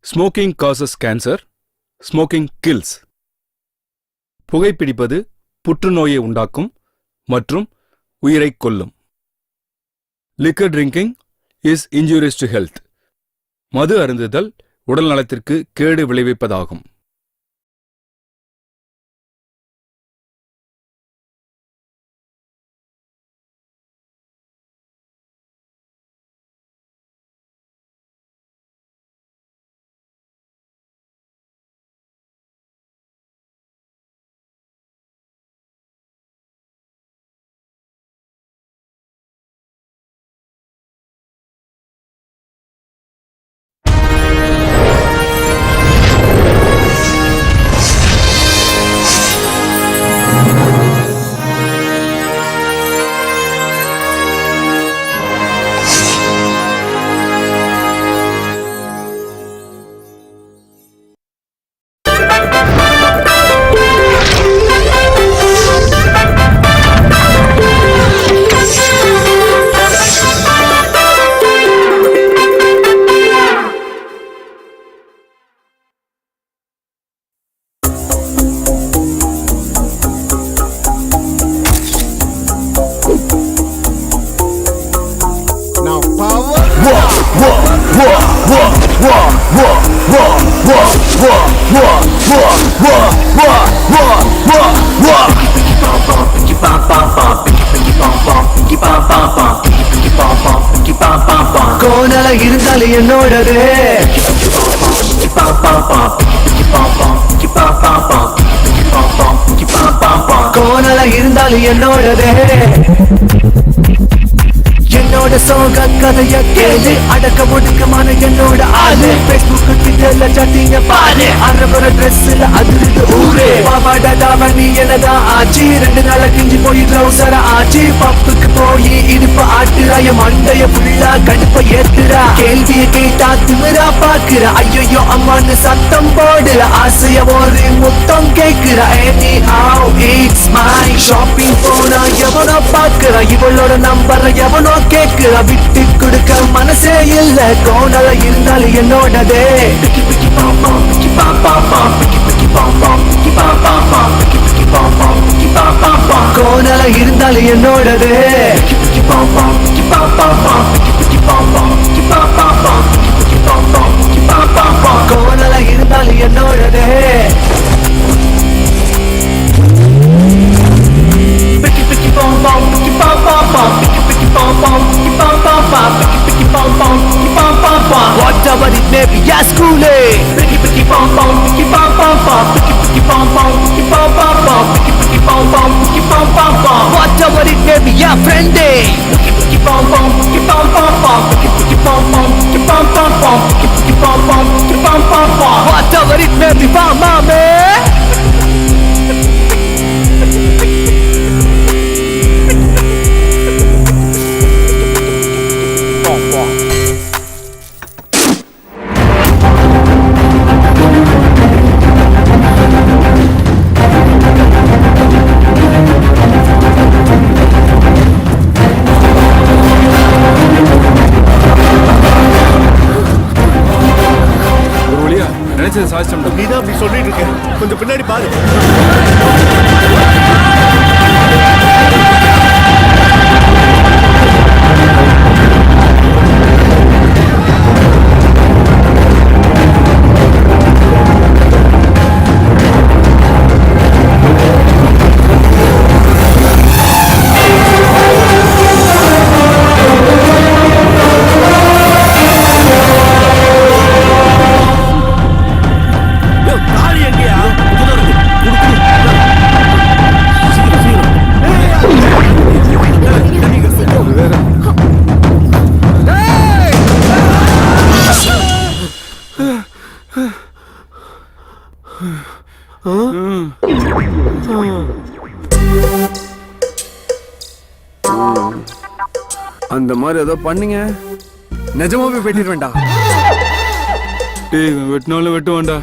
Smoking causes cancer, smoking kills. புகைப்பிடிப்பது புற்றுநோயை உண்டாக்கும் மற்றும் உயிரைக் கொல்லும். Liquor drinking is injurious to health. மது அருந்துதல் உடல் நலத்திற்கு கேடு விளைவிப்பதாகும். கோணல இருந்தாலும் என்னோடது, கோணல இருந்தாலும் என்னோடது. என்னோட சோக கதைய கேளு, அடக்க ஒடுக்கமான என்னோட ஆளு. Facebook ட்விட்டர்ல சட்டிங்க பாரு, அறகுற ட்ரெஸ்ல அதிர்ந்து ஊரு. பாவாட தாவணி என்னதான் ஆச்சு, 2 நாள கிஞ்சி போய் ட்ரௌசர ஆச்சு. பப்புக்கு போய் இடுப்பு ஆட்டுறாய, மண்டைய ஃபுல்லா கடுப்ப ஏத்துறா. கேள்விய கேட்டா திமிரா பாக்குற, ஐயோ அம்மான்னு சத்தம் போடுற. ஆசைய ஒரு முத்தம் கேக்குற. anyhow it's my shopping போனா எவனோ பாக்குற, இவளோட நம்பரை எவனோ கேக்குற. விட்டு கொடுக்க மனசே இல்ல, கோணல இருந்தாலும் என்னோடதே. கோணல இருந்தாலும் என்னோடதே. கோணல இருந்தாலும் என்னோடதே. Whatever it may be, yeah, school it. Picky picky pom pom, picky pom pom pom, picky picky pom pom, picky pom pom pom, picky picky pom pom, picky pom pom pom. Whatever it may be, yeah, friendy. Picky picky pom pom, picky pom pom pom, picky picky pom pom, picky pom pom pom, picky picky pom pom, picky pom pom pom. Whatever it may be, pom mama. சாதிச்சோம்டா. நீதான் அப்படி சொல்லிட்டு இருக்க, கொஞ்சம் பின்னாடி பாரு. அந்த மாதிரி ஏதோ பண்ணீங்க, நிஜமாவே வெட்டிட வேண்டாம். வெட்டினாலும் வெட்டுவாண்டா.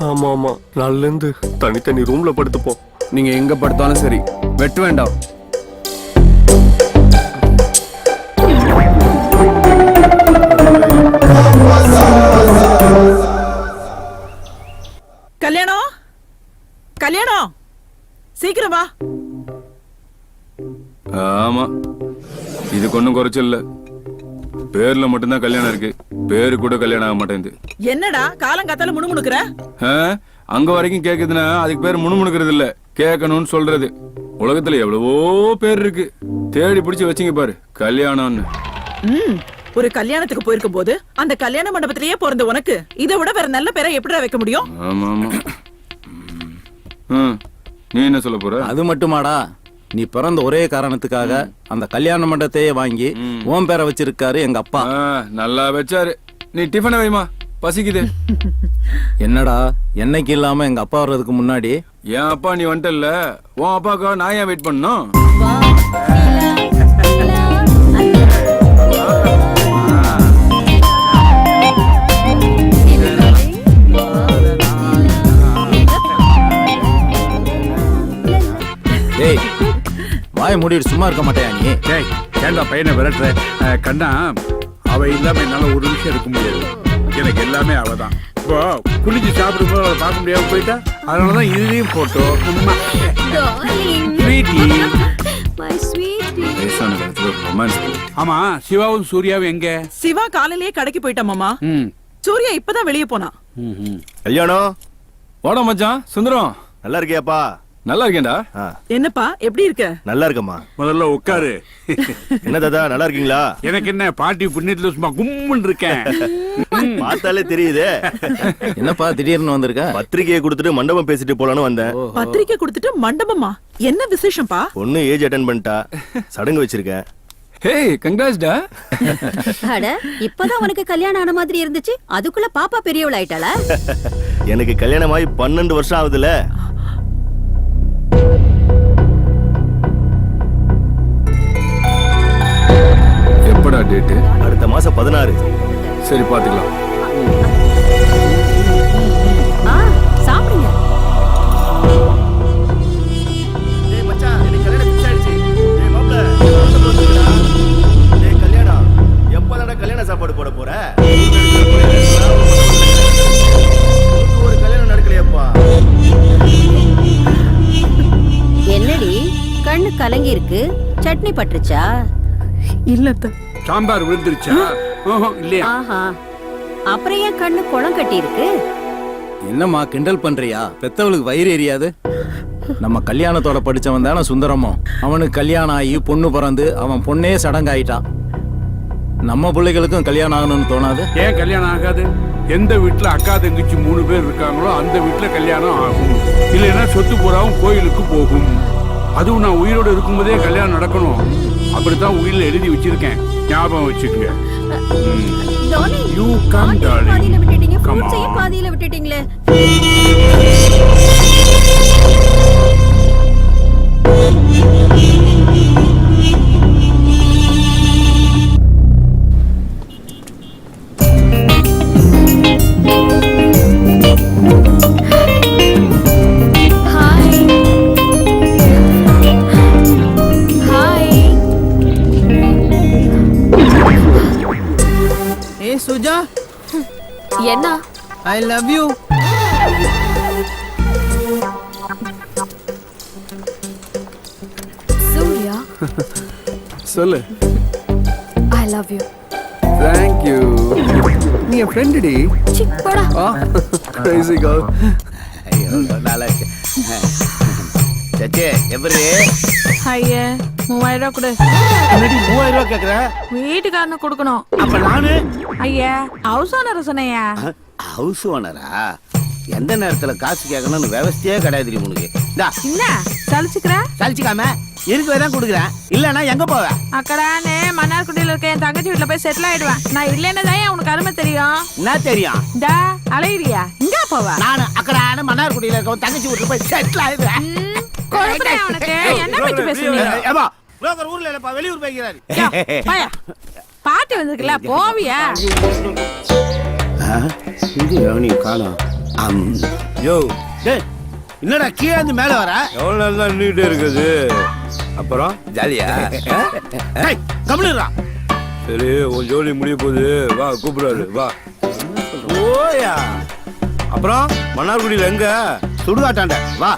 ஆமா ஆமா, நாளில இருந்து தனித்தனி ரூம்ல படுத்துப்போம். நீங்க எங்க படுத்தாலும் சரி, வெட்ட வேண்டாம். குறைச்சல் இல்ல. பேர்ல மட்டும்தான் கல்யாணம் இருக்கு, பேரு கூட கல்யாணம் ஆக மாட்டேங்குது. என்னடா காலங்காத்தால முணுமுணுக்குற? அங்க வரைக்கும் கேக்குதுன்னா அதுக்கு பேர் முணுமுணுக்கிறது இல்ல, கேட்கணும்னு சொல்றது. உலகத்துல எவ்வளவோ பேர் இருக்கு, தேடி பிடிச்சு வச்சிங்க பாரு கல்யாணம்னு. ஒரு கல்யாணத்துக்கு போயிருக்கும் போது அந்த கல்யாண மண்டபத்திலேயே பிறந்த உனக்கு இதை விட வேற நல்ல பேரை எப்படிடா வைக்க முடியும்? ஆமா ஆமா. நீ என்ன சொல்ல போற? அது மட்டுமாடா, நீ பிறந்த ஒரே காரணத்துக்காக அந்த கல்யாண மண்டபத்தையே வாங்கி ஓம் பேரை வச்சிருக்காரு எங்க அப்பா. நல்லா வச்சாரு. நீ டிஃபனை வைமா, பசிக்குது. என்னடா என்னைக்கு இல்லாம எங்க அப்பா வர்றதுக்கு முன்னாடி என் அப்பா நீ வந்துட்டல்ல, உன் அப்பாக்கா நான் ஏன் வெயிட் பண்ணணும்? டேய் வாயை மூடிட்டு சும்மா இருக்க மாட்டேயா நீ? டேய் ஏன்டா பையனை விரட்டுற? கண்ணா, அவ இல்லாம என்னால ஒரு நிமிஷம் இருக்க முடியாது. எனக்கு எல்லாமே அவதான். இப்போ குளிச்சு சாப்பிடும்போது அவளை பார்க்க முடியாம போயிட்டா, அதனாலதான் இதுலயும் போட்டோ. ஆமா, சிவாவும் சூர்யாவும் எங்க? சிவா காலையிலேயே கடைக்கு போயிட்டான் மாமா. சூர்யா இப்பதான் வெளியே போனா. கல்யாணம் வாடா மச்சான் சுந்தரம். நல்லா இருக்கியாப்பா? நல்லா இருக்கேன்டா. என்னப்பா எப்படி இருக்க? நல்லா இருக்கம்மா. முதல்ல உட்காரு. என்ன தாத்தா நல்லா இருக்கீங்களா? எனக்கு என்ன, பாட்டி புண்ணியத்துல சும்மா கும்முன்னு இருக்கேன். பார்த்தாலே தெரியுது. என்னப்பா திடீர்னு வந்திருக்க? பத்திரிக்கையை கொடுத்துட்டு மண்டபம் பேசிட்டு போலான்னு வந்தேன். பத்திரிக்கை கொடுத்துட்டு மண்டபமா? என்ன விசேஷம்பா? பொண்ணு ஏஜ் அட்டெண்ட் பண்ணிட்டா, சடங்கு வச்சிருக்கேன். ஹே கங்க்ராட்ஸ்டா. அட இப்பதான் உனக்கு கல்யாணம் ஆன மாதிரி இருந்துச்சு, அதுக்குள்ள பாப்பா பெரியவள் ஆயிட்டாளா? எனக்கு கல்யாணம் ஆகி 12 வருஷம் ஆகுதுல. எப்படா டேட்டு? அடுத்த மாசம் 16. சரி பாத்துக்கலாம். சாப்பிடுங்க. கல்யாண சாப்பாடு போட போற? ஒரு கல்யாணம் நடக்கலையப்பா. என்னடி கண்ணு கலங்கி இருக்கு? சட்னி பட்டுச்சா? இல்ல சாம்பார் விழுந்துருச்சா? இல்லையா? ஆஹா, அப்புறம் ஏன் கண்ணு குளம் கட்டி இருக்கு? என்னம்மா கிண்டல் பண்றியா? பெத்தவளுக்கு வயிறு எரியாது? நம்ம கல்யாணத்தோட படிச்சவன் தானே சுந்தரமோ. அவனுக்கு கல்யாணம் ஆகி பொண்ணு பிறந்து அவன் பொண்ணே சடங்காயிட்டான். நம்ம பிள்ளைகளுக்கும் கல்யாணம் ஆகணும்னு தோணாது? ஏன் கல்யாணம் ஆகாது? எந்த வீட்டுல அக்கா தங்கச்சி 3 பேர் இருக்காங்களோ அந்த வீட்டுல கல்யாணம் ஆகும். இல்லைன்னா சொத்து பூராவும் கோயிலுக்கு போகும். அதுவும் நான் உயிரோடு இருக்கும்போதே கல்யாணம் நடக்கணும், அப்படித்தான் உயிரில் எழுதி வச்சிருக்கேன். ஞாபகம் வச்சுக்கங்க. You come, darling. பாதியில விட்டுட்டீங்க, Come ஃப்ரூட்ஸையும் on. பாதியில விட்டுட்டீங்களே. சுஜா, என்ன? ஐ லவ் யூ. சூர்யா, சொல்லு. I love you. Thank you. நீ என் ஃப்ரெண்ட் டி. சிப்படா. Crazy girl. ஐயோ நல்லா இருக்கு. சச்சே எப்படி? ஐயா 3000 ரூபா கொடு. என்னடி 3000 ரூபாய் கேக்குற? வீட்டுக்காரனு கொடுக்கணும். அப்ப நானு ஐயா ஹவுஸ் ஓனர் சொன்னையா? ஹவுஸ் ஓனரா? எந்த நேரத்துல காசு கேட்கணும்னு விவசாயே கிடையாது உனக்கு. என்ன சலிச்சுக்கிற? சலிச்சுக்காம இருக்கு வேதான் கொடுக்குறேன். இல்லன்னா எங்க போவ? அக்கடானே மன்னார்குடியில இருக்க என் தங்கச்சி வீட்டுல போய் செட்டில் ஆயிடுவேன். நான் இல்லைன்னு தான் உனக்கு அருமை தெரியும். என்ன தெரியும்? டா அலையிறியா? இங்க போவ? நானு அக்கடான மன்னார்குடியில இருக்க தங்கச்சி வீட்டுல போய் செட்டில் ஆயிடுவேன். கொடுக்குறேன் உனக்கு. என்ன பத்தி பேசுறீங்க? ஏமா புரோக்கர் ஊர்ல இல்லப்பா, வெளியூர் போய்க்கிறாரு. பாயா பாட்டி வந்திருக்குல்ல, போவியா? இது எவனி காணோம். யோ டேய் என்னடா கீழே இருந்து மேல வர? எவ்வளவு நாள் தான் நின்றுட்டே இருக்குது? அப்புறம் ஜாலியா? டேய் கம்முனுடா. சரி, உன் ஜோலி முடிய போகுது, வா கூப்பிடுறாரு, வா. ஓயா அப்புறம் மன்னார்குடியில எங்க? சுடுகாட்டாண்ட வா.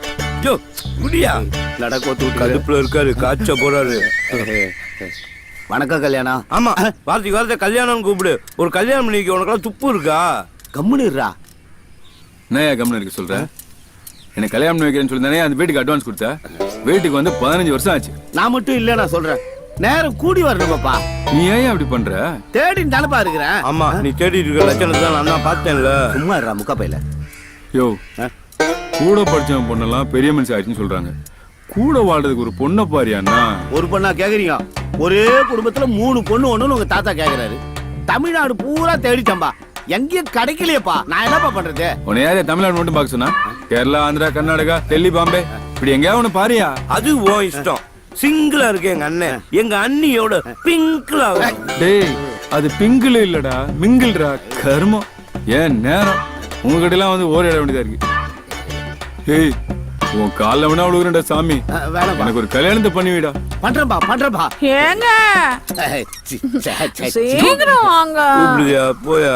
யோ முடியா? நடக்க ஒத்து கடுப்புல இருக்காரு, காய்ச்ச போறாரு. வணக்கம் கல்யாணம். ஆமா வார்த்தைக்கு வார்த்தை கல்யாணம் கூப்பிடு. ஒரு கல்யாணம் பண்ணிக்க உனக்கெல்லாம் துப்பு இருக்கா? கம்முனுறா. என்னையா கம்முன்னு இருக்க சொல்ற? எனக்கு கல்யாணம் பண்ணி வைக்கிறேன்னு சொல்லி தானே அந்த வீட்டுக்கு அட்வான்ஸ் கொடுத்த. வீட்டுக்கு வந்து 15 வருஷம் ஆச்சு. நான் மட்டும் இல்ல, நான் சொல்றேன். நேரம் கூடி வரணுமாப்பா. நீ ஏன் அப்படி பண்ற? தேடின்னு தானப்பா இருக்கிறேன். ஆமா நீ தேடிட்டு இருக்க லட்சணத்தை தான் நான் தான் பார்த்தேன்ல. சும்மா இருடா முக்காப்பையில. யோ, கூட படிச்சவன் பொண்ணெல்லாம் பெரிய மனுஷன் ஆயிடுச்சுன்னு சொல்றாங்க. கூட வாழ்றதுக்கு ஒரு பொண்ணை பாரியாண்ணா. ஒரு பொண்ணா கேக்குறீங்க? ஒரே குடும்பத்துல 3 பொண்ணு ஒண்ணுன்னு உங்க தாத்தா கேக்குறாரு. தமிழ்நாடு பூரா தேடிச்சம்பா, எங்கேயும் கிடைக்கலையப்பா. நான் என்னப்பா பண்றது? உன்னையாவது தமிழ்நாடு மட்டும் பார்க்க சொன்னா? கேரளா, ஆந்திரா, கர்நாடகா, டெல்லி, பாம்பே இப்படி எங்கேயாவது ஒண்ணு பாரியா? அது ஓ இஷ்டம். சிங்கிளா இருக்கு எங்க அண்ணன். எங்க அண்ணியோட பிங்க்ல. டேய், அது பிங்கிள் இல்லடா, மிங்கிள்டா. கர்மம். ஏன் நேரம் உங்ககிட்ட எல்லாம் வந்து ஓரிட வேண்டியதா இருக்கு. ஏய், உன் கால வேணா விழுகுறா சாமி. வேணாம்பா. எனக்கு ஒரு கல்யாணத்தை பண்ணிவிடா. பண்றேன்பா. ஏங்க சி, சே, சே, சே. சீக்கிரம் வாங்க. கூப்பிடுதியா போயா?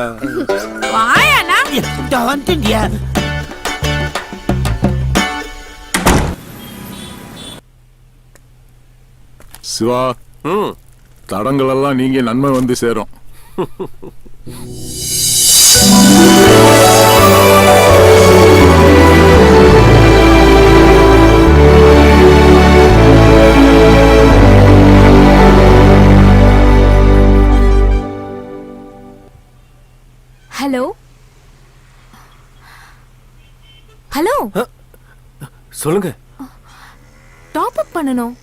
வாயாண்ணா. வந்துட்டியா? சிவா, ம் தடங்கள் எல்லாம் நீங்க நன்மை வந்து சேரும். ஹலோ ஹலோ, சொல்லுங்க. டாப் அப் பண்ணனும்.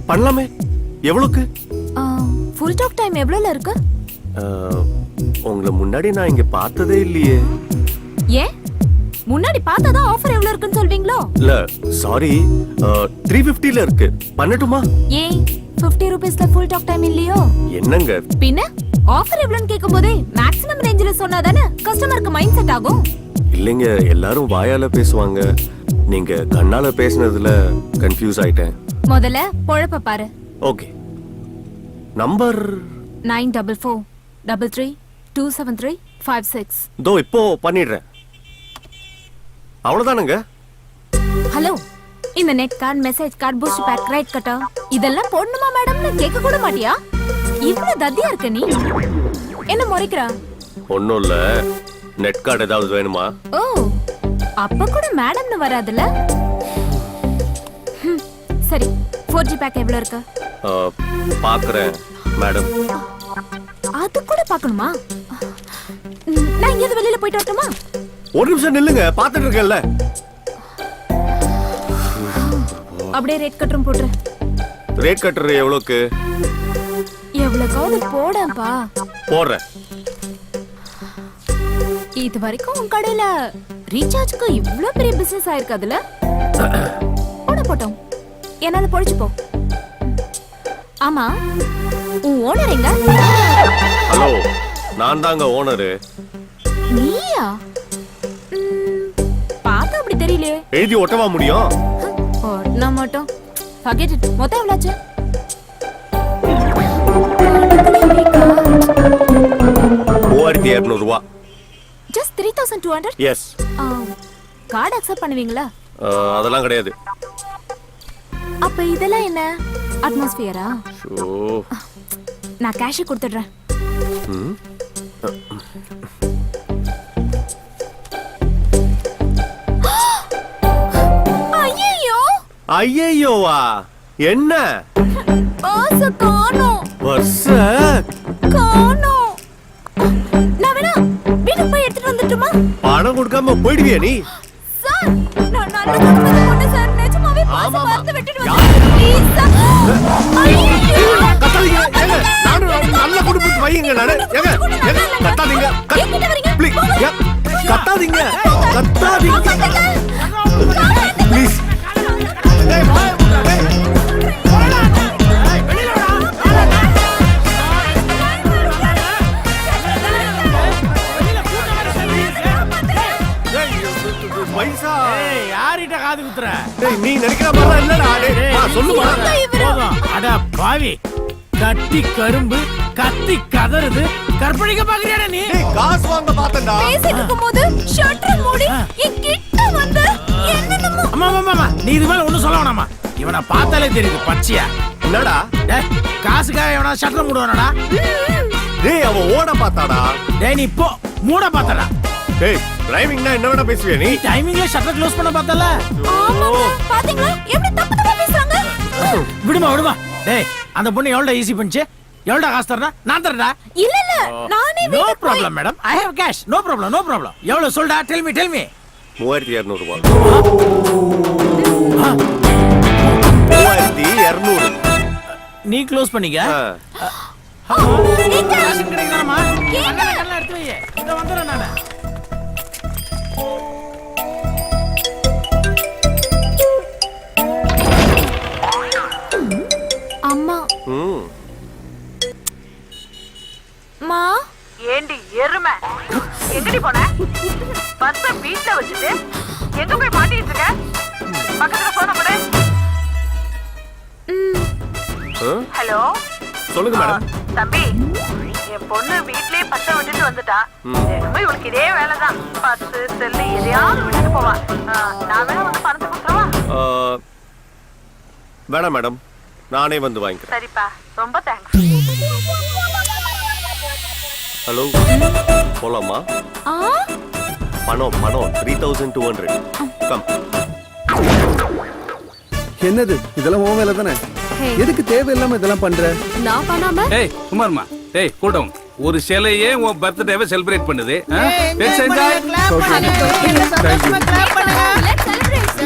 பண்ணலாமே. எவ்வளவுக்கு? ஃபுல் டாக் டைம் எவ்வளவுல இருக்கு? உங்களை முன்னாடி நான் இங்க பார்த்ததே இல்லையே. ஏன் முன்னாடி பார்த்தாதான் ஆஃபர் எவ்வளவு இருக்குன்னு சொல்வீங்களோ? இல்ல சாரி, 350ல இருக்கு. பண்ணட்டுமா? ஏன் 50 ரூபீஸ்ல ஃபுல் டாக் டைம் இல்லையோ? என்னங்க பின்ன ஆஃபர் எவ்வளவுன்னு கேட்கும்போதே மேக்ஸிமம் ரேஞ்சில சொன்னாதானே கஸ்டமருக்கு மைண்ட் செட் ஆகும். இல்லைங்க, எல்லாரும் வாயால பேசுவாங்க. நீங்க கண்ணால பேசுனதுல கன்ஃபியூஸ் ஆயிட்டேன். முதல்ல பொழப்ப பாரு. Okay, number 9443327356. தோ இப்போ பண்ணிடுறேன். அவ்வளவுதானுங்க. ஹலோ, இந்த net card, message card, boost pack, credit கட்டா இதெல்லாம் போடணுமா மேடம்னு கேட்க கூட மாட்டியா? இவ்வளவு தத்தியா இருக்க நீ? என்ன முறைக்கிறா? ஒண்ணும் இல்ல, நெட் கார்டு ஏதாவது வேணுமா? ஓ, அப்ப கூட மேடம்னு வராதுல. சரி, 4G பேக் எவ்வளவு இருக்கு? பாக்குறேன் மேடம். அது கூட பார்க்கணுமா? நான் இங்க வெளியில போயிட்டு வரட்டுமா? ஒரு நிமிஷம் நில்லுங்க, பாத்துட்டு இருக்கேன்ல. அப்படியே ரேட் கட்டரும் போட்டுரு. ரேட் கட்டுற எவ்வளவுக்கு? எவ்வளவுக்காவது போடப்பா. போடுறேன். இது வரைக்கும் உன் கடையில ரீசார்ஜ்க்கு இவ்ளோ பெரிய பிசினஸ் ஆயிருக்காதுல? போட்டோம், என்னால பொழிச்சு போ. ஆமா, உன் ஓனர் எங்க? ஹலோ, நான் தாங்க ஓனரு. நீயா? பார்த்தா அப்படி தெரியலையே. எழுதி ஒட்டவா முடியும்? நான் மட்டும் forget it. மொத்தம் எவ்வளவு? 3200 ரூபாய். Just 3200? எஸ். கார்டு அக்செப்ட் பண்ணுவீங்களா? அதெல்லாம் கிடையாது. அப்ப இதெல்லாம் என்ன அட்மாஸ்பியரா? ஓ, நான் கேஷ் கொடுத்துடுறேன். ஐயோ ஐயோவா, என்ன பாஸ் காணோம். பர்ஸ் காணோம். நான் வேணா வீட்டுக்கு போய் எடுத்துட்டு வந்துட்டுமா? பணம் கொடுக்காம போயிடுவியா நீ? சார், நான் நல்ல குடும்பத்து பொண்ணு சார். நிஜமாவே பாஸ் பார்த்து விட்டுட்டு வந்து ப்ளீஸ் சார். ஐயோ, கத்தாதீங்க. ஏங்க, நானும் நல்ல குடும்பத்து பையங்க நானு. ஏங்க, கத்தாதீங்க. ப்ளீஸ், கத்தாதீங்க. கத்தாதீங்க. ப்ளீஸ். பைசா யார்கிட்ட காது குத்துற? நீ நினைக்கிற மாதிரி இல்லடா. சொல்லுமா? அட பாவி, கட்டி கரும்பு கத்தி கதறுது. கற்பழிக்க பாக்குறியாடா நீ? காசு வாங்க பார்த்தேன்டா. பேசிட்டு இருக்கும்போது ஷட்டர் மூடி என் கிட்ட வந்து என்னென்னமோ. அம்மா, நீ இது மேல ஒண்ணும் சொல்ல வேணாமா. இவனை பார்த்தாலே தெரியுது பச்சையா. என்னடா டேய், காசுக்காக எவனா ஷட்டர் மூடுவானடா? டேய் அவன் ஓட பார்த்தாடா. டேய் நீ போ, மூட பார்த்தடா. டேய் டிரைவிங்னா என்ன வேணா பேசுவே நீ. டைமிங்ல ஷட்டர் க்ளோஸ் பண்ண பார்த்தல. ஆமாங்க பாத்தீங்களா எப்படி தப்பு தப்பா பேசுறாங்க. விடுமா. டேய் அந்த பொண்ணு எவ்வளவு ஈஸி பண்ணுச்சு? எவ்வளவு காசு தரடா? நான் தரடா. இல்ல இல்ல நானே no problem madam, I have cash. No problem. எவ்வளவு சொல்டா? டெல் மீ 3200 ரூபாய். 3200. நீ க்ளோஸ் பண்ணிக்க. எங்க காசு கிடைக்குதாமா? எங்க? கண்ணல எடுத்து வை. இத வந்துறேன் நானு. அம்மா மா ஏண்டி எருமை எங்கடி போன? பர்ஸ வீட்ல வச்சுட்டு எங்க போய் மாட்டிட்டு இருக்க? பக்கத்துல போன போடு. ஹலோ சொல்லுங்க மேடம். தம்பி, என் பொண்ணு வீட்லயே பர்ஸ விட்டுட்டு வந்துட்டா. தினமும் இவளுக்கு இதே வேலைதான். பர்ஸ் செல்லு எதையாவது விட்டுட்டு போவா. நான் வேணா வந்து பணத்தை கொடுத்துருவா? வேணாம் மேடம், நானே வந்து வாங்கிக்கிறேன். சரிப்பா, ரொம்ப தேங்க்ஸ். ஹலோ, போலாமா? ஆ பணம் 3200. கம். என்னது இதெல்லாம் உன் வேலை தானே? எதுக்கு தேவையில்லாம இதெல்லாம் பண்ற? நான் பண்ணாம ஏய் குமார்மா, ஏய் கூட்டம் ஒரு சிலையே உன் பர்த்டேவை செலிப்ரேட் பண்ணுது. Let's enjoy. Let's celebrate.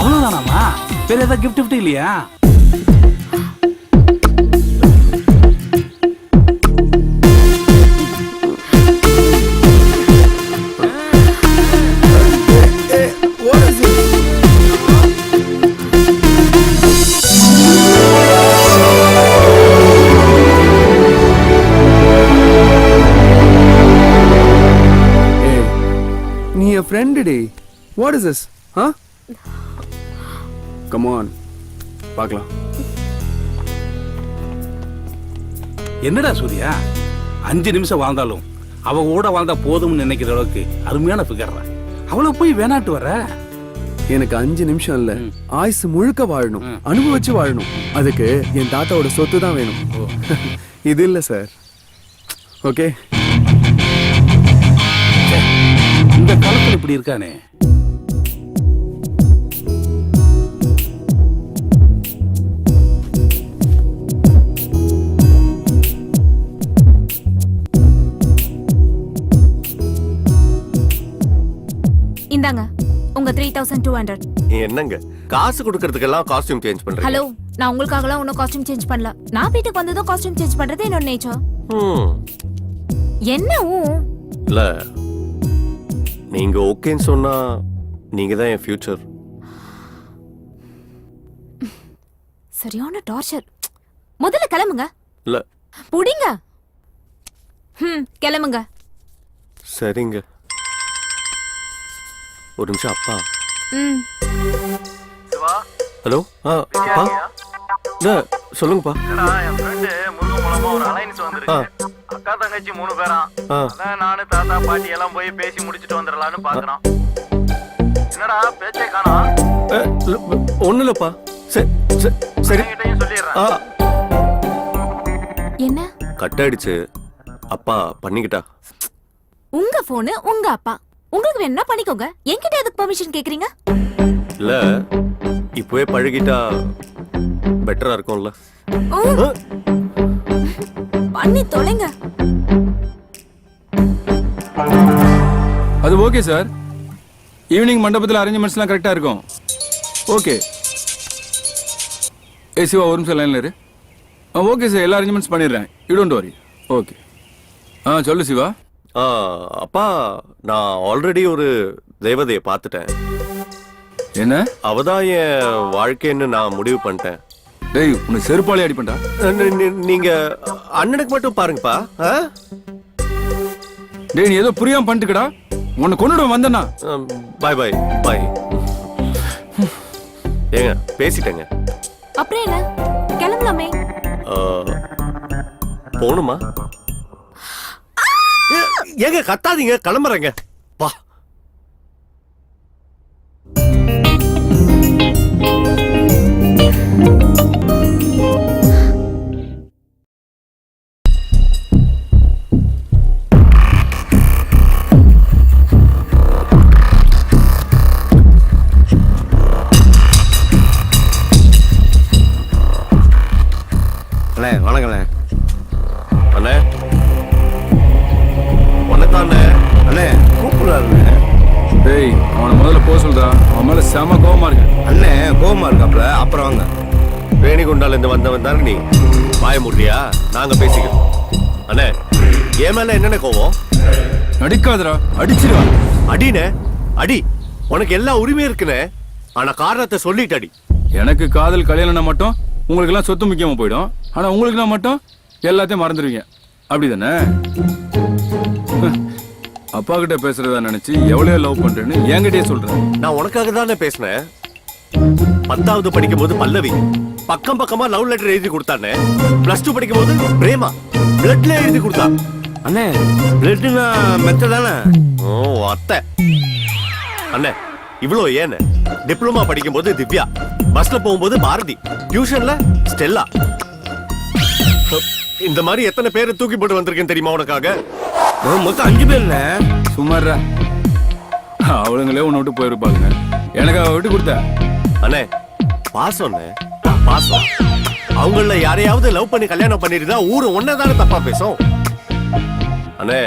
அவ்வளவுதானாமா? வேற ஏதாவது கிஃப்ட் இல்லையா? நீ என் ஃப்ரெண்டு டே. What is this? Come on, பார்க்கலாம். என்னடா சூர்யா, 5 நிமிஷம் வாழ்ந்தாலும் அவ கூட வாழ்ந்தா போதும்னு நினைக்கிற அளவுக்கு அருமையான ஃபிகர். அவளை போய் வேணாட்டு வர? எனக்கு 5 நிமிஷம் இல்ல, ஆயுசு முழுக்க வாழணும், அனுபவிச்சு வாழணும். அதுக்கு என் தாத்தாவோட சொத்து தான் வேணும். இது இல்ல சார். ஓகே, இந்த காலத்துல இப்படி இருக்கானே. இந்தாங்க உங்க 3200. என்னங்க காசு கொடுக்கறதுக்கெல்லாம் காஸ்டியூம் சேஞ்ச் பண்றீங்க? ஹலோ, நான் உங்களுக்காகலாம் ஒன்னும் காஸ்டியூம் சேஞ்ச் பண்ணல. நான் வீட்டுக்கு வந்ததும் காஸ்டியூம் சேஞ்ச் பண்றது என்னோட நேச்சர். என்ன இல்ல, நீங்க ஓகேன்னு சொன்னா நீங்க தான் என் ஃபியூச்சர். சரியான டார்ச்சர். முதல்ல கிளம்புங்க. இல்ல புடிங்க. கிளம்புங்க. சரிங்க. ஒரு நிமிஷம். அப்பா. ஹலோ. அப்பா. சொல்லுங்கப்பா. என் ஃப்ரெண்டு முருகன் மூலமா ஒரு அலைன்ஸ் வந்திருக்கு. அக்கா தங்கச்சி 3 பேரா. அதான் நானு தாத்தா பாட்டி எல்லாம் போய் பேசி முடிச்சிட்டு வந்துடலாம்னு பாக்குறோம். என்னடா பேச்சே காணோம்? ஒண்ணு இல்லப்பா. சரி. கிட்டயும் சொல்லிடுறேன். என்ன கட் ஆயிடுச்சு. அப்பா பண்ணிக்கிட்டா. உங்க போனு உங்க அப்பா, உங்களுக்கு வேணா பண்ணிக்கோங்க. என்கிட்ட எதுக்கு பெர்மிஷன் கேக்குறீங்க? இல்ல, இப்பவே பழகிட்டா பெட்டரா இருக்கும்ல. பண்ணி தொலைங்க. அது ஓகே சார். ஈவினிங் மண்டபத்தில் அரேஞ்ச்மெண்ட்ஸ்லாம் கரெக்டாக இருக்கும். ஓகே. சிவா ஒரு நிமிஷம் லைனில் இரு. ஓகே சார், எல்லா அரேஞ்ச்மெண்ட்ஸ் பண்ணிடுறேன். You don't worry. ஓகே. சொல்லு சிவா. அப்பா, நான் ஆல்ரெடி ஒரு தேவதையை பார்த்துட்டேன். என்ன? அவதான் என் வாழ்க்கைன்னு நான் முடிவு பண்ணிட்டேன். டேய் உனக்கு செருப்பாளி அடிப்பண்டா. நீங்க அண்ணனுக்கு மட்டும் பாருங்கப்பா. டேய் நீ ஏதோ புரியாம பண்ணிட்டுக்கடா. உன்னை கொண்டுட வந்தனா. பாய் பாய் பாய். ஏங்க பேசிட்டேங்க. அப்புறம் என்ன, கிளம்பலாமே. போணுமா? ஏங்க கத்தாதீங்க, கிளம்புறேங்க. வா. அண்ணே வணக்கண்ணே. அண்ணே வணக்கம் அண்ணே. அண்ணே கூப்பிடுறாருண்ணே. டேய் அவனை முதல்ல போக சொல்றா. அவன் மேல செம கோவமா இருக்கு. அண்ணே கோவமா இருக்காப்ல. அப்புறம் வாங்க. வேணிகுண்டால இருந்து வந்தவன் தானே நீ. வாய முடியா? நாங்க பேசிக்கிறோம். அண்ணே என் மேல என்னென்ன கோவம்? நடிக்காதடா, அடிச்சிருவா. அடினே அடி. உனக்கு எல்லா உரிமையும் இருக்குனே. ஆனா காரணத்தை சொல்லிட்டு அடி. எனக்கு காதல் கல்யாணம்னா மட்டும் உங்களுக்கு எல்லாம் சொத்து முக்கியமா போயிடும். ஆனா உங்களுக்கு நான் மட்டும் எல்லாத்தையும் மறந்துடுவீங்க. அப்படிதானே? அப்பா கிட்ட பேசுறதா நினைச்சு எவ்வளவு லவ் பண்றேன்னு என்கிட்டயே சொல்றேன். நான் உனக்காக தானே பேசினேன். 10வது படிக்கும் போது பல்லவி பக்கம் பக்கமா லவ் லெட்டர் எழுதி கொடுத்தானே. +2 படிக்கும் போது பிரேமா பிளட்ல எழுதி கொடுத்தா. அண்ணே பிளட்னா மெத்த தானே. ஓ அத்தை. அண்ணே இவ்வளோ ஏன்னு டிப்ளமா படிக்கும் போது திவ்யா, பஸ்ல போகும்போது பாரதி, டியூஷன்ல ஸ்டெல்லா. இந்த மாதிரி எத்தனை பேரை தூக்கி போட்டு வந்திருக்கேன் தெரியுமா உனக்காக? மொத்தம் 5 பேர்ண்ணே. சும்மாறா, அவளுங்களே உன்னை விட்டு போயிருப்பாங்க. எனக்கு அவ விட்டு கொடுத்த. அண்ணே பாசம் பாசம். அவங்கள யாரையாவது லவ் பண்ணி கல்யாணம் பண்ணிருந்தா ஊரு ஒன்னதானே தப்பா பேசும். அண்ணே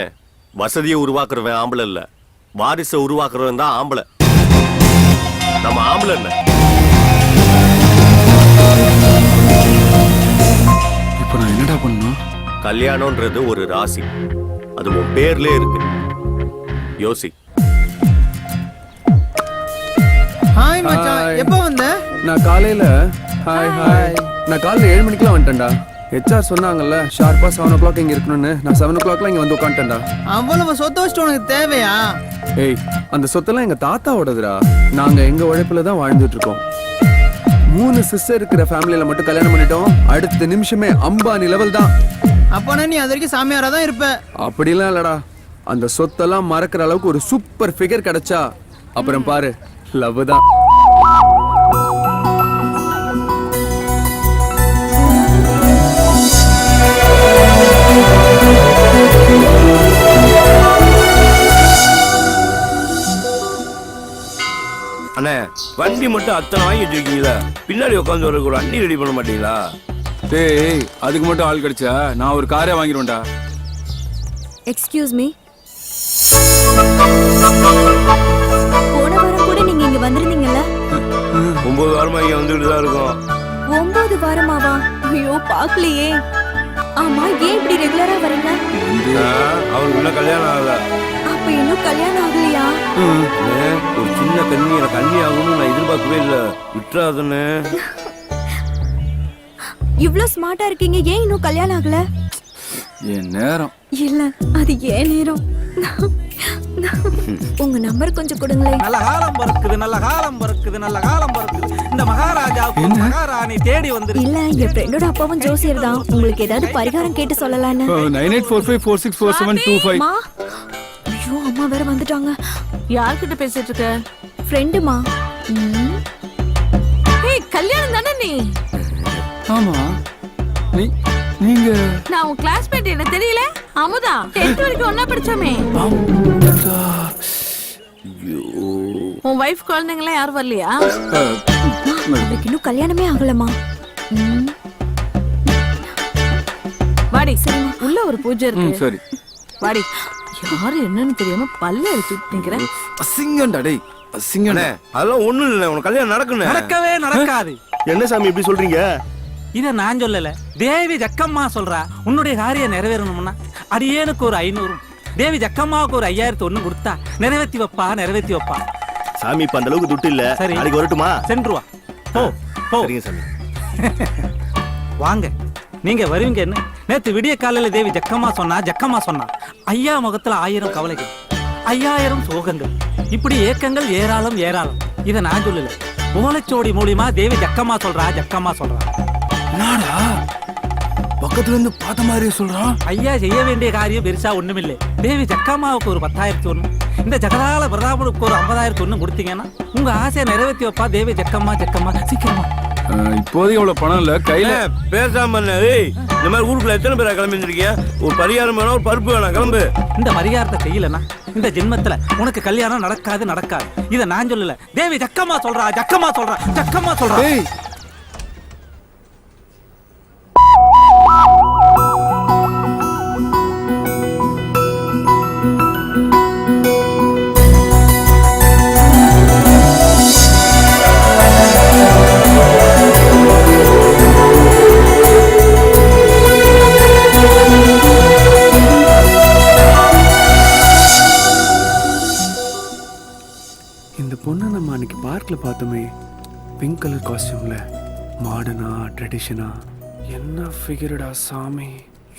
வசதியை உருவாக்குறவன் ஆம்பளை இல்ல, வாரிசை உருவாக்குறவன் தான் ஆம்பளை. நம்ம ஆம்பளை இல்ல. இப்ப நான் என்னடா பண்ணணும்? கல்யாணம்ன்றது ஒரு ராசி. அது உன் பேர்லயே இருக்கு. யோசி. ஹாய் மச்சான், எப்போ வந்த? நான் காலையில 7 மணிக்கெல்லாம் வந்துட்டேன்டா. HR சொன்னாங்கல்ல ஷார்ப்பா 7 o'clock இங்க இருக்கணும்னு. நான் 7 o'clockலாம் இங்க வந்து உட்காந்துட்டேன்டா. அவ்வளவு சொத்து வச்சுட்டு உனக்கு தேவையா? ஏய் அந்த சொத்தெல்லாம் எங்க தாத்தாவோடதுடா. நாங்க எங்க உழைப்புல தான் வாழ்ந்துட்டு இருக்கோம். 3 சிஸ்டர் இருக்கிற ஃபேமிலியில மட்டும் கல்யாணம் பண்ணிட்டோம். அடுத்த நிமிஷமே அம்பானி லெவல் தான். அப்பனா நீ அது வரைக்கும் சாமியாரா தான் இருப்ப. அப்படிலாம் இல்லடா. அந்த சொத்தெல்லாம் மறக்கிற அளவுக்கு ஒரு சூப்பர் ஃபிகர் கிடைச்சா அப்புறம் பாரு, லவ் தான். அண்ணே வண்டி மட்டும் அத்தனை வாங்கி வச்சிருக்கீங்களா? பின்னாடி உட்காந்து வரக்கு ஒரு வண்டி ரெடி பண்ண மாட்டீங்களா? டேய் அதுக்கு மட்டும் ஆள் கிடைச்சா நான் ஒரு காரே வாங்கிடுவேன்டா. Excuse me. போன வாரம் கூட நீங்க இங்க வந்திருந்தீங்கல்ல? 9 வாரமா இங்க வந்துட்டு தான் இருக்கோம். 9 வாரமாவா? ஐயோ பாக்கலையே. ஆமா, ஏன் இப்படி ரெகுலரா வரீங்க? அவருக்கு இன்னும் கல்யாணம் ஆகல. அப்ப இன்னும் கல்யாணம் ஆகலையா? ஒரு சின்ன கண்ணி எனக்கு கண்ணி ஆகும்னு நான் எதிர்பார்க்கவே இல்லை. விட்டுறாதுன்னு. இவ்ளோ ஸ்மார்ட்டா இருக்கீங்க, ஏன் இன்னும் கல்யாணம் ஆகல? என் நேரம் இல்ல, அது ஏன் நேரம். உங்க நம்பர் கொஞ்சம் கொடுங்களேன். நல்ல காலம் பிறக்குது, நல்ல காலம் பிறக்குது, நல்ல காலம் பிறக்குது. இந்த மகாராஜாவுக்கு மகாராணி தேடி வந்து. இல்ல, என் ஃப்ரெண்டோட அப்பாவும் ஜோசியர் தான். உங்களுக்கு ஏதாவது பரிகாரம் கேட்டு சொல்லலான்னு. 9845464725. மா, ஐயோ அம்மா வேற வந்துட்டாங்க. யார்கிட்ட பேசிட்டு இருக்க? ஃப்ரெண்டுமா. ஏய் கல்யாணம் தானே நீ? ஆமா, நீங்க நான் உன் கிளாஸ்மேட், என்ன தெரியல? அமுதா 10th வரைக்கும் ஒண்ணா படிச்சோமே. உன் வைஃப் குழந்தைங்கள யாரும் வரலையா? எனக்கு இன்னும் கல்யாணமே ஆகலமா. வாடி, உள்ள ஒரு பூஜை இருக்கு. சரி வாடி. யாரு என்னன்னு தெரியாம பல்ல எடுத்து நிக்கிறேன். அசிங்கம்டா டேய், அசிங்கம்டா. அதெல்லாம் ஒண்ணும் இல்லை. உனக்கு கல்யாணம் நடக்கணும். நடக்கவே நடக்காது. என்ன சாமி இப்படி சொல்றீங்க? இத நான் சொல்லல, தேவி ஜக்கம்மா சொல்றா. உன்னுடைய காரியம் நிறைவேறணும்னா அடியேனுக்கு ஒரு 500, தேவி ஜக்கம்மாவுக்கு ஒரு 5000 ஒண்ணு கொடுத்தா நிறைவேற்றி வைப்பா. சாமி இப்ப அந்த அளவுக்கு துட்டு இல்ல. சரி. நாளைக்கு வரட்டுமா? சென்று வா போ போ சரிங்க சாமி. வாங்க நீங்க வருவீங்கன்னு நேத்து விடிய காலையில தேவி ஜக்கம்மா சொன்னா ஐயா முகத்துல 1000 கவலைகள் 5000 சோகங்கள் இப்படி ஏக்கங்கள் ஏராளம் இத நான் சொல்லல ஓலைச்சோடி மூலியமா தேவி ஜக்கம்மா சொல்றா நாடா பக்கத்துல இருந்து பார்த்த மாதிரி சொல்றான். ஐயா செய்ய வேண்டிய காரியம் பெருசா ஒண்ணுமில்லை. தேவி ஜக்கம்மாவுக்கு ஒரு 10,000 ஒண்ணு, இந்த ஜகதால பிரதாபனுக்கு ஒரு 50,000 ஒண்ணு கொடுத்தீங்கன்னா உங்க ஆசையை நிறைவேற்றி வைப்பா தேவி ஜக்கம்மா சீக்கிரமா. இப்போதைக்கு அவ்வளவு பணம் இல்ல கையில. பேசாம இந்த மாதிரி ஊருக்குள்ள எத்தனை பேரா கிளம்பி இருந்திருக்கியா? ஒரு பரிகாரம் வேணும், ஒரு பருப்பு வேணாம், கிளம்பு. இந்த பரிகாரத்தை செய்யலன்னா இந்த ஜென்மத்துல உனக்கு கல்யாணம் நடக்காது. இத நான் சொல்லல, தேவி ஜக்கம்மா சொல்றா. ஏய், இந்த பொண்ணை நம்ம அன்னைக்கு பார்க்ல பார்த்தோமே, பிங்க் கலர் காஸ்டியூம்ல, மாடர்னா ட்ரெடிஷனா, என்ன ஃபிகர்டா சாமி.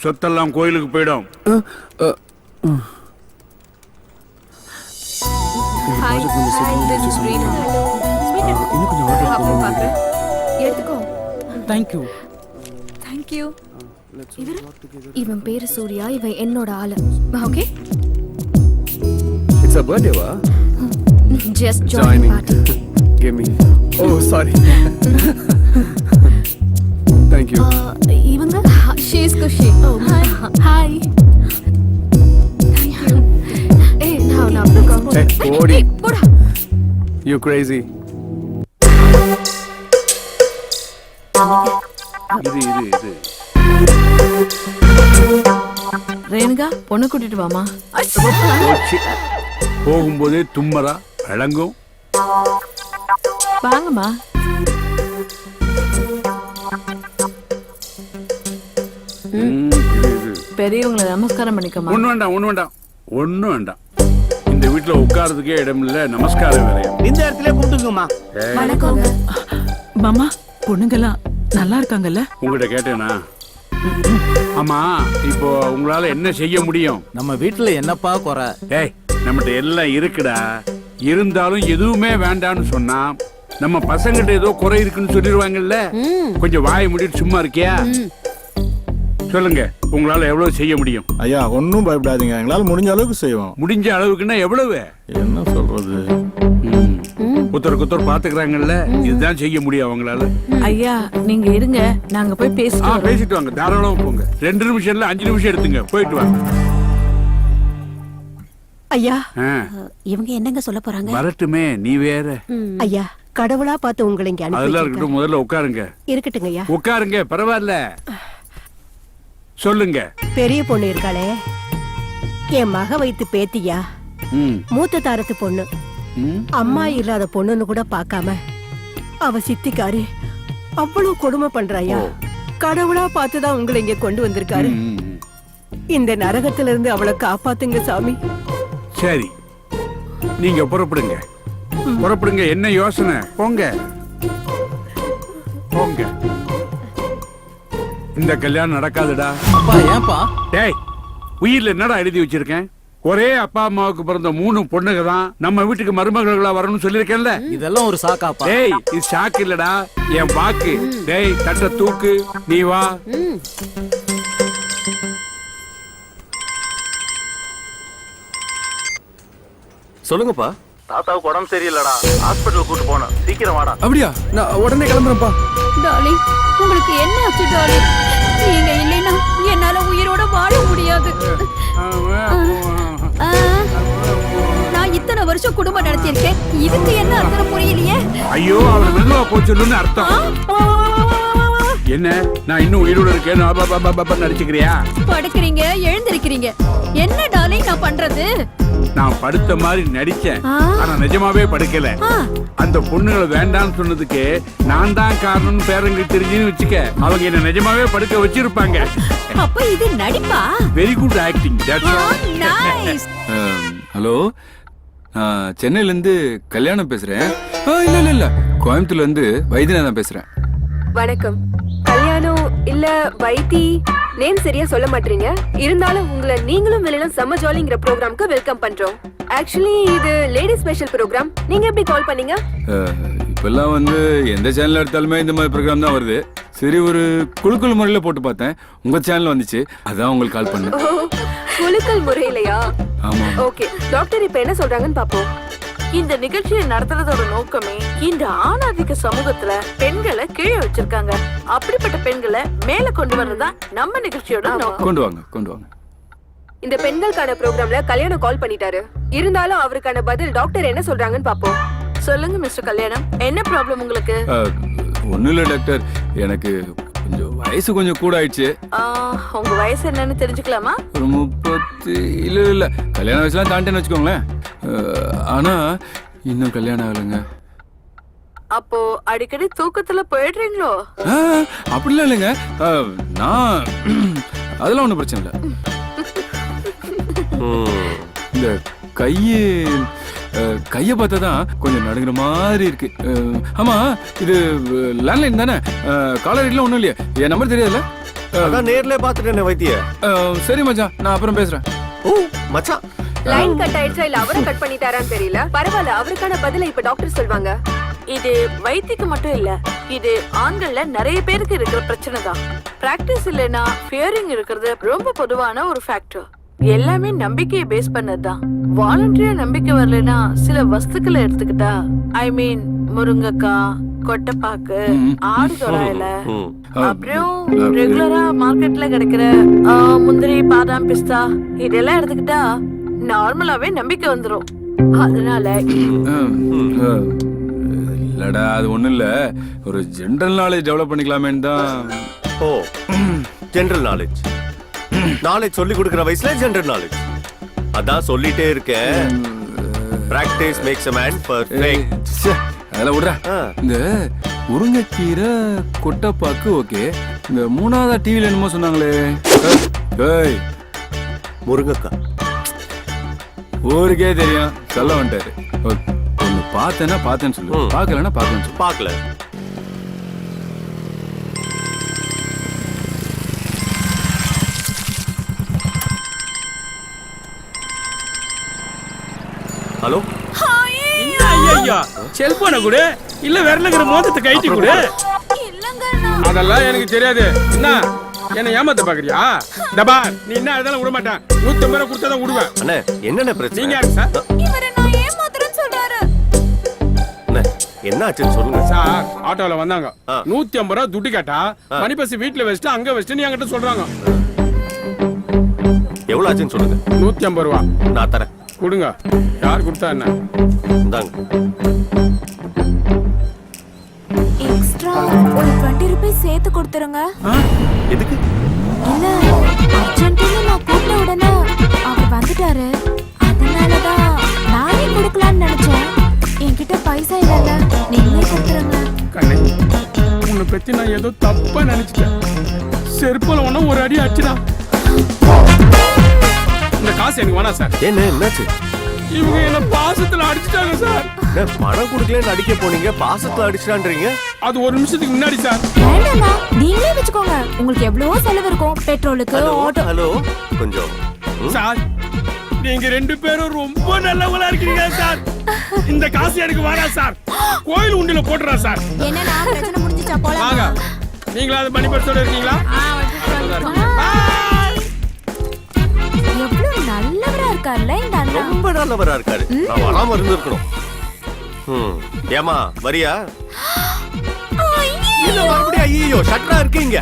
சொத்தெல்லாம் கோயிலுக்கு போயிடும். இன்னும் கொஞ்சம் ஆர்டர் பண்ணுங்க. எடுத்துக்கோ. தேங்க்யூ. தேங்க்யூ. இவன் பேரு சூர்யா, இவன் என்னோட ஆளு. Okay, it's a birthday-வா? just join Joining. party. Give me. Oh, sorry. Thank you. இவங்க she is Kushi. Oh, hi. Thank you. Hey, now come. Hey, Odi. போடா. You crazy. இது ரேணுகா பொண்ணு கூட்டிட்டு வாமா. போச்சு. போகும்போதே தும்மரா விளங்கும். வாங்கம்மா. பெரியவங்களை நமஸ்காரம் பண்ணிக்கமா. ஒண்ணு வேண்டாம். இந்த வீட்டுல உட்கார்றதுக்கே இடம் இல்ல, நமஸ்காரம் வேறையா. இந்த இடத்துல கூப்பிட்டுங்கம்மா. வணக்கங்க. மாமா பொண்ணுங்கெல்லாம் நல்லா இருக்காங்கல்ல? உங்ககிட்ட கேட்டேனா? ஆமா, இப்போ உங்களால என்ன செய்ய முடியும்? நம்ம வீட்டுல என்னப்பா குறை? ஏய், நம்மகிட்ட எல்லாம் இருக்குடா. இருந்தாலும் எதுவுமே வேண்டான்னு சொன்னா நம்ம பசங்கிட்ட ஏதோ குறை இருக்குன்னு சொல்லிடுவாங்கல்ல. கொஞ்சம் வாயை மூடிட்டு சும்மா இருக்கியா? சொல்லுங்க, உங்களால எவ்வளவு செய்ய முடியும்? ஐயா ஒன்னும் பயப்படாதீங்க, எங்களால முடிஞ்ச அளவுக்கு செய்வோம். முடிஞ்ச அளவுக்குன்னா எவ்வளவு? என்ன சொல்றது? குத்தர் பாத்துக்கிறாங்கல்ல, இதுதான் செய்ய முடியும் அவங்களால. ஐயா நீங்க இருங்க, நாங்க போய் பேசிட்டு வாங்க. தாராளமா போங்க. 2 நிமிஷம் இல்ல 5 நிமிஷம் எடுத்துங்க, போயிட்டு வாங்க. ஐயா, இவங்க என்னங்க சொல்ல போறாங்க? வரட்டுமே, நீ வேற. ஐயா கடவுளா பார்த்து உங்களை இங்க அதெல்லாம் இருக்கட்டும், முதல்ல உட்காருங்க. இருக்கட்டுங்க ஐயா. உட்காருங்க, பரவாயில்ல. சொல்லுங்க. பெரிய பொண்ணு இருக்காளே, என் மக வைத்து பேத்தியா, மூத்த தாரத்து பொண்ணு, அம்மா இல்லாத பொண்ணுன்னு கூட பார்க்காம அவ சித்திக்காரு அவ்வளவு கொடுமை பண்றாயா. கடவுளா பார்த்துதான் உங்களை இங்க கொண்டு வந்திருக்காரு. இந்த நரகத்துல இருந்து அவளை காப்பாத்துங்க சாமி. சரி, நீங்க புறப்படுங்க. என்ன யோசனை? போங்க. இந்த கல்யாணம் நடக்காதுடா. அப்பா ஏன்பா? டேய், உயிர்ல என்னடா எழுதி வச்சிருக்கேன்? ஒரே அப்பா அம்மாவுக்கு பிறந்த 3 பொண்ணுங்க தான் நம்ம வீட்டுக்கு மருமகளா வரணும்னு சொல்லிருக்கேன்ல. இதெல்லாம் ஒரு சாக்காப்பா? டேய், இது சாக்கு இல்லடா, என் வாக்கு. டேய், தட்ட தூக்கு, நீ வா. சொல்லுங்கப்பா. தாத்தாவுக்கு உடம்பு சரியில்லடா, ஹாஸ்பிட்டல் கூட்டு போனோம், சீக்கிரம் வாடா. அப்படியா? நான் உடனே கிளம்புறேன்ப்பா. டார்லிங், உங்களுக்கு என்ன ஆச்சு டார்லிங்? நீங்க இல்லைன்னா என்னால உயிரோட வாழ முடியாது. நான் இத்தனை வருஷம் குடும்பம் நடத்தியிருக்கேன், இதுக்கு என்ன அர்த்தம் புரியலையே. ஐயோ, அவளை மெதுவா போச்சுன்னு அர்த்தம் என்ன? நான் இன்னும் உயிரோட இருக்கேன் நடிச்சுக்கிறியா? படுக்கிறீங்க, எழுந்திருக்கிறீங்க. என்ன டார்லிங் நான் பண்றது? நான் படுத்த மாதிரி நடிச்சேன், ஆனா நிஜமாவே படுக்கல. அந்த பொண்ணுகளை வேண்டாம்னு சொன்னதுக்கு நான் தான் காரணம் பேரங்களுக்கு தெரிஞ்சுன்னு வச்சுக்க, அவங்க என்ன நிஜமாவே படுக்க வச்சிருப்பாங்க. அப்ப இது நடிப்பா? Very good acting. Nice. Hello, நான் சென்னையிலேருந்து கல்யாணம் பேசுறேன். இல்ல கோயம்புத்தூர்ல இருந்து வைத்தியநாதன் பேசுறேன். வணக்கம். கல்யாணம் இல்ல வைத்தி நேம் சரியா சொல்ல மாட்டீங்க. இருந்தாலும் உங்களை நீங்களும் வெளியிலும் செம்ம ஜாலிங்கிற ப்ரோக்ராம்க்கு வெல்கம் பண்றோம். ஆக்சுவலி இது லேடி ஸ்பெஷல் ப்ரோக்ராம். நீங்க எப்படி கால் பண்ணீங்க? இப்பெல்லாம் வந்து எந்த சேனல் எடுத்தாலுமே இந்த மாதிரி ப்ரோக்ராம் தான் வருது. சரி, ஒரு குழுக்கள் முறையில போட்டு பார்த்தேன், உங்க சேனல் வந்துச்சு, அதான் உங்களுக்கு கால் பண்ணேன். குழுக்கள் முறையிலையா? ஆமா. ஓகே, டாக்டர் இப்ப என்ன சொல்றாங்கன்னு பாப்போம். இந்த நிகழ்ச்சியை நடத்துறதோட நோக்கமே இந்த ஆணாதிக்க சமூகத்துல பெண்களை கீழே வச்சிருக்காங்க. அப்படிப்பட்ட பெண்களை மேல கொண்டு வர்றதுதான் நம்ம நிகழ்ச்சியோட நோக்கம். கொண்டு வாங்க. இந்த பெண்களுக்கான ப்ரோக்ராம்ல கல்யாணம் கால் பண்ணிட்டாரு. இருந்தாலும் அவருக்கான பதில் டாக்டர் என்ன சொல்றாங்கன்னு பாப்போம். சொல்லுங்க மிஸ்டர் கல்யாணம், என்ன ப்ராப்ளம் உங்களுக்கு? ஒண்ணும் இல்ல டாக்டர், எனக்கு கொஞ்சம் வயசு கொஞ்சம் கூட ஆயிடுச்சு. உங்க வயசு என்னன்னு தெரிஞ்சுக்கலாமா? ஒரு 30. இல்ல கல்யாண வயசுலாம் தாண்டின்னு வச்சுக்கோங்களேன். ஆனா இன்னும் கல்யாணம் ஆகலைங்க. அப்போ அடிக்கடி தூக்கத்துல போயிடுறீங்களோ? அப்படிலாம் இல்லைங்க. நான் அதெல்லாம் ஒண்ணும் பிரச்சனை இல்லை. இந்த கைய பார்த்தா தான் கொஞ்சம் நடுங்கிற மாதிரி இருக்கு. ஆமா, இது லேண்ட்லைன் தானே? காலர் இல்ல ஒண்ணும் இல்லையா? என் நம்பர் தெரியாதுல்ல? அதான் நேர்ல பாத்துட்டேன் வைத்திய. சரி மச்சான், நான் அப்புறம் பேசுறேன். ஓ மச்சான், லைன் கட் ஆயிடுச்சா இல்ல அவரை கட் பண்ணிட்டாரான்னு தெரியல. பரவாயில்ல, அவருக்கான பதிலை இப்ப டாக்டர் சொல்வாங்க. இது வைத்தியக்கு மட்டும் இல்ல, இது ஆண்கள்ல நிறைய பேருக்கு இருக்கிற பிரச்சனை தான். பிராக்டிஸ் இல்லைன்னா ஃபியரிங் இருக்கிறது ரொம்ப பொதுவான ஒரு ஃபேக்டர். எல்லாமே நம்பிக்கையை பேஸ் பண்ணதுதான். வாலண்டரியா நம்பிக்கை வரலன்னா சில வஸ்துக்களை எடுத்துக்கிட்டா, ஐ மீன் முருங்கைக்காய், கொட்டைப்பாக்கு, ஆடு தொடாயில, அப்புறம் ரெகுலரா மார்க்கெட்ல கிடைக்கிற முந்திரி, பாதாம், பிஸ்தா இதெல்லாம் எடுத்துக்கிட்டா நார்மலாவே நம்பிக்கை வந்துரும். அதனால இல்லடா, அது ஒண்ணும் இல்ல, ஒரு ஜெனரல் நாலேஜ் டெவலப் பண்ணிக்கலாமேன்னு தான். ஓ, ஜெனரல் நாலேஜ் சொல்லி கொடுக்கிற வயசுல ஜெனரல் நாலேஜ். அதான் சொல்லிட்டே இருக்கேன், practice makes a man perfect. அதெல்லாம் விடுறா. இந்த முருங்கைக்கீரை, கொட்டைப்பாக்கு ஓகே. இந்த மூணாவதா டிவில என்னமோ சொன்னாங்களே, முருங்கைக்காய் ஊருக்கே தெரியும், சொல்ல வந்துட்டாரு. ஒண்ணு பார்த்தேன்னு சொல்லு, பார்க்கலன்னா பார்க்கலன்னு சொல்லு. பார்க்கல. ஹலோ, ஐயா செல்போனை கூட இல்ல விரலுங்கிற மோதத்தை கைட்டி கூட. அதெல்லாம் எனக்கு தெரியாது. என்ன ஏமாத்த பாக்குறியா? டபா, நீ என்ன அதெல்லாம் விட மாட்டேன். 150 ரூபாய் கொடுத்தாதான் விடுவேன். அண்ணே என்னென்ன பிரச்சனை? நீங்க யாரு சார்? என்ன ஆச்சுன்னு சொல்லுங்க சார். ஆட்டோல வந்தாங்க, 150 ரூபாய் துட்டு கேட்டா, மணி பஸ் வீட்டுல வச்சுட்டு அங்க வச்சுட்டு என்கிட்ட சொல்றாங்க. எவ்வளவு ஆச்சுன்னு சொல்லுங்க. 150 ரூபாய் நான் தரேன். கொடுங்க. யார் கொடுத்தா என்ன? இந்தாங்க. எக்ஸ்ட்ரா ஒரு 20 ரூபாய் சேர்த்து கொடுத்துருங்க. எதுக்கு? இல்ல, அர்ஜென்ட்டுன்னு நான் கூப்பிட்ட உடனே அவர் வந்துட்டாரு. அதனாலதான் நானே கொடுக்கலான்னு நினைச்சேன். என்கிட்ட பைசா இல்லைல்ல, நீங்களே கொடுத்துருங்க. கண்ணே, உன்னை பத்தி நான் ஏதோ தப்பா நினைச்சிட்டேன். செருப்புல ஒன்னும் ஒரு அடி அடிச்சுடா. இந்த காசு எனக்கு வேணாம் சார். என்ன என்னாச்சு? இவங்க என்ன பாசத்துல அடிச்சுட்டாங்க சார். பணம் கொடுக்கலன்னு அடிக்க போனீங்க, பாசத்துல அடிச்சுட்டான்றீங்க. அது ஒரு நிமிஷத்துக்கு முன்னாடி சார். வேண்டாம்மா, நீங்களே வச்சுக்கோங்க. உங்களுக்கு எவ்வளவோ செலவு இருக்கும், பெட்ரோலுக்கு, ஆட்டோ. ஹலோ, கொஞ்சம் சார், நீங்க 2 பேரும் ரொம்ப நல்லவங்களா இருக்கீங்க சார். இந்த காசு எனக்கு வேணாம் சார். கோயில் உண்டில போட்டுறா சார். என்னன்னா பிரச்சனை முடிஞ்சிச்சா? போலாம் வாங்க. நீங்களா அது மணி பர்ஸோட இருக்கீங்களா? எவ்வளவு நல்லவரா இருக்கார்ல இந்த அண்ணா. ரொம்ப நல்லவரா இருக்காரு. நான் வராம இருந்திருக்கணும். ஏமா வரியா? இல்ல மறுபடியும் ஐயோ ஷட்டரா இருக்கீங்க.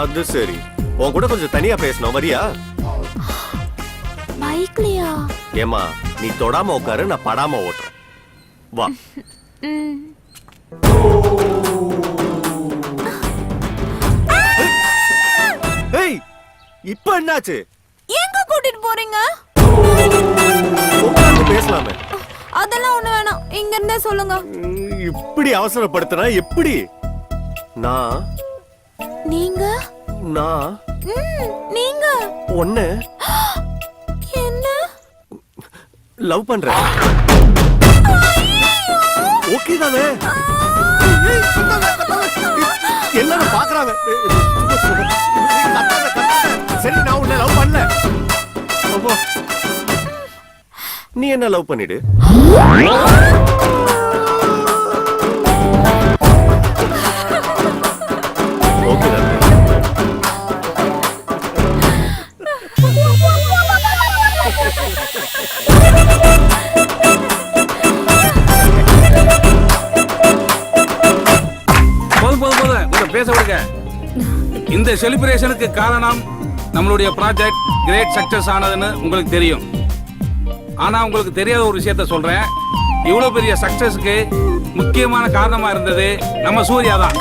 அது சரி, உன் கூட கொஞ்சம் தனியா பேசணும், வரியா? பைக்லயா? ஏமா நீ தொடாம உட்காரு, நான் படாம ஓட்டுறேன். வா. ஏய், இப்ப என்னாச்சு? எங்க கூட்டிட்டு போறீங்க? உட்கார்ந்து பேசலாமே. அதெல்லாம் ஒண்ணு வேணாம், இங்க இருந்தே சொல்லுங்க. இப்படி அவசரப்படுத்தினா எப்படி? நீங்க நீங்க ஒண்ணு என்ன? லவ் பண்றேன். ஓகே தானே? எல்லாரும் பாக்குறாங்க. சரி, நான் உன்னை லவ் பண்ணல. நீ என்ன லவ் பண்ணிடு. ஓகே தானே? போதும் பேச விடுங்க. இந்த செலிப்ரேஷனுக்கு காரணம் நம்மளுடைய ப்ராஜெக்ட் கிரேட் சக்சஸ் ஆனதுன்னு உங்களுக்கு தெரியும். ஆனா உங்களுக்கு தெரியாத ஒரு விஷயத்த சொல்றேன். இவ்வளவு பெரிய சக்சஸ்க்கு முக்கியமான காரணமா இருந்தது நம்ம சூர்யா தான்.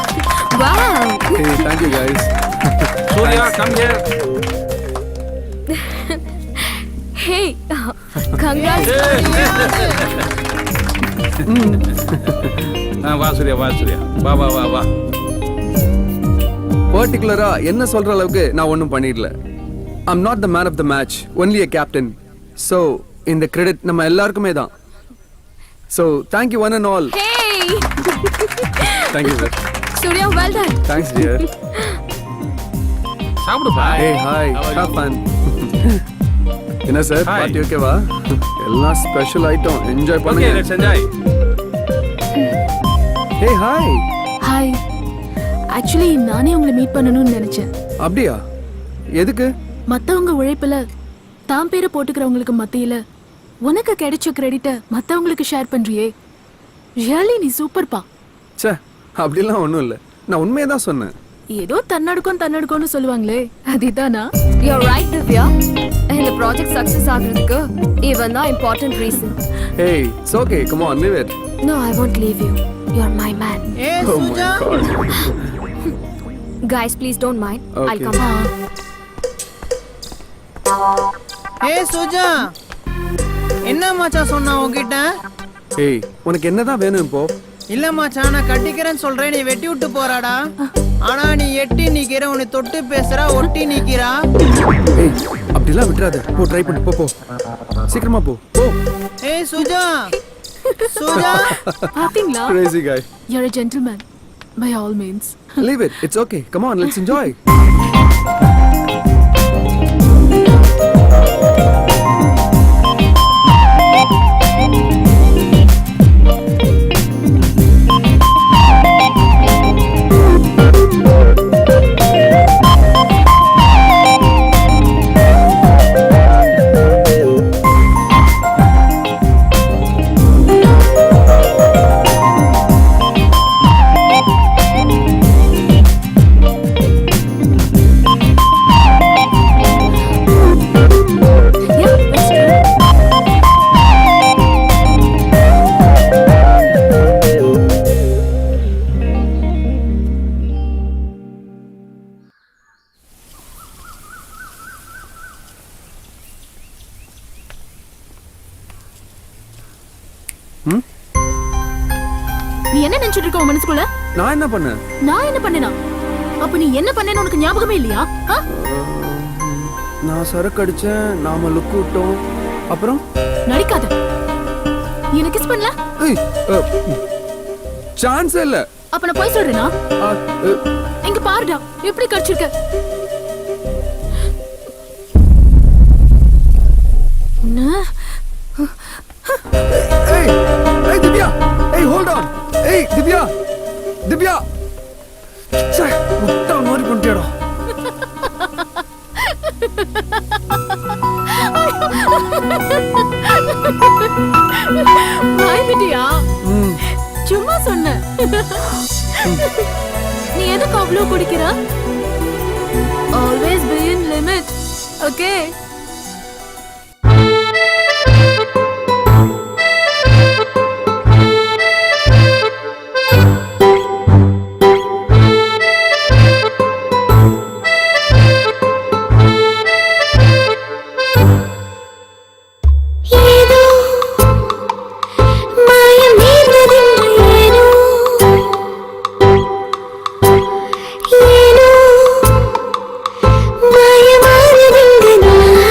Thank you guys. Surya, come here. Hey, congrats. வா சூர்யா, வா சூர்யா, வா வா வா வா. பர்டிகுலரா என்ன சொல்ற அளவுக்கு நான் ஒன்றும் பண்ணிடல. I'm not the man of the match, only a captain. So இந்த கிரெடிட் நம்ம எல்லாருக்குமே தான். So thank you one and all. Hey. Thank you sir. Surya, well done. Thanks dear. சாப்பிடுப்பா. Hey hi, have fun. என்ன சார், பார்ட்டி ஓகேவா? எல்லாம் special item, enjoy okay, பண்ணுங்க. Let's enjoy. Hey hi. Hi. Actually நானே உங்களை மீட் பண்ணணும்னு நினைச்சேன். அப்படியா? எதுக்கு? மத்தவங்க உழைப்புல தாம் பேரை போட்டுக்கிறவங்களுக்கு மத்தியில உனக்கு கிடைச்ச கிரெடிட்டை மத்தவங்களுக்கு ஷேர் பண்றியே, ரியலி நீ சூப்பர்ப்பா. ச்சே, அப்படிலாம் ஒன்றும் இல்லை, நான் உண்மையை தான் சொன்னேன். ஏதோ தன்னடுக்கம்னு சொல்லுவாங்களே, அதுதானா? You're right, Divya. இந்த ப்ராஜெக்ட் சக்சஸ் ஆகுறதுக்கு இவன் தான் important reason. Hey, it's okay, come on, leave it. No, I won't leave you. You're my man. Oh my God. Guys, please don't mind. I'll Okay. come. ஏய் சுஜா, என்ன மச்சான் சொன்னா உன்கிட்ட? ஏய், உனக்கு என்னதான் வேணும் இப்போ? இல்ல மச்சான், நான் கட்டிக்கிறேன்னு சொல்றேன், நீ வெட்டி விட்டு போறாடா. ஆனா நீ எட்டி நிக்கிற, உன்னை தொட்டு பேசுறா, ஒட்டி நிக்கிறா. ஏய், அப்படிலாம் விட்டுறாத. போ, ட்ரை பண்ணு, போ போ. சீக்கிரமா போ. போ. ஏய் சுஜா. சுஜா. பாத்தீங்களா? Crazy guy. You're a gentleman by all means. Leave it. It's okay. Come on, let's enjoy. நீ என்ன நினைச்சிட்டு இருக்க உன் மனசுக்குள்ள? நான் என்ன பண்ணேன்? நான் என்ன பண்ணேனா? அப்ப நீ என்ன பண்ணேன்னு உனக்கு ஞாபகமே இல்லையா? நான் சரக்கு அடிச்சேன், நாம லுக் விட்டோம், அப்புறம் நடிக்காத. நீ என்ன கிஸ் பண்ணல? ஏய், சான்ஸ் இல்ல. அப்ப நான் போய் சொல்றேனா? இங்க பாருடா, எப்படி கடிச்சிருக்க. ஏய், ஏய் திவ்யா, ஏய் ஹோல்ட் ஆன். ஏய் திவ்யா, திவ்யா. சே, முட்டா மாதிரி பண்ணிட்டேடா. பயந்துட்டியா? சும்மா சொன்ன. நீ எதுக்கு அவ்வளவு குடிக்கிற? Always be in limit, okay? மாயமானதிங்கு நான்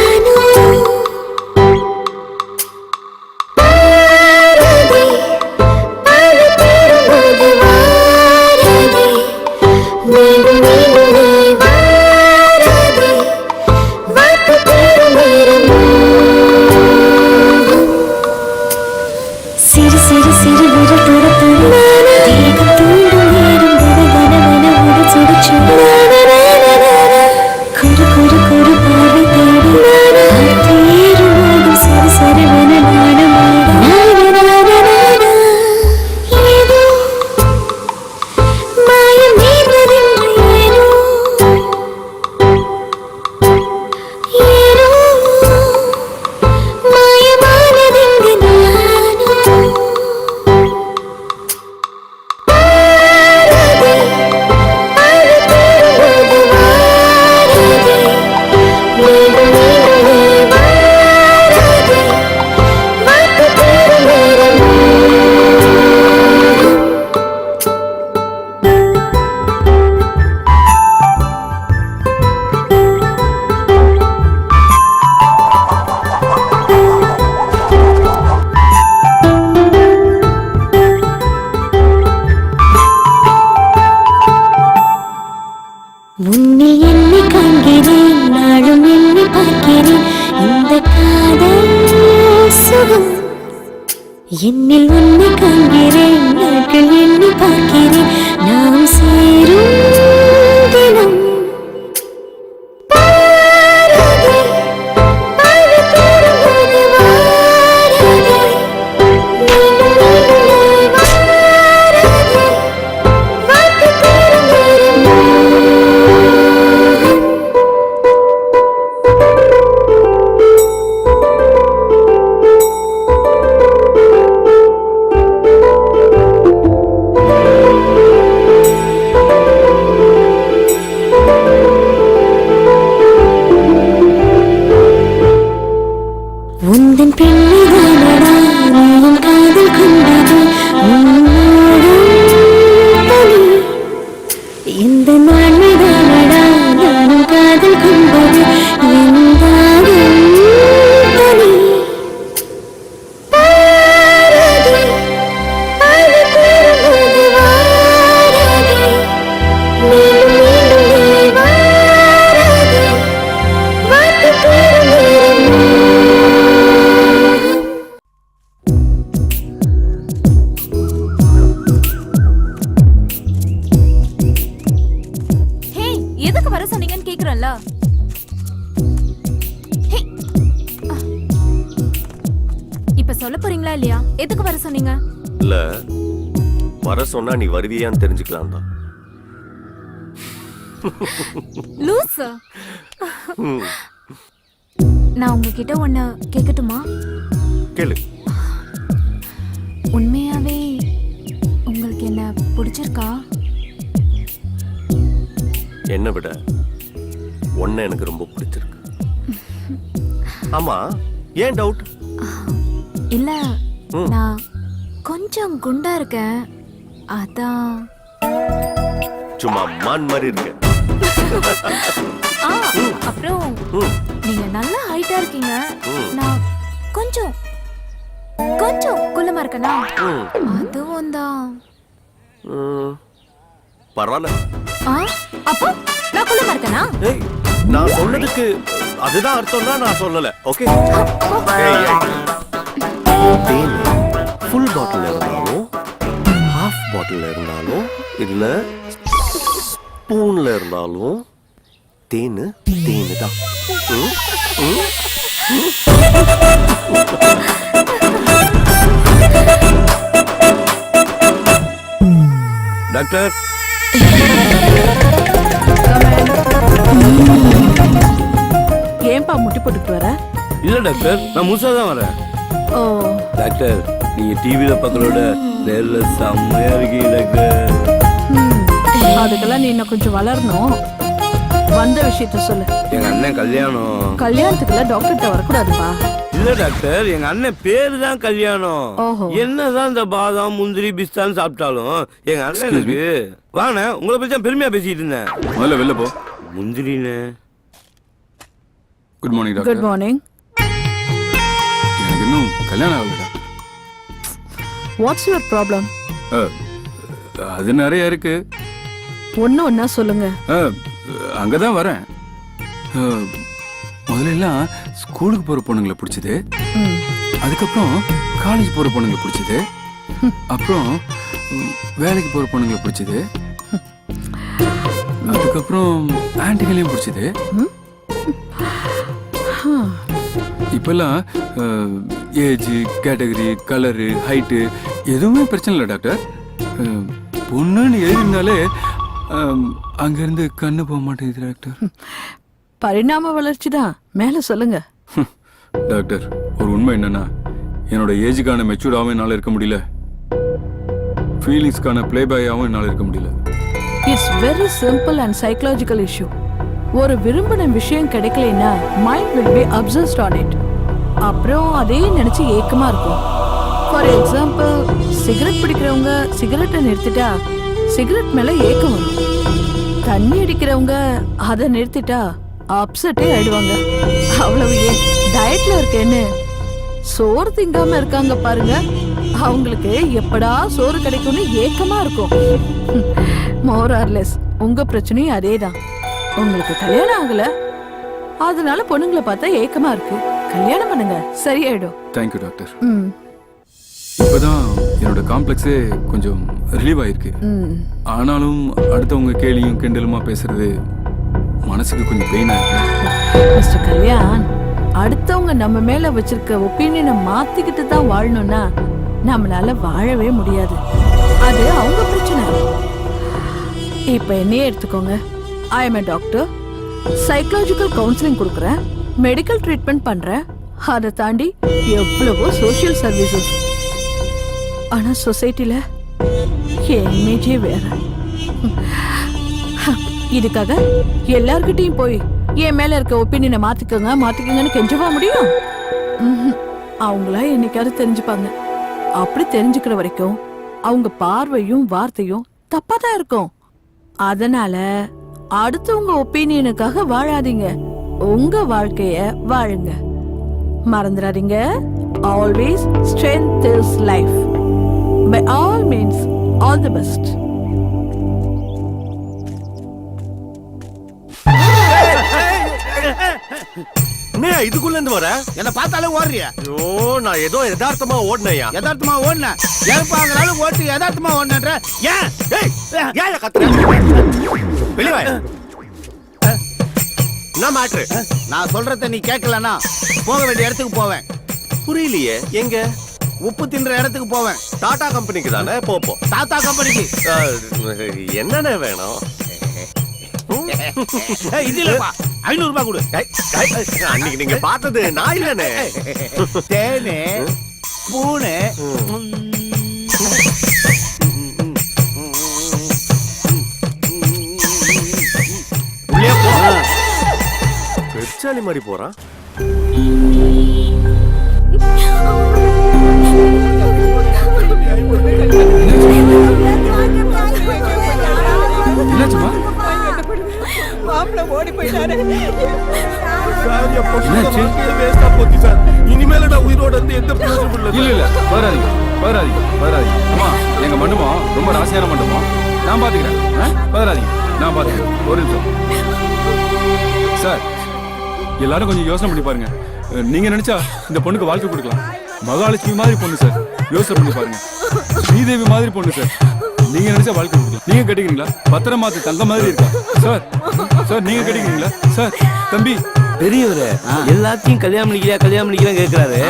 என்னில் உன்னை காண்கிறேன், நாட்கள் எண்ணி பார்க்கிறேன், நாம் சேரும் தினம். உந்தன் பிள்ளைதானடா நீயும் காதல் கொண்டது இந்த நாள்தானடா நானும் காதல் கொண்டது எதுக்கு வர சொன்னீங்கன்னு கேக்குறேன்ல. இப்ப சொல்ல போறீங்களா இல்லையா? எதுக்கு வர சொன்னீங்க? இல்ல வர சொன்னா நீ வருவியான்னு தெரிஞ்சுக்கலாம் தான். லூசு. நான் உங்ககிட்ட ஒண்ணு கேட்கட்டுமா? கேளு. உண்மையாவே உங்களுக்கு என்ன பிடிச்சிருக்கா? என்னை விட உன்னை எனக்கு ரொம்ப பிடிச்சிருக்கு. ஆமா, ஏன் டவுட்? இல்ல, நான் கொஞ்சம் குண்டா இருக்கேன், அதான். சும்மா மான் மாதிரி இருக்க. அப்புறம் நீங்க நல்ல ஹைட்டா இருக்கீங்க, நான் கொஞ்சம் கொஞ்சம் குள்ளமா இருக்கேனா, அதுவும் தான். பரவாயில்ல. அப்போ நான் குள்ளமா இருக்கேனா? ஏய், நான் சொன்னதுக்கு அதுதான் அர்த்தம்னா நான் சொல்லல. ஓகே, ஃபுல் பாட்டில் இருந்தாலும் ஹாஃப் பாட்டில் இருந்தாலும் இல்ல ஸ்பூன்ல இருந்தாலும் தேனு தேனு தான். டாக்டர், ஏன்பா முட்டி போட்டுட்டு வர? இல்ல டாக்டர், நான் முழுசா தான் வரேன். ஓ, டாக்டர், நீங்க டிவில பார்க்கறோட நேர்ல செம்மையா இருக்கீங்க டாக்டர். அதுக்கெல்லாம் நீ இன்னும் கொஞ்சம் வளரணும். வந்த விஷயத்த சொல்லு. எங்க அண்ணன் கல்யாணம். கல்யாணத்துக்குள்ள டாக்டர்கிட்ட வரக்கூடாதுப்பா. இல்ல டாக்டர், எங்க அண்ணன் பேரு தான் கல்யாணம். ஓஹோ. என்னதான் இந்த பாதாம் முந்திரி பிஸ்தான் சாப்பிட்டாலும் எங்க அண்ணனுக்கு வாண்ணே, உங்களை பத்தி தான் பெருமையா பேசிட்டு இருந்தேன். முதல்ல வெளில போ. முந்திரின்னு. Good morning doctor. Good morning. எனக்கு இன்னும் கல்யாணம் ஆகல. What's your problem? அது நிறைய இருக்கு. ஒன்னா சொல்லுங்க. அங்கதான் வரேன். முதல்ல எல்லாம் ஸ்கூலுக்கு போற பொண்ணுங்களை பிடிச்சது, அதுக்கப்புறம் காலேஜ் போற பொண்ணுங்களை பிடிச்சது, அப்புறம் வேலைக்கு போற பொண்ணுங்களை பிடிச்சது, அதுக்கப்புறம் ஆன்டிகளையும் பிடிச்சது. இப்பெல்லாம் ஏஜ், கேட்டகரி, கலரு, ஹைட்டு எதுவுமே பிரச்சனை இல்லை டாக்டர். பொண்ணுன்னு எழுதினாலே அங்கிருந்து கண்ணு போக மாட்டேங்குது டாக்டர். பரிணாம வளர்ச்சி தான். மேல சொல்லுங்க டாக்டர். ஒரு உண்மை என்னன்னா, என்னோட ஏஜுக்கான மெச்சூர்டாகவும் என்னால் இருக்க முடியல, ஃபீலிங்ஸ்க்கான பிளே பாயாகவும் என்னால் இருக்க முடியல. It's very simple and psychological issue. ஒரு விரும்பின விஷயம் கிடைக்கலன்னா mind will be obsessed on it. அப்புறம் அதே நினைச்சு ஏக்கமா இருக்கும். ஃபார் எக்ஸாம்பிள், சிகரெட் பிடிக்கிறவங்க சிகரெட்டை நிறுத்திட்டா சிகரெட் மேல ஏக்கம் வரும். தண்ணி அடிக்கிறவங்க அதை நிறுத்திட்டா அப்செட்டே ஆயிடுவாங்க. அவ்வளவு ஏன் டயட்ல இருக்கேன்னு சோறு திங்காம இருக்காங்க பாருங்க, அவங்களுக்கு எப்படா சோறு கிடைக்கும்னு ஏக்கமா இருக்கும். மோர் ஆர் லெஸ் உங்க பிரச்சனையும் அதேதான். உங்களுக்கு கல்யாணம் ஆகல, அதனால பொண்ணுங்களை பார்த்தா ஏக்கமா இருக்கு. கல்யாணம் பண்ணுங்க, சரியாயிடும். Thank you doctor. இப்பதான் என்னோட காம்ப்ளெக்ஸே கொஞ்சம் ரிலீவ் ஆயிருக்கு. ஆனாலும் அடுத்தவங்க கேலியும் கிண்டலுமா பேசுறது மனசுக்கு கொஞ்சம் பெயினா இருக்கு. மிஸ்டர் கல்யாண், அடுத்தவங்க நம்ம மேல வச்சிருக்க ஒப்பீனியனை மாத்திக்கிட்டு தான் வாழணும்னா நம்மளால வாழவே முடியாது. அது அவங்க பிரச்சனை. இப்ப என்னையே எடுத்துக்கோங்க. I am a doctor. Psychological counselling கொடுக்குறேன், மெடிக்கல் ட்ரீட்மெண்ட் பண்றேன். அதை தாண்டி எவ்வளவோ சோஷியல் சர்வீசஸ். ஆனா சொசைட்டில என் இமேஜே வேற. இதுக்காக எல்லார்கிட்டையும் போய் என் மேல இருக்க ஒப்பீனியனை மாத்திக்கங்கன்னு கெஞ்சவா முடியும்? அவங்களா என்னைக்காவது தெரிஞ்சுப்பாங்க. அப்படி தெரிஞ்சுக்கிற வரைக்கும் அவங்க பார்வையும் வார்த்தையும் தப்பா தான் இருக்கும். அதனால அடுத்தவங்க ஒப்பீனியனுக்காக வாழாதீங்க, உங்க வாழ்க்கைய வாழுங்க. மறந்துடாதீங்க, always strength is life. By all means, all the best. என்ன இதுக்குள்ள இருந்து வர? என்ன பார்த்தாலே ஓடுறியா? ஐயோ, நான் ஏதோ யதார்த்தமா ஓடுனையா? யதார்த்தமா ஓடுன? ஏற்பாங்களாலும் ஓட்டு யதார்த்தமா ஓடுனன்ற ஏன்? ஏய், ஏன் கத்துற? வெளிய வா. என்ன மேட்ரு? நான் சொல்றத நீ கேட்கலனா போக வேண்டிய இடத்துக்கு போவேன். புரியலையே. எங்க? உப்பு தின்ற இடத்துக்கு போவேன். டாடா கம்பெனிக்கு தானே? போ. தாத்தா கம்பெனிக்கு. என்னென்ன வேணும்? இது இல்லப்பா, 500 ரூபாய் கொடு. அன்னைக்கு நீங்க பார்த்தது நான் இல்லனே. தேனே பூனே உள்ளே போ. பெருச்சாலி மாதிரி போறான். என்னாச்சுமா? மாப்பிள்ள ஓடி போயிட்டாரு. இனிமேல நான் உயிரோட இருந்து எந்த பிரயோஜனம் இல்ல. இல்ல வராதீங்க. அம்மா, எங்க மண்டபம் ரொம்ப ராசியான மண்டபம். நான் பாத்துக்கிறேன். வராதீங்க, நான் பாத்துக்கிறேன். ஒரு நிமிஷம் சார். எல்லாரும் கொஞ்சம் யோசனை பண்ணி பாருங்க. நீங்க நினைச்சா இந்த பொண்ணுக்கு வாழ்க்கை கொடுக்கலாம். மகாலட்சுமி மாதிரி பொண்ணு சார். யோசனை பண்ணி பாருங்க. ஸ்ரீதேவி மாதிரி பொண்ணு சார். நீங்க நினைச்சா வாழ்க்கை கொடுக்கலாம். நீங்க கேட்டீங்களா? பத்திரமாத்து தங்க மாதிரி இருக்கா சார்? நீங்க கேட்டீங்களா சார்? தம்பி பெரியவரே, எல்லாத்தையும் கல்யாணம் பண்ணிக்கிறா கேக்குறாரு.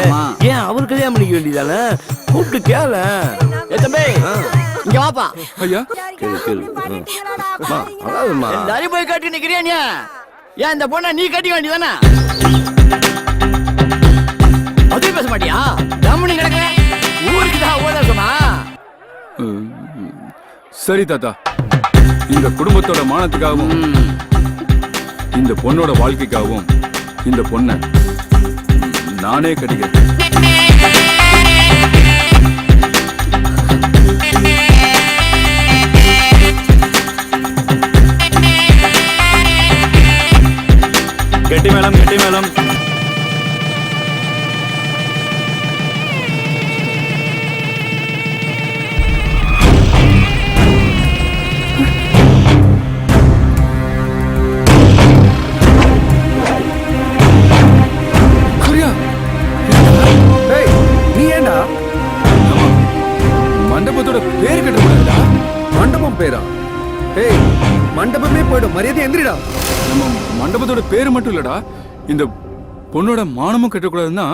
ஏன் அவர் கல்யாணம் பண்ணிக்க வேண்டியதானே? கூப்பிட்டு கேள. தம்பி இங்க வாப்பா. ஐயா, எல்லாரும் போய் கட்டி நிக்கிறியா நீ? ஏன் இந்த பொண்ணை நீ கட்டிக்க வேண்டியதானே? அதே பேச மாட்டியா? தம்மனி கிடக்க ஊருக்கு தான் ஓட சொன்னா. சரி தாத்தா, இந்த குடும்பத்தோட மானத்துக்காகவும் இந்த பொண்ணோட வாழ்க்கைக்காகவும் இந்த பொண்ணை நானே கட்டிக்கிறேன். கெட்டி மேளம். நீ ஏண்டா மண்டபத்தோட பேரு கட்டக்கூடாதுடா. மண்டபம் பேரா? ஏய், மண்டபமே போயிடும். மரியாதை எந்திரிடா. நம்ம மண்டபத்தோட பேரு மட்டும் இல்லடா, இந்த பொண்ணோட மானமும் கட்டக்கூடாதுன்னா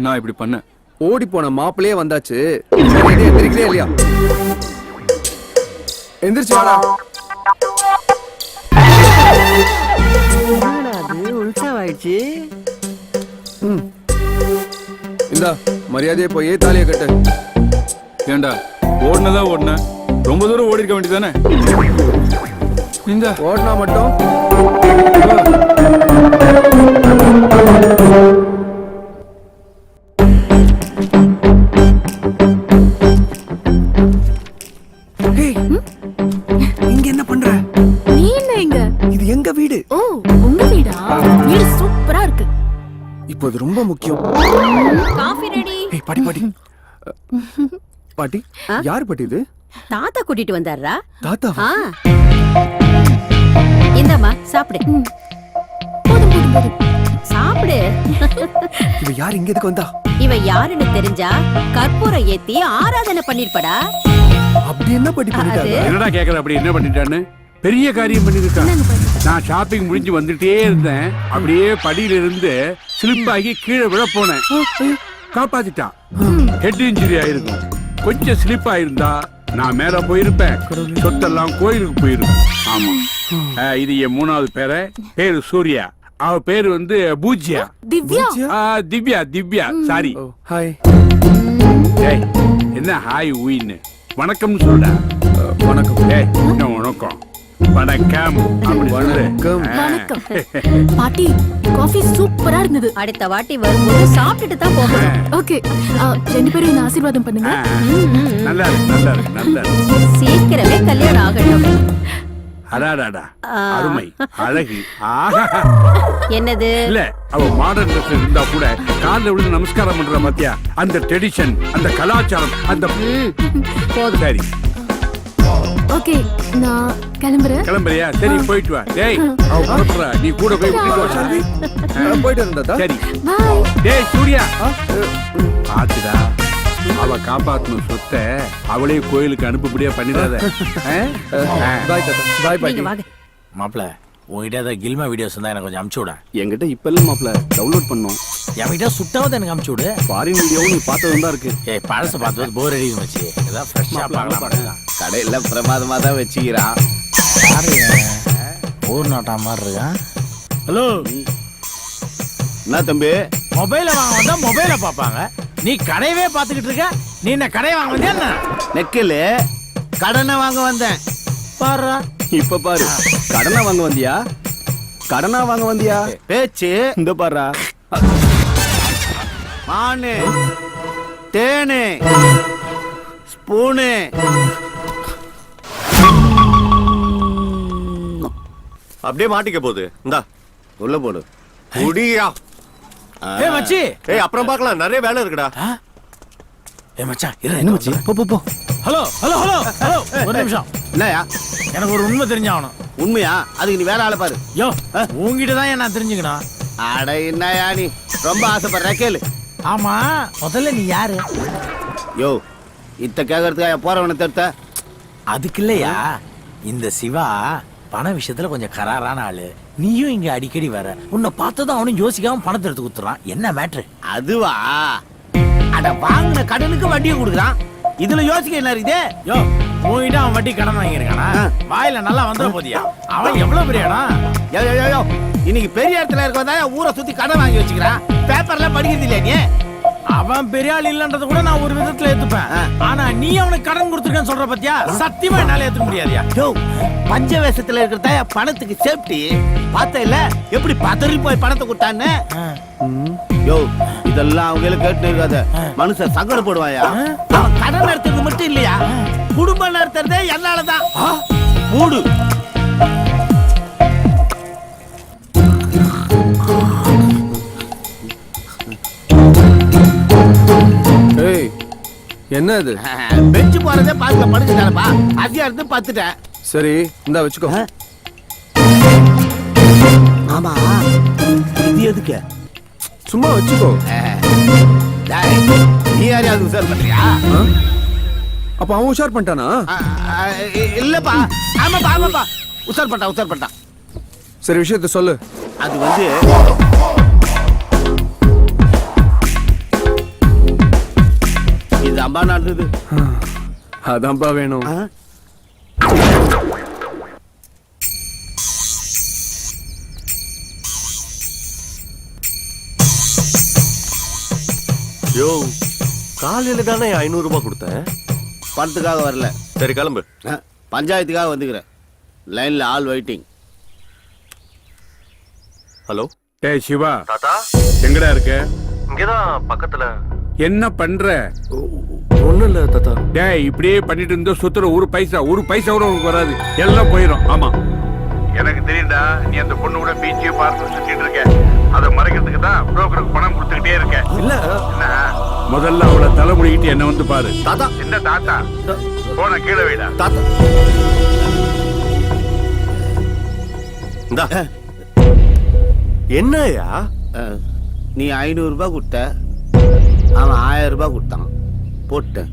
நான் இப்படி பண்ணேன். ஓடி போன மாப்பிளையே வந்தாச்சு. மரியாதை எந்திரிக்கிறே இல்லையா? எந்திரிச்சு வாடா. உள்சாவாயிடுச்சு. இந்தா மரியாதையை போய் தாலியை கட்டு. ஏண்டா ஓடுனதா ஓடுன, ரொம்ப தூரம் ஓடி இருக்க வேண்டியதானே? இந்த ஓடினா மட்டும் இங்க என்ன பண்ற? நீ என்ன இங்க? இது எங்க வீடு. ஓ, உங்க வீடா? வீடு சூப்பரா இருக்கு. இப்போ இது ரொம்ப முக்கியம். Coffee ready. ஏய், பாட்டி பாட்டி, யார் பாட்டி இது? தாத்தா கூட்டிட்டு வந்தாரா? தாத்தா? இந்தம்மா சாப்பிடு. போதும். சாப்பிடு. இவ யார் இங்க எதுக்கு வந்தா? இவ யாருன்னு தெரிஞ்சா கற்பூரம் ஏத்தி ஆராதனை பண்ணிருப்படா. அப்படி என்ன படி பண்ணிட்டாங்க? என்னடா கேக்குற அப்படி என்ன பண்ணிட்டான்னு? பெரிய காரியம் பண்ணிருக்கான். நான் ஷாப்பிங் முடிஞ்சு வந்துட்டே இருந்தேன். அப்படியே படியில இருந்து ஸ்லிப் ஆகி கீழே விழ போனேன். காப்பாத்திட்டான். ஹெட் இன்ஜுரி ஆயிருக்கும். கொஞ்சம் ஸ்லிப் ஆயிருந்தா நான் மேல போயிருப்பேன். சொத்தெல்லாம் கோயிலுக்கு போயிருக்கும். ஆமா. இது என் 3வது பேரு சூர்யா. அவ பேரு வந்து பூஜ்யா. திவ்யா. திவ்யா சாரி. ஹாய். ஏய் என்ன ஹாய் ஊயின்னு வணக்கம்னு சொல்றா. வணக்கம். ஏய் என்ன வணக்கம்? வணக்கம். அப்படி சொல்லு. வணக்கம். வணக்கம். பாட்டி காஃபி சூப்பரா இருந்தது. அடுத்த வாட்டி வரும்போது சாப்பிட்டுட்டு தான் போகணும். ஓகே, 2 பேரும் என்ன ஆசீர்வாதம் பண்ணுங்க. நல்லா இருக்கு. சீக்கிரமே கல்யாணம் ஆகட்டும். அடாடாடா அருமை அழகு. ஆஹா. என்னது? இல்ல அவ மாடர்ன் ட்ரெஸ் இருந்தா கூட கால்ல விழுந்து நமஸ்காரம் பண்ற பாத்தியா? அந்த ட்ரெடிஷன், அந்த கலாச்சாரம், அந்த போதும். சரி ஓகே, நான் கிளம்புறியா? சரி போயிட்டு வா. டேய் அவ புறப்படுறா, நீ கூட போய் விட்டுட்டு வா. சாமி போயிட்டு இருந்தா சரி. பாய். டேய் சூர்யா பாத்துடா, அவ காப்பாத்தணும் சொத்தை அவளே கோயிலுக்கு அனுப்புபடியா பண்ணிடாத. பாய் தாத்தா. பாய் பாட்டி. நீங்க வாங்க. மாப்பிள உங்ககிட்ட ஏதாவது கில்மா வீடியோஸ் இருந்தா எனக்கு கொஞ்சம் அமுச்சு விட. என்கிட்ட இப்ப இல்ல மாப்ள, டவுன்லோட் பண்ணோம். என்கிட்ட சுட்டாவது எனக்கு அமுச்சு விடு. ஃபாரின் வீடியோவும் நீ பார்த்ததும் தான் இருக்கு. ஏய் பழச பார்த்து போர் அடிக்கும் வச்சு ஏதாவது ஃப்ரெஷ்ஷா பார்க்கலாம். கடையில பிரமாதமா தான் வச்சுக்கிறான். ஊர் நாட்டா மாதிரி இருக்கான். ஹலோ என்ன தம்பி? மொபைல வாங்க வந்தா மொபைல பாப்பாங்க. நீ கடையவே பாத்துக்கிட்டு இருக்க. நீ என்ன கடையை வாங்க வந்தியா என்ன? நெக்கில் கடனை வாங்க வந்தேன். பாரு இப்ப பாரு, கடனா வாங்க வந்தியா? கடனா வாங்க வந்தியா? பேச்சு இந்த பாரா. மானு, தேனு, ஸ்பூனு. அப்படியே மாட்டிக்க போகுது. இந்தா உள்ள போடு. குடியா. ஏய் மச்சி. ஏய் அப்புறம் பார்க்கலாம், நிறைய வேலை இருக்குடா. ஏய் மச்சான் இரு. என்ன மச்சி? போ போ போ. ஹலோ ஹலோ ஹலோ ஹலோ ஒரு நிமிஷம். என்னயா? எனக்கு ஒரு உண்மை தெரிஞ்சாகணும். உண்மையா? அதுக்கு நீ வேற ஆளை பாரு. யோ உங்ககிட்ட தான் நான் தெரிஞ்சுக்கணும். அட என்னயா நீ ரொம்ப ஆசைப்படுற கேளு. ஆமா முதல்ல நீ யாரு? யோ இத்த கேக்குறதுக்கா போறவனை தடுத்த? அதுக்கு இல்லையா, இந்த சிவா பண விஷயத்துல கொஞ்சம் கராரான ஆளு. நீயும் இங்க அடிக்கடி வர. உன்னை பார்த்ததும் அவனும் யோசிக்காம பணத்தை எடுத்து குத்துறான். என்ன மேட்ரு? அதுவா? அட வாங்கின கடனுக்கு வட்டியை கொடுக்குறான். இதுல யோசிக்க என்ன இருக்குது? யோ உங்ககிட்ட அவன் வட்டி கடன் வாங்கியிருக்கானா? வாயில நல்லா வந்துட போதியா? அவன் எவ்வளவு பெரிய இடம்? யோ யோ யோ இன்னைக்கு பெரிய இடத்துல இருக்கவன் தான் ஊரை சுத்தி கடன் வாங்கி வச்சுக்கிறான். பேப்பர்ல படிக்கிறது இல்லையா நீ? அவன் பெரிய ஆள் இல்லன்றத கூட நான் ஒரு விதத்துல ஏத்துப்பேன். ஆனா நீ அவனுக்கு கடன் கொடுத்துருக்கன்னு சொல்ற பத்தியா? சத்தியமா என்னால ஏத்துக்க முடியாதியா? யோ பஞ்ச வேஷத்துல இருக்கிறத பணத்துக்கு சேஃப்டி பார்த்த இல்ல எப்படி பதறி போய் பணத்தை கொடுத்தான்னு? யோ இதெல்லாம் அவங்க கேட்டு இருக்காத. மனுஷன் சங்கடப்படுவாயா? அவன் கடன் நடத்துறது மட்டும் இல்லையா, குடும்பம் நடத்துறதே என்னாலதான். மூடு. ஏய் என்ன இது? பெஞ்சு போறதே பார்க்கல படுத்துட்டானப்பா. அதிகா இருந்து பத்துட்டேன். சரி இந்தா வச்சுக்கோ. ஆமா இது எதுக்கு? சும்மா வச்சுக்கோ. டேய், நீ யாரையாவது உசார் பண்றியா? அப்ப அவன் உஷார் பண்ணிட்டானா? இல்லப்பா. ஆமாப்பா ஆமாப்பா உசார் பண்ணிட்டான். சரி விஷயத்த சொல்லு. அது வந்து இது அம்பா நடந்தது. அதான்பா வேணும். யோ காலையில தானே 500 ரூபாய் கொடுத்தேன். பணத்துக்காக வரல. சரி கிளம்பு. பஞ்சாயத்துக்காக வந்துக்கிறேன். லைன்ல ஆல் வெயிட்டிங். ஹலோ. டேய் சிவா தாத்தா எங்கடா இருக்க? இங்கதான் பக்கத்துல. என்ன பண்ற? ஒண்ணும் இல்ல தாத்தா. டேய் இப்படியே பண்ணிட்டு இருந்தா சுத்துற ஒரு பைசா கூட உனக்கு வராது. எல்லாம் போயிடும். ஆமா எனக்கு தெரியும்டா, நீ அந்த பொண்ணு கூட பீச்சே பார்த்து சுத்திட்டு இருக்க. அதை மறைக்கிறதுக்கு தான் புரோக்கருக்கு பணம் கொடுத்துக்கிட்டே இருக்க. இல்ல என்ன முதல்ல அவளை தலைமுடிக்கிட்டு என்ன வந்து பாரு. தாத்தா. என்ன தாத்தா? போன கீழே வைடா. தாத்தா இந்தா. என்னயா நீ 500 ரூபாய் கொடுத்த, அவன் 1000 ரூபாய் கொடுத்தான், போட்டேன்.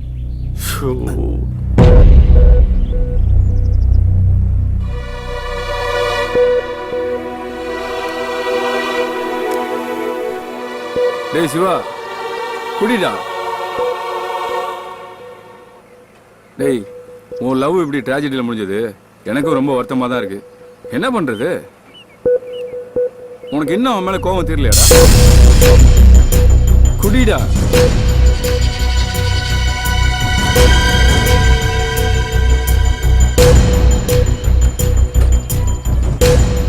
டேய் சிவா, குடிடா. டேய், உன் லவ் இப்படி ட்ராஜடியில் முடிஞ்சது எனக்கும் ரொம்ப வருத்தமாக தான் இருக்கு. என்ன பண்றது? உனக்கு இன்னும் அவன் மேல கோபம் தெரியலையாடா? குடிடா.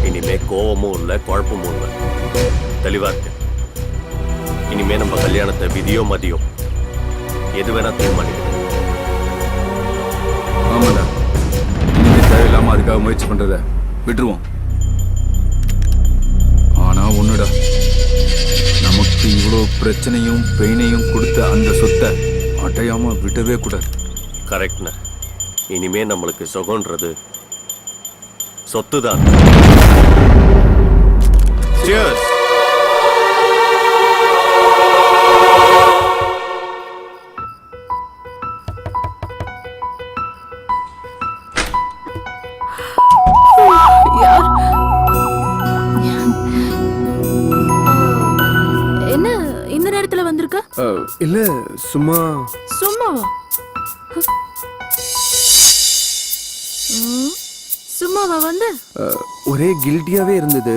இனிமே கோபமும் இல்லை, குழப்பமும் இல்லை, தெளிவா இருக்கு. இனிமே நம்ம கல்யாணத்தை விதியோ மதியோ எது வேணா தீர்மானிக்கணும். ஆமாடா, இனிமே தேவையில்லாம அதுக்காக முயற்சி பண்றத விட்டுருவோம். ஆனா ஒண்ணுடா, நமக்கு இவ்வளோ பிரச்சனையும் பெயினையும் கொடுத்த அந்த சொத்தை அடையாம விடவே கூடாது. கரெக்ட்ண்ண. இனிமே நம்மளுக்கு சுகம்ன்றது சொத்து தான். Cheers. என்ன இந்த நேரத்துல வந்திருக்க? இல்ல சும்மா. சும்மாவா? சும்மாவா வந்து? ஒரே கில்ட்டியாவே இருந்தது.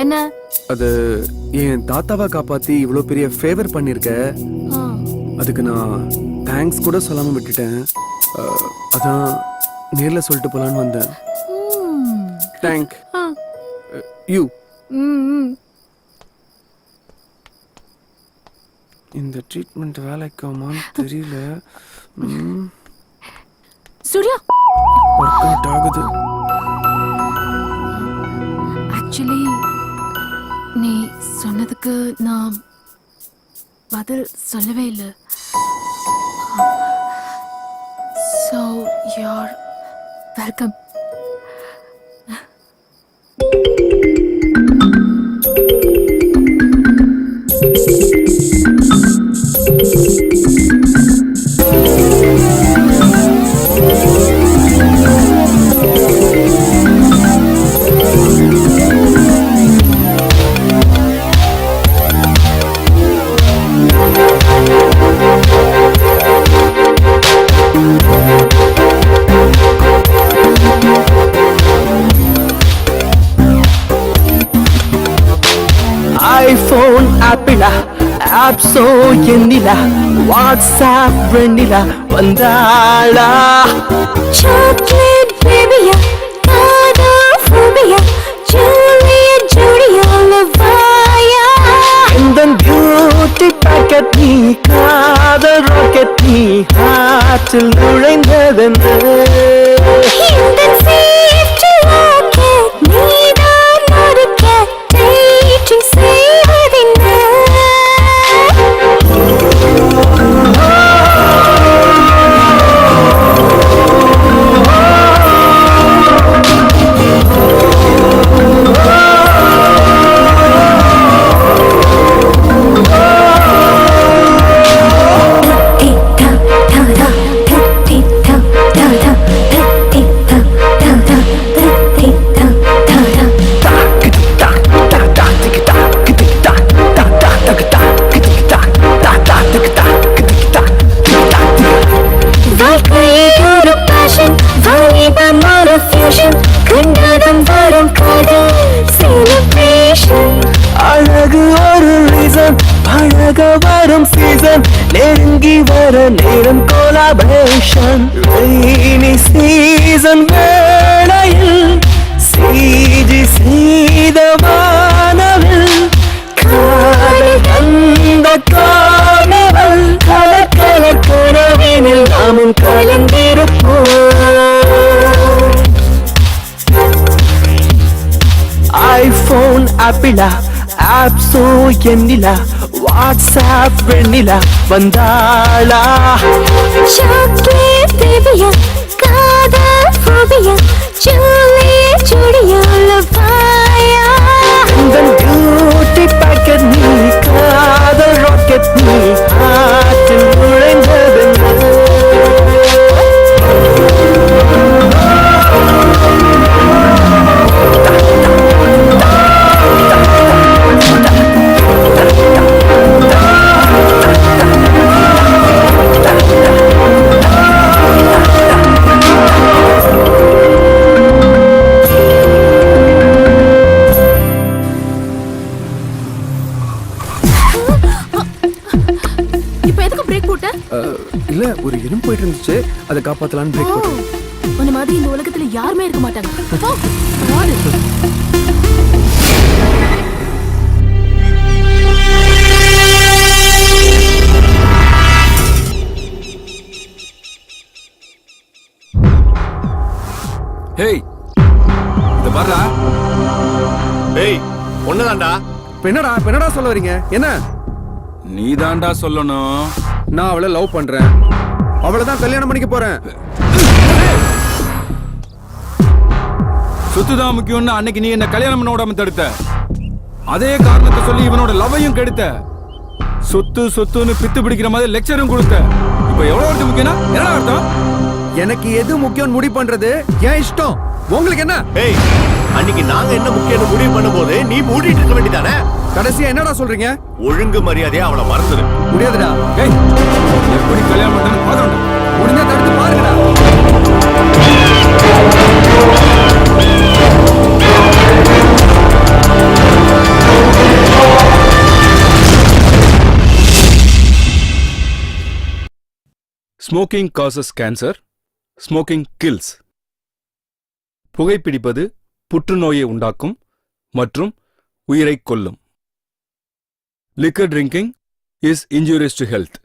என்ன? அது என் தாத்தாவை காப்பாத்தி இவ்வளோ பெரிய ஃபேவர் பண்ணிருக்க, அதுக்கு நான் தேங்க்ஸ் கூட சொல்லாம விட்டுட்டேன். அதான் நேர்ல சொல்லிட்டு போலான்னு வந்தேன். Thank you. இந்த ட்ரீட்மெண்ட் வேலைக்காமான்னு தெரியல. சூர்யா, ஒர்க் அவுட் ஆகுது. ஆக்சுவலி நீ சொன்னதுக்கு நான் பதில் சொல்லவே இல்லை. So you're welcome. ஐபோன் ஆப்பிளா, ஆப்ஸோ எண்ணிலா, வாட்ஸ்ஆப் வெண்ணிலா வந்தாளா? சாக்லேட் பேபியா, காதா ஃபோபியா, ஜூலியா ஜூலியா லவாயா. இந்த பியூட்டி பாக்கெட் நீ, காதல் ராக்கெட் நீ, ஹார்ட்டில் நுழைந்ததென்ன? இந்த சேஃப்டி ராக்கெட் நீதான் ராக்கெட், டேட்டிங் செய்வதென்ன? அழகு ஒரு ரீசன், பழக வரும் சீசன், நெருங்கி வர நேரம் கோலாபரேஷன். ரெய்னி சீசன் வேளையில் சீஜி செய்த வானவில், காதல் தந்த காணவல், கலக்கல கனவினில் நாமும் கலந்திருப்போம். ஐபோன் ஆப்பிளா, ஆப்ஸோ எண்ணிலா, வாட்ஸ்ஆப் வெண்ணிலா வந்தாளா? சாக்லேட் பேபியா, காதா phobia, Julie, Julia, Lavaya. உங்கள் பியூட்டி பாக்கெட் நீ காதல் ராக்கெட் நீ ஆற்றில் நுழைந்தது இப்ப எதுக்கு பிரேக் போட்ட? இல்ல ஒரு எறும்பு போயிட்டு இருந்துச்சு, அதை காப்பாத்தலான்னு பிரேக் போட்டேன். உன்ன மாதிரி இந்த உலகத்துல யாருமே இருக்க மாட்டாங்க. போ, ஓடு. ஹேய், இத பாருடா. ஏய் ஒண்ணுதான்டா. இப்ப என்னடா சொல்ல வரீங்க? என்ன? நீதான்டா சொல்லணும். நான் அவளை லவ் பண்றேன், அவளை தான் கல்யாணம் பண்ணிக்க போறேன். சொத்துதான் முக்கியம்னு அன்னைக்கு நீ என்ன கல்யாணம் பண்ண விடாம தடுத்த. அதே காரணத்தை சொல்லி இவனோட லவ்வையும் கெடுத்த. சொத்து சொத்துன்னு பித்து பிடிக்கிற மாதிரி லெக்சரும் கொடுத்த. இப்ப எவ்வளவு வருது முக்கியம்னா என்ன அர்த்தம்? எனக்கு எது முக்கியம் முடிவு பண்றது என் இஷ்டம். உங்களுக்கு என்ன? ஏய் அன்னைக்கு நாங்க என்ன முக்கியம் முடிவு பண்ணும்போது நீ மூடிட்டு இருக்க வேண்டியதானே? கடைசியா என்னடா சொல்றீங்க? ஒழுங்கு மரியாதையா அவளை மறந்துடு. முடியாதுடா. ஏய், எப்படி கல்யாணம் பண்றேன்னு பாக்கணும். முடிஞ்சா தடுத்து பாருங்கடா. Smoking causes cancer, smoking kills. புகைப்பிடிப்பது புற்றுநோயை உண்டாக்கும் மற்றும் உயிரைக் கொல்லும். Liquor drinking is injurious to health.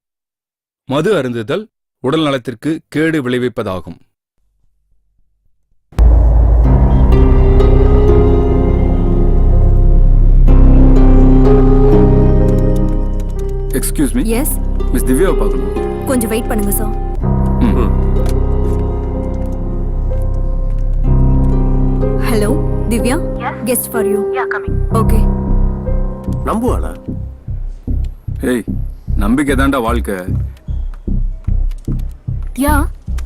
மது அருந்துதல் உடல் நலத்திற்கு கேடு விளைவிப்பதாகும். Excuse me. எஸ், மிஸ் திவ்யாவை பார்க்கணும். கொஞ்சம் வெயிட் பண்ணுங்க sir. Hello Divya, guess for you. Okay. நம்புவாளா? ஏய், நம்பிக்கை தாண்டா வாழ்க்கை. யா,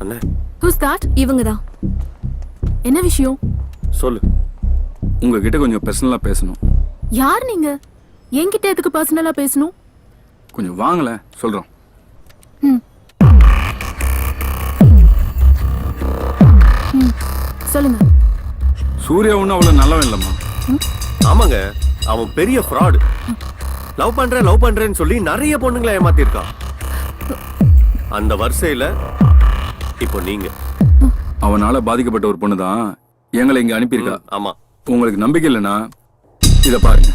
அண்ணே ஹூஸ் தட்? இவங்க தான். என்ன விஷயம்? சொல்லு. உங்ககிட்ட கொஞ்சம் பர்சனலா பேசணும். யார் நீங்க? என்கிட்ட எதுக்கு பர்சனலா பேசணும்? கொஞ்சம் வாங்கல, சொல்றோம். சொல்லுங்க. சூர்யா ஒன்றும் அவ்வளோ நல்லவன் இல்லைம்மா. ஆமாங்க, அவன் பெரிய ஃப்ராடு. லவ் பண்றேன்னு சொல்லி நிறைய பொண்ணுங்களை ஏமாத்திருக்கான். அந்த வரிசையில இப்போ நீங்க. அவனால பாதிக்கப்பட்ட ஒரு பொண்ணு தான் எங்களை இங்க அனுப்பியிருக்கா. ஆமா. உங்களுக்கு நம்பிக்கை இல்லைன்னா இதை பாருங்க.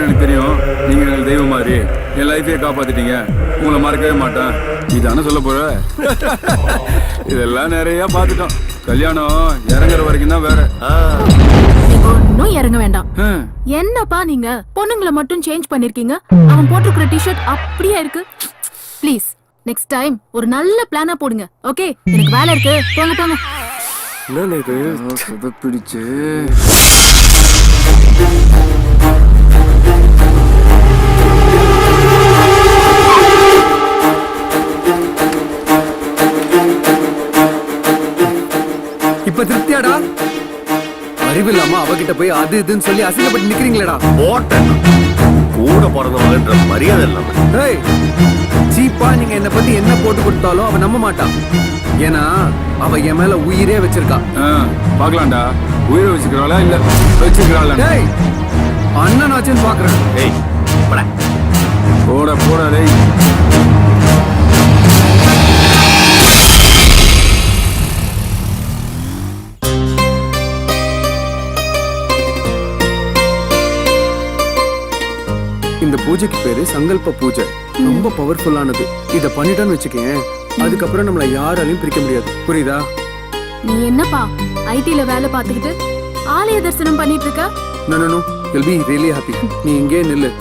எனக்கு தெரியும், நீங்க எனக்கு தெய்வம் மாதிரி என் லைஃபையே காப்பாத்திட்டீங்க. உங்களை மறக்கவே மாட்டேன். இதானே சொல்ல போற? இதெல்லாம் நிறைய பார்த்துட்டோம். கல்யாணம் இறங்குற வரைக்கும் தான் வேற. ஒன்னும் இறங்க வேண்டாம். என்னப்பா நீங்க பொண்ணுங்களை மட்டும் சேஞ்ச் பண்ணிருக்கீங்க. அவன் போட்டிருக்கிற டிஷர்ட் அப்படியே இருக்கு. ப்ளீஸ் நெக்ஸ்ட் டைம் ஒரு நல்ல பிளானா போடுங்க. ஓகே, எனக்கு வேலை இருக்கு. போங்க போங்க. என்ன இது சொதப்பிடிச்சு. இப்ப திருப்தியாடா? அறிவில்லாம அவகிட்ட போய் அது இதுன்னு சொல்லி அசிங்கப்பட்டு நிக்கிறீங்களேடா. போட்டேன் கூட பிறந்தவங்கன்ற மரியாதை இல்லாம. ஏய், சீப்பா நீங்க என்ன பத்தி என்ன போட்டு கொடுத்தாலும் அவ நம்ப மாட்டான். ஏன்னா அவ என் மேல உயிரே வச்சிருக்கா. பாக்கலாம்டா, உயிரை வச்சுக்கிறாளா இல்ல வச்சுக்கிறாளா? ஏய், அண்ணன் ஆச்சுன்னு பாக்குறேன். ஏய் போட போட டேய். இந்த இந்த பூஜைக்கு பேரு சங்கல்ப பூஜை. ரொம்ப பவர்ஃபுல்லானது. இத பண்ணிட்டோன்னு வச்சுக்கேன், அதுக்கப்புறம் நம்மள யாராலையும் பிரிக்க முடியாது. புரியுதா? நீ என்னப்பா ஐடில வேலை பார்த்துக்கிட்டு ஆலய தரிசனம் பண்ணிட்டு இருக்க? No no no, will be really happy. நீ இங்கே நில்லு,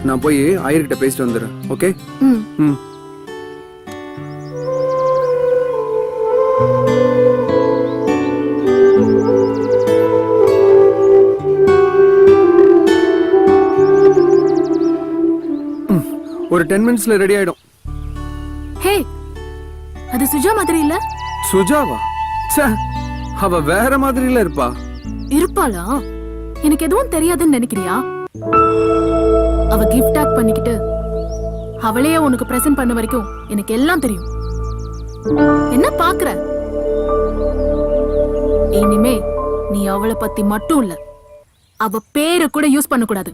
நான் போய் ஐயர்கிட்ட பேசிட்டு வந்துடுறேன். ஓகே? ம். ம். ஒரு 10 மினிட்ஸ்ல ரெடி ஆயிடும். ஹே, அது சுஜா மாதிரி இல்ல? சுஜாவா? ச்சே, அவ வேற மாதிரில இருப்பா. இருப்பாளா? எனக்கு எதுவும் தெரியாதுன்னு நினைக்கிறியா? அவ கிஃப்ட் ஆக் பண்ணிக்கிட்டு அவளையே உனக்கு பிரசன்ட் பண்ண வரைக்கும் எனக்கு எல்லாம் தெரியும். என்ன பாக்குற? இனிமே நீ அவளை பத்தி மட்டும் இல்ல, அவ பேரை கூட யூஸ் பண்ண கூடாது.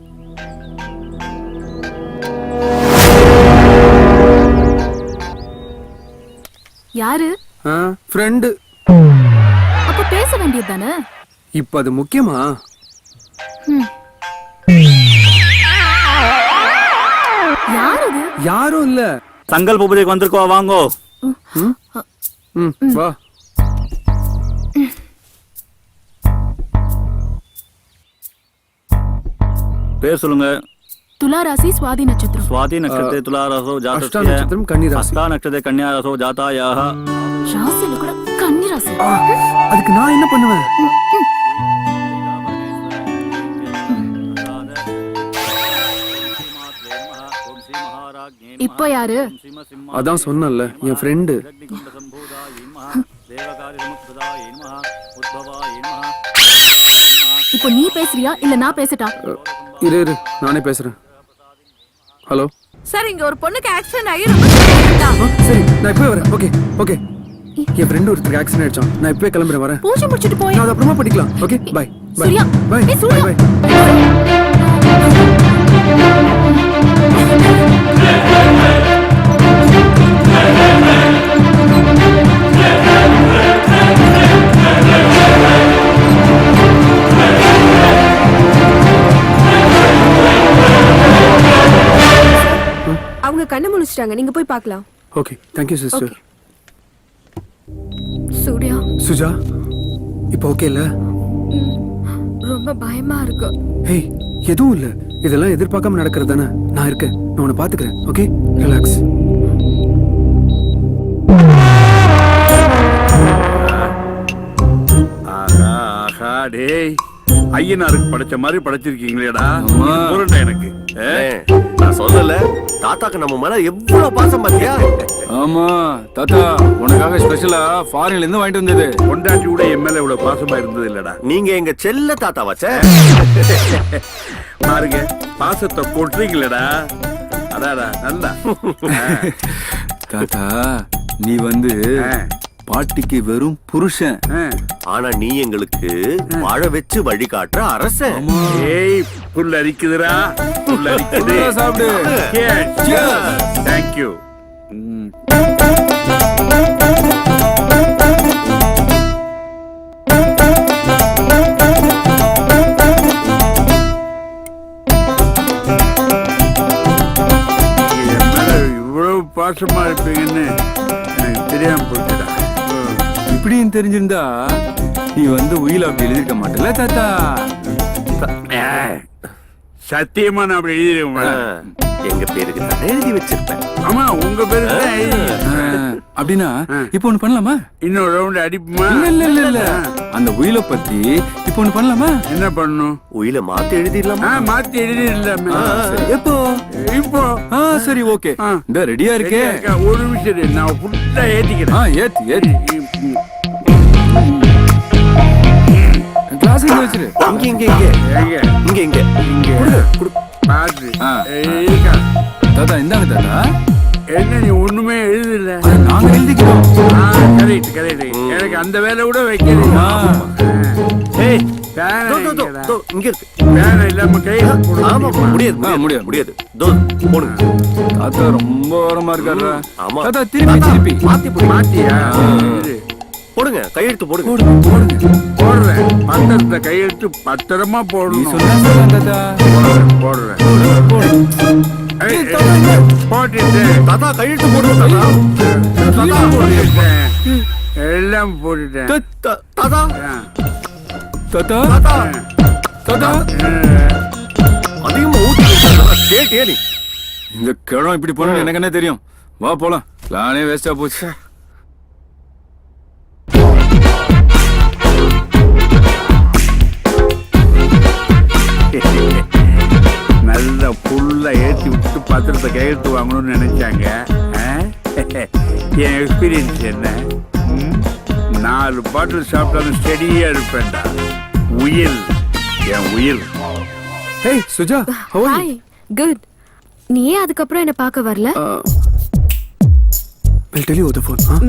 யாரு? ஃப்ரெண்டு. அப்ப பேச வேண்டியது தானே? இப்ப அது முக்கியமா? யாரு இது? யாரும் இல்ல. சங்கல்ப பூஜைக்கு வந்திருக்கோம், வாங்கோ. வா. பேர் சொல்லுங்க. துலா ராசி சுவாதி நட்சத்திரம். स्वाति नक्षत्रे तुला रसो அஷ்டா நட்சத்திரம் கன்னி ராசி. हस्ता नक्षत्रे कन्या रसो जातायाः ராசியில கூட கன்னி ராசி. அதுக்கு நான் என்ன பண்ணுவேன்? இப்போ யாரு? அதான் சொன்னல, என் ஃப்ரெண்டு. இப்போ நீ பேசுறியா இல்ல நான் பேசட்டா? இரு இரு, நானே பேசுறேன். ஹலோ சார், இங்க ஒரு பொண்ணுக்கு ஆக்சிடென்ட் ஆகி ரொம்ப serious ஆ. சரி, நான் இப்பவே வரேன். Okay okay. என் ஃப்ரெண்ட் ஒருத்தருக்கு ஆக்சிடென்ட் ஆயிடுச்சான். நான் இப்பவே கிளம்புறேன், வரேன். பூஜை முடிச்சிட்டு போய். நான் அப்புறமா படிக்கலாம். Okay, bye bye. Surya, bye ஏய் சூர்யா. பை. அவங்க கண்ணு முழிச்சிட்டாங்க, நீங்க போய் பார்க்கலாம். Okay, thank you sister. Surya, Suja, இப்போ ஓகே இல்ல? ரொம்ப பயமா இருக்கு. ஹேய், எதுவும் இல்ல. இதெல்லாம் எதிர்பார்க்காம நடக்கிறது தானே. நான் இருக்கேன், நான் உன்னை பாத்துக்கிறேன். Okay, relax. ஆஹா ஆஹா, டேய் ஐயனாருக்கு படைச்ச மாதிரி படைச்சிருக்கீங்களேடா. பொருண்டா எனக்கு. நான் சொல்லல, தாத்தாக்கு நம்ம மேல எவ்வளவு பாசம் பாத்தியா? ஆமா தாத்தா, உனக்காக ஸ்பெஷலா ஃபாரின்ல இருந்து வாங்கிட்டு வந்தது. பொண்டாட்டி கூட என் மேல இவ்வளவு பாசமா இருந்தது இல்லடா. நீங்க எங்க செல்ல தாத்தா வச்ச பாருங்க, பாசத்தை கொட்டுறீங்களடா. அடாடா, நல்லா. தாத்தா, நீ வந்து பாட்டிக்கு வெறும் புருஷன். ஆனா நீ எங்களுக்கு வாழ வச்சு வழிகாட்டுற அரசன். ஏய், புல் அரிக்குதுடா, புல் அரிக்குது. சாப்பிடு. தேங்க்யூ. இவ்வளவு பாசமா இருப்பீங்கன்னு எனக்கு தெரியாம போச்சுடா. இப்படியும் தெரிஞ்சிருந்தா நீ வந்து உயில அப்படி எழுதிருக்க மாட்டல தாத்தா. சத்தியமா நான் அப்படி எழுதிருக்கேன். எங்க பேருக்கு தான் எழுதி வச்சிருப்பேன். ஆமா, உங்க பேரு அப்படின்னா இப்போ ஒண்ணு பண்ணலாமா? இன்னொரு ரவுண்ட் அடிப்புமா? இல்ல இல்ல இல்ல, அந்த உயில பத்தி இப்போ ஒண்ணு பண்ணலாமா? என்ன பண்ணணும்? உயில மாத்தி எழுதிடலாமா? மாத்தி எழுதிடலாமா? எப்போ? இப்போ. சரி, ஓகே. இந்த ரெடியா இருக்கே. ஒரு நிமிஷம், நான் ஃபுல்லா ஏத்திக்கிறேன். ஏத்தி ஏத்தி கிளாஸ் இங்க வச்சிரு. இங்க இங்க இங்க இங்க இங்க இங்க குடு பாத்து. தாத்தா இந்தாங்க தாத்தா. என்ன நீ ஒண்ணுமே எழுதல? நாங்க எழுதிக்கிறோம். Correct correct. எனக்கு அந்த வேலை கூட வைக்கிறீங்க. ஏய், இங்க இருக்கு. வேலை இல்லாம கை முடியாது முடியாது முடியாது. போடுங்க. தாத்தா ரொம்ப ஓரமா இருக்காரு. ஆமா தாத்தா, திருப்பி திருப்பி மாத்தி மாத்தியா? போடுங்க, கையெழுத்து போடுங்க. போடுங்க போடுறேன். பத்திரத்தை கையெழுத்து பத்திரமா போடணும். போடுறேன். ஏய், போட்டுட்டேன். தாத்தா கையெழுத்து போடுவோம் தாத்தா. போட்டுட்டேன். எல்லாம் போட்டுட்டேன். தாத்தா தாத்தா தாத்தா தாத்தா அதிகமா ஊத்தி கேட்டியா நீ? இந்த கிழம் இப்படி போன எனக்கு என்ன தெரியும்? வா போலாம். பிளானே வேஸ்டா போச்சு. நல்ல புல்ல ஏற்றி விட்டு பத்திரத்தை கையெழுத்து வாங்கணும்னு நினைச்சாங்க. என் எக்ஸ்பீரியன்ஸ் என்ன? 4 பாட்டில் சாப்பிட்டாலும் ஸ்டெடியா இருப்பேன்டா. உயில், என் உயில். Hey, Suja, how are you? Hi good. நீ ஏன் அதுக்கப்புறம் என்ன பார்க்க வரல? I'll tell you over the phone, huh?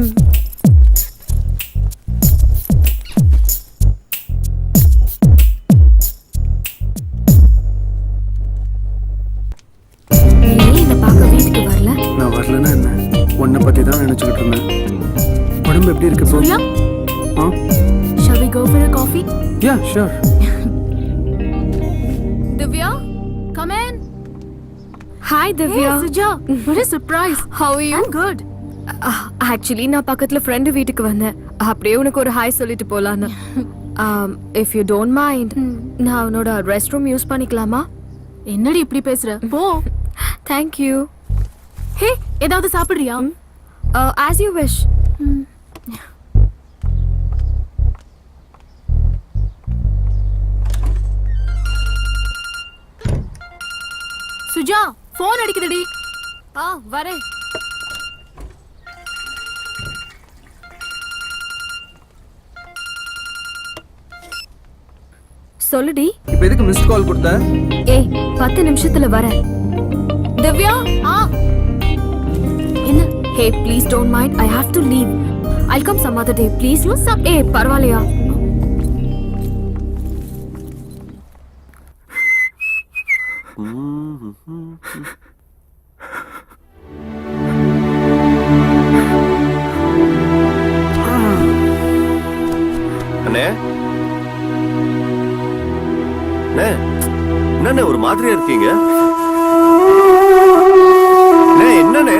நீ ஏன் என்ன பார்க்க வீட்டுக்கு வரல? நான் வரலன்னா என்ன? உன்னை பத்தி தான் நினைச்சுக்கிட்டு இருந்தேன். உடம்பு எப்படி இருக்கு இப்போ? Surya, Huh? shall we go for a coffee? Yeah, sure. Divya, come in. Hi Hey, Divya. Suja, what a surprise. How are you? I'm good. Actually நான் பக்கத்துல ஃப்ரெண்டு வீட்டுக்கு வந்தேன். அப்படியே உனக்கு ஒரு ஹாய் சொல்லிட்டு போலான்னு. இஃப் யூ டோன்ட் மைண்ட், நான் அவனோட ரெஸ்ட் ரூம் யூஸ் பண்ணிக்கலாமா? என்னடி இப்படி பேசுற? போ. Thank you. ஹே, ஏதாவது சாப்பிடுறியா? As you wish. Suja, phone அடிக்குதுடி. வரேன். சொல்லுடி. இப்போ எதுக்கு மிஸ்ட் கால் கொடுத்த? ஏய் 10 நிமிஷத்துல வரேன். திவ்யா, என்ன? hey please don't mind, I have to leave. I'll come some other day please. What's up? ஏய் பரவாயில்லையா? அண்ணே அண்ணே, என்னண்ணே ஒரு மாதிரியா இருக்கீங்க? அண்ணே, என்னண்ணே?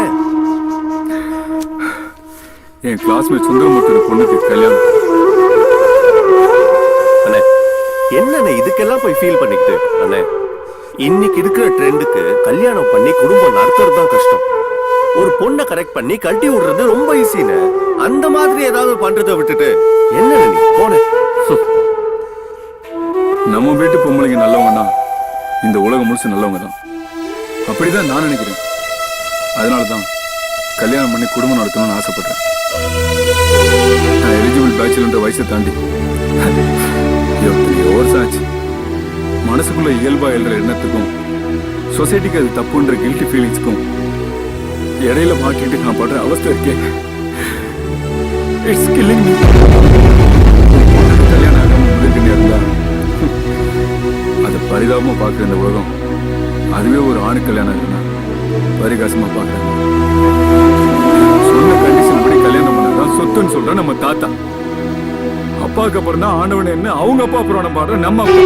என் கிளாஸ்மேட் சுந்தரமூர்த்தியோட பொண்ணுக்கு கல்யாணம். அண்ணே, என்னண்ணே இதுக்கெல்லாம் போய் ஃபீல் பண்ணிக்கிட்டு? அண்ணே, இன்னைக்கு இருக்கிற ட்ரெண்டுக்கு கல்யாணம் பண்ணி குடும்பம் நடத்துறது தான் கஷ்டம். ஒரு பொண்ணை கரெக்ட் பண்ணி கட்டி விடுறது ரொம்ப ஈஸின்னு. அந்த மாதிரி ஏதாவது பண்றதை விட்டுட்டு என்ன நீ போன? நம்ம வீட்டு பொம்பளைங்க நல்லவங்கன்னா இந்த உலகம் முழுசு நல்லவங்க தான். அப்படிதான் நான் நினைக்கிறேன். அதனாலதான் கல்யாணம் பண்ணி குடும்பம் நடத்தணும்னு ஆசைப்படுறேன். நான் எலிஜிபிள் பேச்சுலர் வயசை தாண்டி எத்தனையோ வருஷம் ஆச்சு. மனசுக்குள்ள இயல்பா எழுற எண்ணத்துக்கும் சொசைட்டிக்கு அது தப்புன்ற கில்ட்டி ஃபீலிங்ஸ்க்கும் இடையில மாட்டிட்டு நான் படுற அவஸ்தை இருக்கேன். It's killing me. கல்யாணம் ஆகாம முடிக்கிட்டே இருந்தா அதை பரிதாபமா பார்க்குற இந்த உலகம் அதுவே ஒரு ஆணு கல்யாணம் இருக்குன்னா பரிகாசமா பார்க்கறாங்க. சொன்ன கண்டிஷன் படி கல்யாணம் பண்ணதான் சொத்துன்னு சொல்ற நம்ம தாத்தா. அப்பாவுக்கு அப்புறம் தான் ஆண்டவன் என்ன அவங்க அப்பா புராணம் பாடுற நம்ம அப்பா.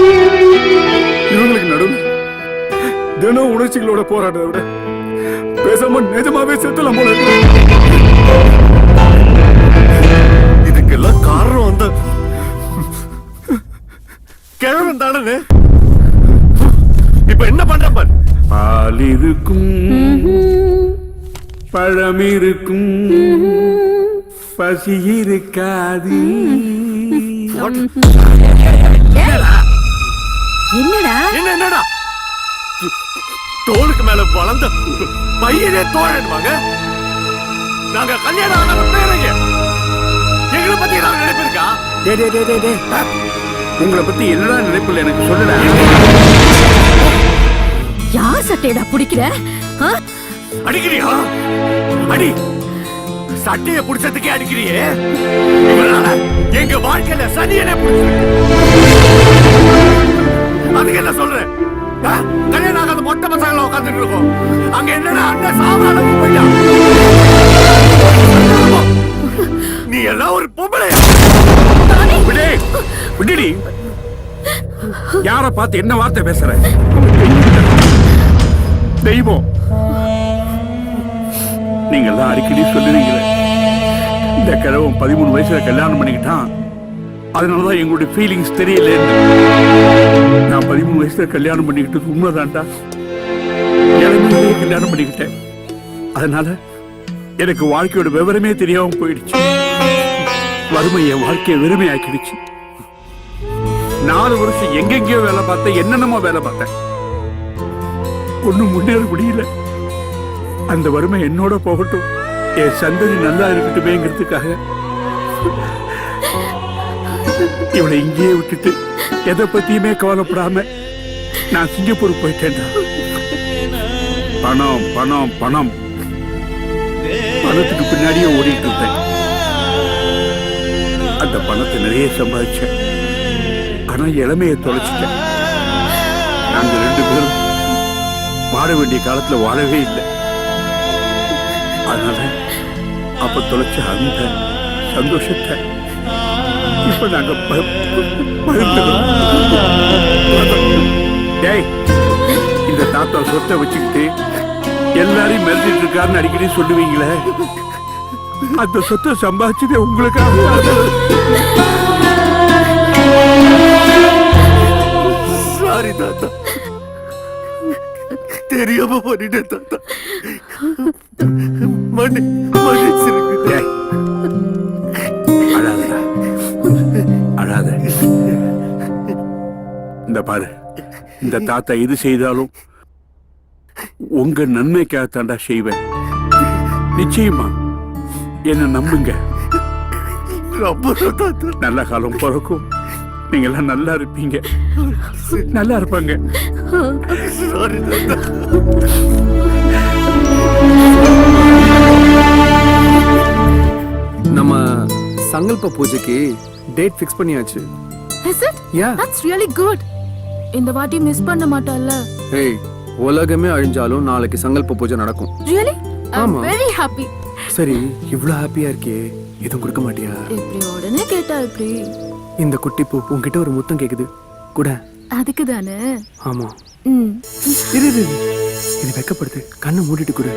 இவங்களுக்கு நடுவில் தினம் உணர்ச்சிகளோட போராடுறத விட பேசாம நிஜமாவே செத்தலாம் போல இருக்கு. இதுக்கெல்லாம் காரணம் அந்த கிழவன் தானே. இப்ப என்ன பண்ற பாரு. பால் இருக்கும், பழம் இருக்கும், பசி இருக்காது. என்னடா என்னடா தோளுக்கு மேல வளர்ந்த பையனே தோழன்வாங்க. நாங்க கல்யாணம் ஆன பேரங்க. எங்களை பத்தி ஏதாவது நினைப்பிருக்கா? உங்களை பத்தி என்னடா நினைப்பில்லை எனக்கு சொல்லல. யார் சட்டையடா பிடிக்கிற? அடிக்கிறியா? அடி. சட்டைய புடிச்சதுக்கே அடிக்கிறியே. இவனால எங்க வாழ்க்கையில சனியனே புடிச்சிருக்கு. அதுக்கு என்ன சொல்றேன்? கல்யாணம் ஆகாத மொட்டை பசங்களை உட்காந்துட்டு இருக்கோம். அங்க என்னடா அண்ணன் சாவ அளவு போயிட்டான். நீ எல்லாம் ஒரு பொம்பளை. விடுடி. யார பார்த்து என்ன வார்த்தை பேசுற? தெய்வம். நீங்க எல்லாம் அடிக்கடி சொல்லுவீங்களே, இந்த கிழவன் 13 வயசுல கல்யாணம் பண்ணிக்கிட்டான், அதனாலதான் எங்களுடைய ஃபீலிங்ஸ் தெரியல. நான் 13 வயசுல கல்யாணம் பண்ணிக்கிட்டது உண்மைதான்டா. இளமையிலேயே கல்யாணம் பண்ணிக்கிட்டேன். அதனால எனக்கு வாழ்க்கையோட விவரமே தெரியாம போயிடுச்சு. வறுமை என் வாழ்க்கையை வெறுமையாக்கிடுச்சு. 4 வருஷம் எங்கெங்கயோ வேலை பார்த்தேன், என்னென்னமோ வேலை பார்த்தேன். ஒண்ணும் முன்னேற முடியல. அந்த வறுமை என்னோட போகட்டும், என் சந்ததி நல்லா இருக்கட்டுமேங்கிறதுக்காக இவளை இங்கேயே விட்டுட்டு எதை பத்தியுமே கவலைப்படாம நான் சிங்கப்பூர் போயிட்டேன்டா. பணம் பணம் பணம், பணத்துக்கு பின்னாடியே ஓடிட்டு இருந்தேன். அந்த பணத்தை நிறைய சம்பாதிச்சேன். ஆனா இளமையை தொலைச்சிட்டேன். நாங்க 2 பேரும் வாழ வேண்டிய காலத்துல வாழவே இல்லை. அதனால அப்ப தொலைச்ச அந்த சந்தோஷத்தை இப்ப நாங்க டேய், இந்த தாத்தா சொத்தை வச்சுக்கிட்டு எல்லாரையும் மிரட்டிட்டு இருக்காருன்னு அடிக்கடி சொல்லுவீங்களே, அந்த சொத்தை சம்பாதிச்சதே உங்களுக்காக. சாரி தாத்தா, தெரியாம பண்ணிட்டேன் தாத்தா. டேய், அழாதடா, அழாத. இந்த பாரு, இந்த தாத்தா எது செய்தாலும் உங்க நன்மைக்காகத்தாண்டா செய்வேன். நிச்சயமா என்ன நம்புங்க. நல்ல காலம் பிறக்கும், நீங்க எல்லாம் நல்லா இருப்பீங்க, நல்லா இருப்பாங்க. நம்ம சங்கல்ப பூஜைக்கு டேட் ஃபிக்ஸ் பண்ணியாச்சு. Is it? Yeah. That's really good. இந்த வாட்டி மிஸ் பண்ண மாட்டல்ல? ஏய், உலகமே அழிஞ்சாலும் நாளைக்கு சங்கல்ப பூஜை நடக்கும். Really? I'm ஆமா. very happy. சரி, இவ்ளோ ஹாப்பியா இருக்கே, எதுவும் கொடுக்க மாட்டியா? இப்படி உடனே கேட்டா இப்படி? இந்த குட்டி பூ உன்கிட்ட ஒரு முத்தம் கேக்குது கூட. அதுக்கு தானே? ஆமா. ம். இரு இரு, இது வெக்கப்படுது, கண்ணை மூடிட்டு கூட.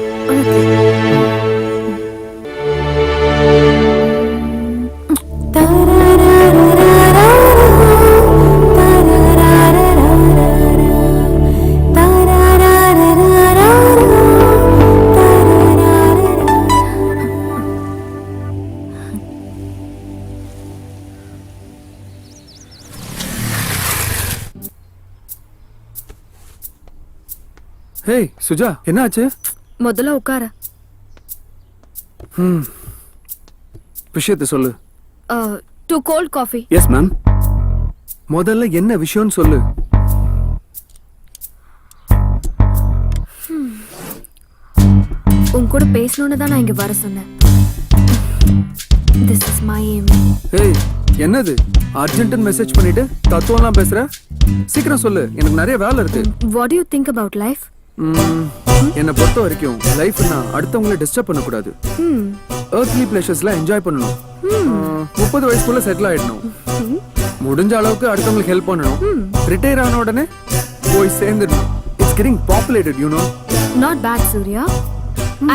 ஹேய் சுஜா, என்ன ஆச்சு? முதல்ல உட்கார. விஷயத்தை சொல்லு. 2 cold coffee. Yes ma'am. முதல்ல என்ன விஷயம்னு சொல்லு. உன் கூட பேசணும்னு தான் நான் இங்க வர சொன்னேன். This is my aim. ஏய், என்னது அர்ஜென்ட்னு மெசேஜ் பண்ணிட்டு தத்துவம்லாம் பேசுற? சீக்கிரம் சொல்லு, எனக்கு நிறைய வேலை இருக்கு. What do you think about life? என்னை பொறுத்த வரைக்கும் லைஃப்னா அடுத்தவங்களை டிஸ்டர்ப் பண்ணக்கூடாது. earthly pleasuresல என்ஜாய் பண்ணணும். 30 வயசுக்குள்ள செட்டில் ஆயிடணும். முடிஞ்ச அளவுக்கு அடுத்தவங்களுக்கு ஹெல்ப் பண்ணணும். ரிட்டையர் ஆன உடனே போய் சேர்ந்துடணும். It's getting populated, you know. Not bad, Surya.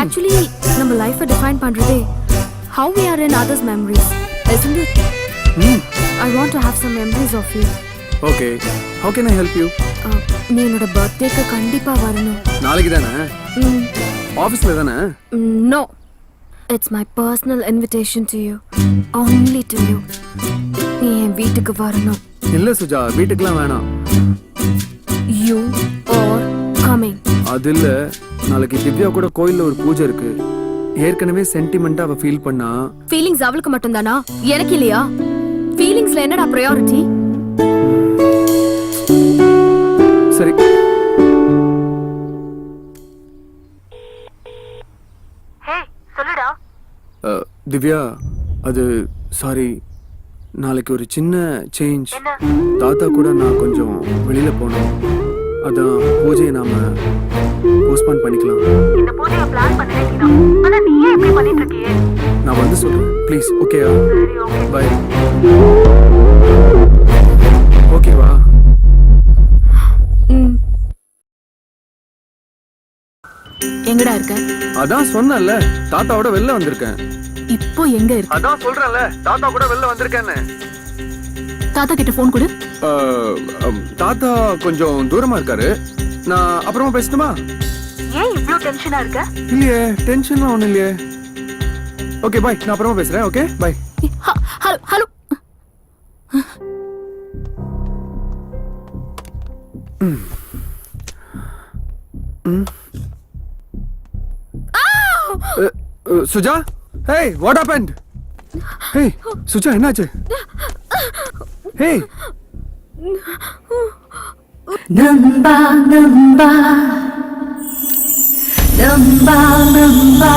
Actually, நம்ம லைஃபை டிஃபைன் பண்றதே how we are in others' memories, isn't it? I want to have some memories of you. Okay, how can I help you? நீ என்னோட பர்த்டேக்கு கண்டிப்பா வரணும். நாளைக்கு தானே? ஆபீஸ்ல தானே? No, it's my personal invitation to you, only to you. நீ என் வீட்டுக்கு வரணும். இல்ல சுஜா, வீட்டுக்குலாம் வேணாம். You are coming. அது இல்ல, நாளைக்கு திவ்யா கூட கோயில்ல ஒரு பூஜை இருக்கு. ஏற்கனவே சென்டிமெண்டா அவ ஃபீல் பண்ணா. ஃபீலிங்ஸ் அவளுக்கு மட்டும் தானா, எனக்கு இல்லையா? ஃபீலிங்ஸ்ல என்னடா பிரையாரிட்டி? சரி. ஹே, சொல்லுடா. திவ்யா, அது சாரி, நாளைக்கு ஒரு சின்ன சேஞ்ச். தாத்தா கூட நான் கொஞ்சம் வெளியில போனோம். அதான் பூஜையை நாம போஸ்ட்போன் பண்ணிக்கலாம். இந்த பூஜையை பிளான் பண்ணவே நீதான். ஆனா நீ ஏன் இப்படி பண்ணிட்டு இருக்கியே? நான் வந்து சொல்றேன் ப்ளீஸ். ஓகேயா? சரி, ஓகே. பை. எங்கடா இருக்க? அதான் சொன்னேன்ல, தாத்தாவோட வெளில வந்திருக்கேன். இப்போ எங்க இருக்க? அதான் சொல்றேன்ல, தாத்தா கூட வெளில வந்திருக்கேன்னு. தாத்தா கிட்ட போன் கொடு. தாத்தா கொஞ்சம் தூரமா இருக்காரு. நான் அப்புறமா பேசட்டுமா? ஏன் இவ்ளோ டென்ஷனா இருக்க? இல்லையே, டென்ஷன்லாம் ஒண்ணும் இல்லையே. ஓகே பாய், நான் அப்புறமா பேசுறேன். Okay bye. Hello hello. Suja, hey, what happened? Hey, Suja என்னாச்சு? Hey. நம்பா நம்பா நம்பா நம்பா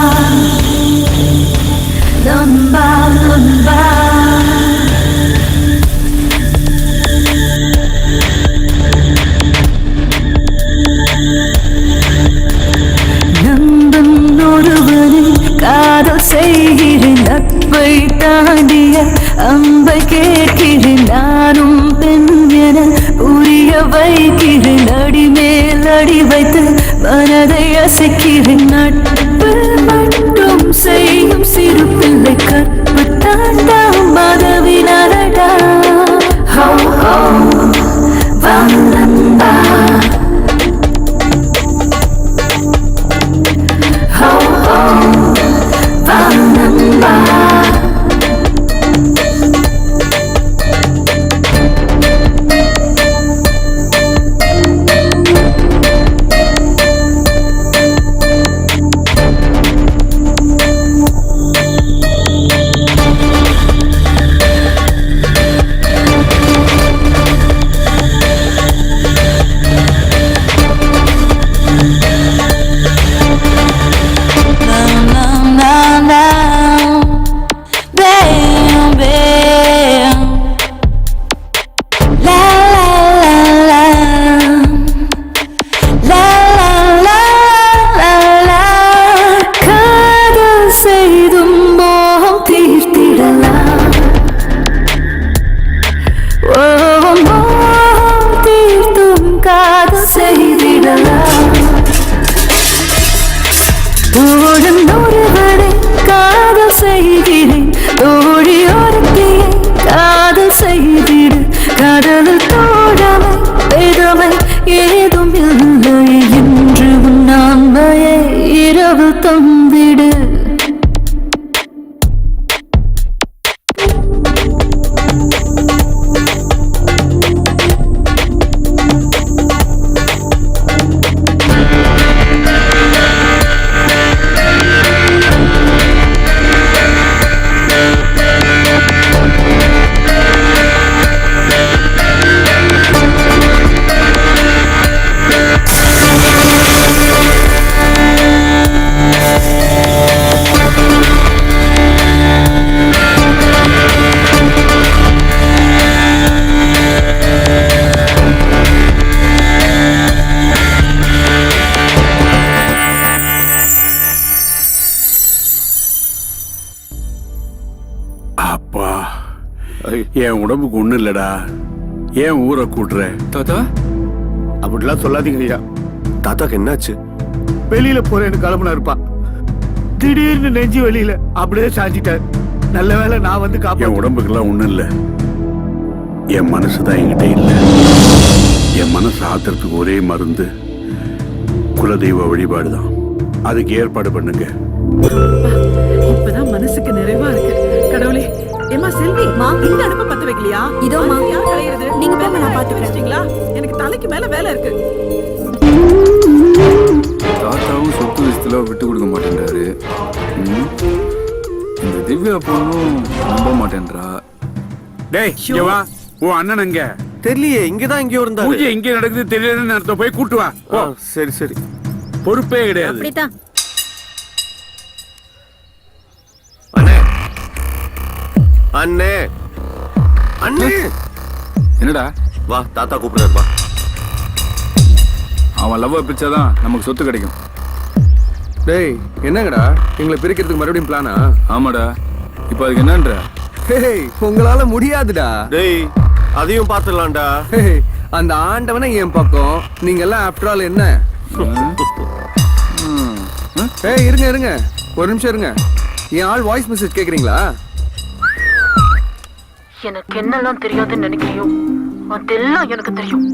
நம்பா நம்பா நம்பும் ஒருவனை காதல் செய்கிறேன், நட்பை தாண்டிய அம்பை கேட்கிறேன், நானும் பெண் என புரிய வைக்கிறேன், அடி மேல் அடி வைத்து மனதை அசைக்கிறேன், நட்பு மட்டும் செய்யும் சிறு பிள்ளை கற்பு தாண்டா மதவினரடா. ஹோ ஹோ வந்தம்பா ho ho vanamba அப்பா, என் உடம்புக்கு ஒண்ணு இல்லடா. ஏன் ஊரை கூட்டுற? தாத்தா அப்படிலாம் சொல்லாதீங்க ஐயா. தாத்தாக்கு என்னாச்சு? வெளியில போறேன்னு கிளம்புனா இருப்பா, திடீர்னு நெஞ்சு வெளியில அப்படியே சாஞ்சிட்டார். நல்ல வேளை நான் வந்து என் காப்பாத்து. உடம்புக்கெல்லாம் ஒண்ணும் இல்ல. என் மனசுதான் என்கிட்ட இல்ல. என் மனசு ஆத்துறதுக்கு ஒரே மருந்து குலதெய்வ வழிபாடுதான். அதுக்கு ஏற்பாடு பண்ணுங்க. இப்பதான் மனசுக்கு நிறைவா இருக்கு. கடவுளே, ஏமா செல்வி, இந்த அடுப்ப பத்த வைக்கலையா? இதோமா. யார் களையிறது? நீங்க போங்க, நான் பாத்துக்கிறேன். எனக்கு தலைக்கு மேல வேலை இருக்கு. தாத்தாவும் சொத்து விஷயத்துல விட்டு கொடுக்க மாட்டேன்றாரு. இந்த திவ்யா பொண்ணும் நம்ப மாட்டேன்றா. டேய், இங்க வா. உன் அண்ணன் எங்க? தெரியலையே, இங்கதான் எங்கேயோ இருந்தாரு. பூஜை எங்க நடக்குது தெரியலன்னு அர்த்தம். போய் கூட்டு வா. ஆ, சரி சரி. பொறுப்பே கிடையாது. அப்படித்தான். அண்ணே அண்ணே அண்ணே, என்னடா வா, தாத்தா கூப்பிடுறாரு, வா. அவன் லவ் பிரிச்சாதான் நமக்கு சொத்து கிடைக்கும். டேய் என்னங்கடா, எங்களை பிரிக்கிறதுக்கு மறுபடியும் பிளானா? ஆமாடா, இப்போ அதுக்கு என்னன்ற? ஹேய், உங்களால முடியாதுடா. டேய், அதையும் பாத்துடலாம்டா. ஹேய், அந்த ஆண்டவனை என் பக்கம், நீங்க எல்லாம் ஆஃப்டர் ஆல் என்ன? ஏய் இருங்க இருங்க, ஒரு நிமிஷம் இருங்க. என் ஆள் வாய்ஸ் மெசேஜ் கேக்குறீங்களா? எனக்கு என்னெல்லாம் தெரியாதுன்னு நினைக்கிறியோ அதெல்லாம் எனக்கு தெரியும்.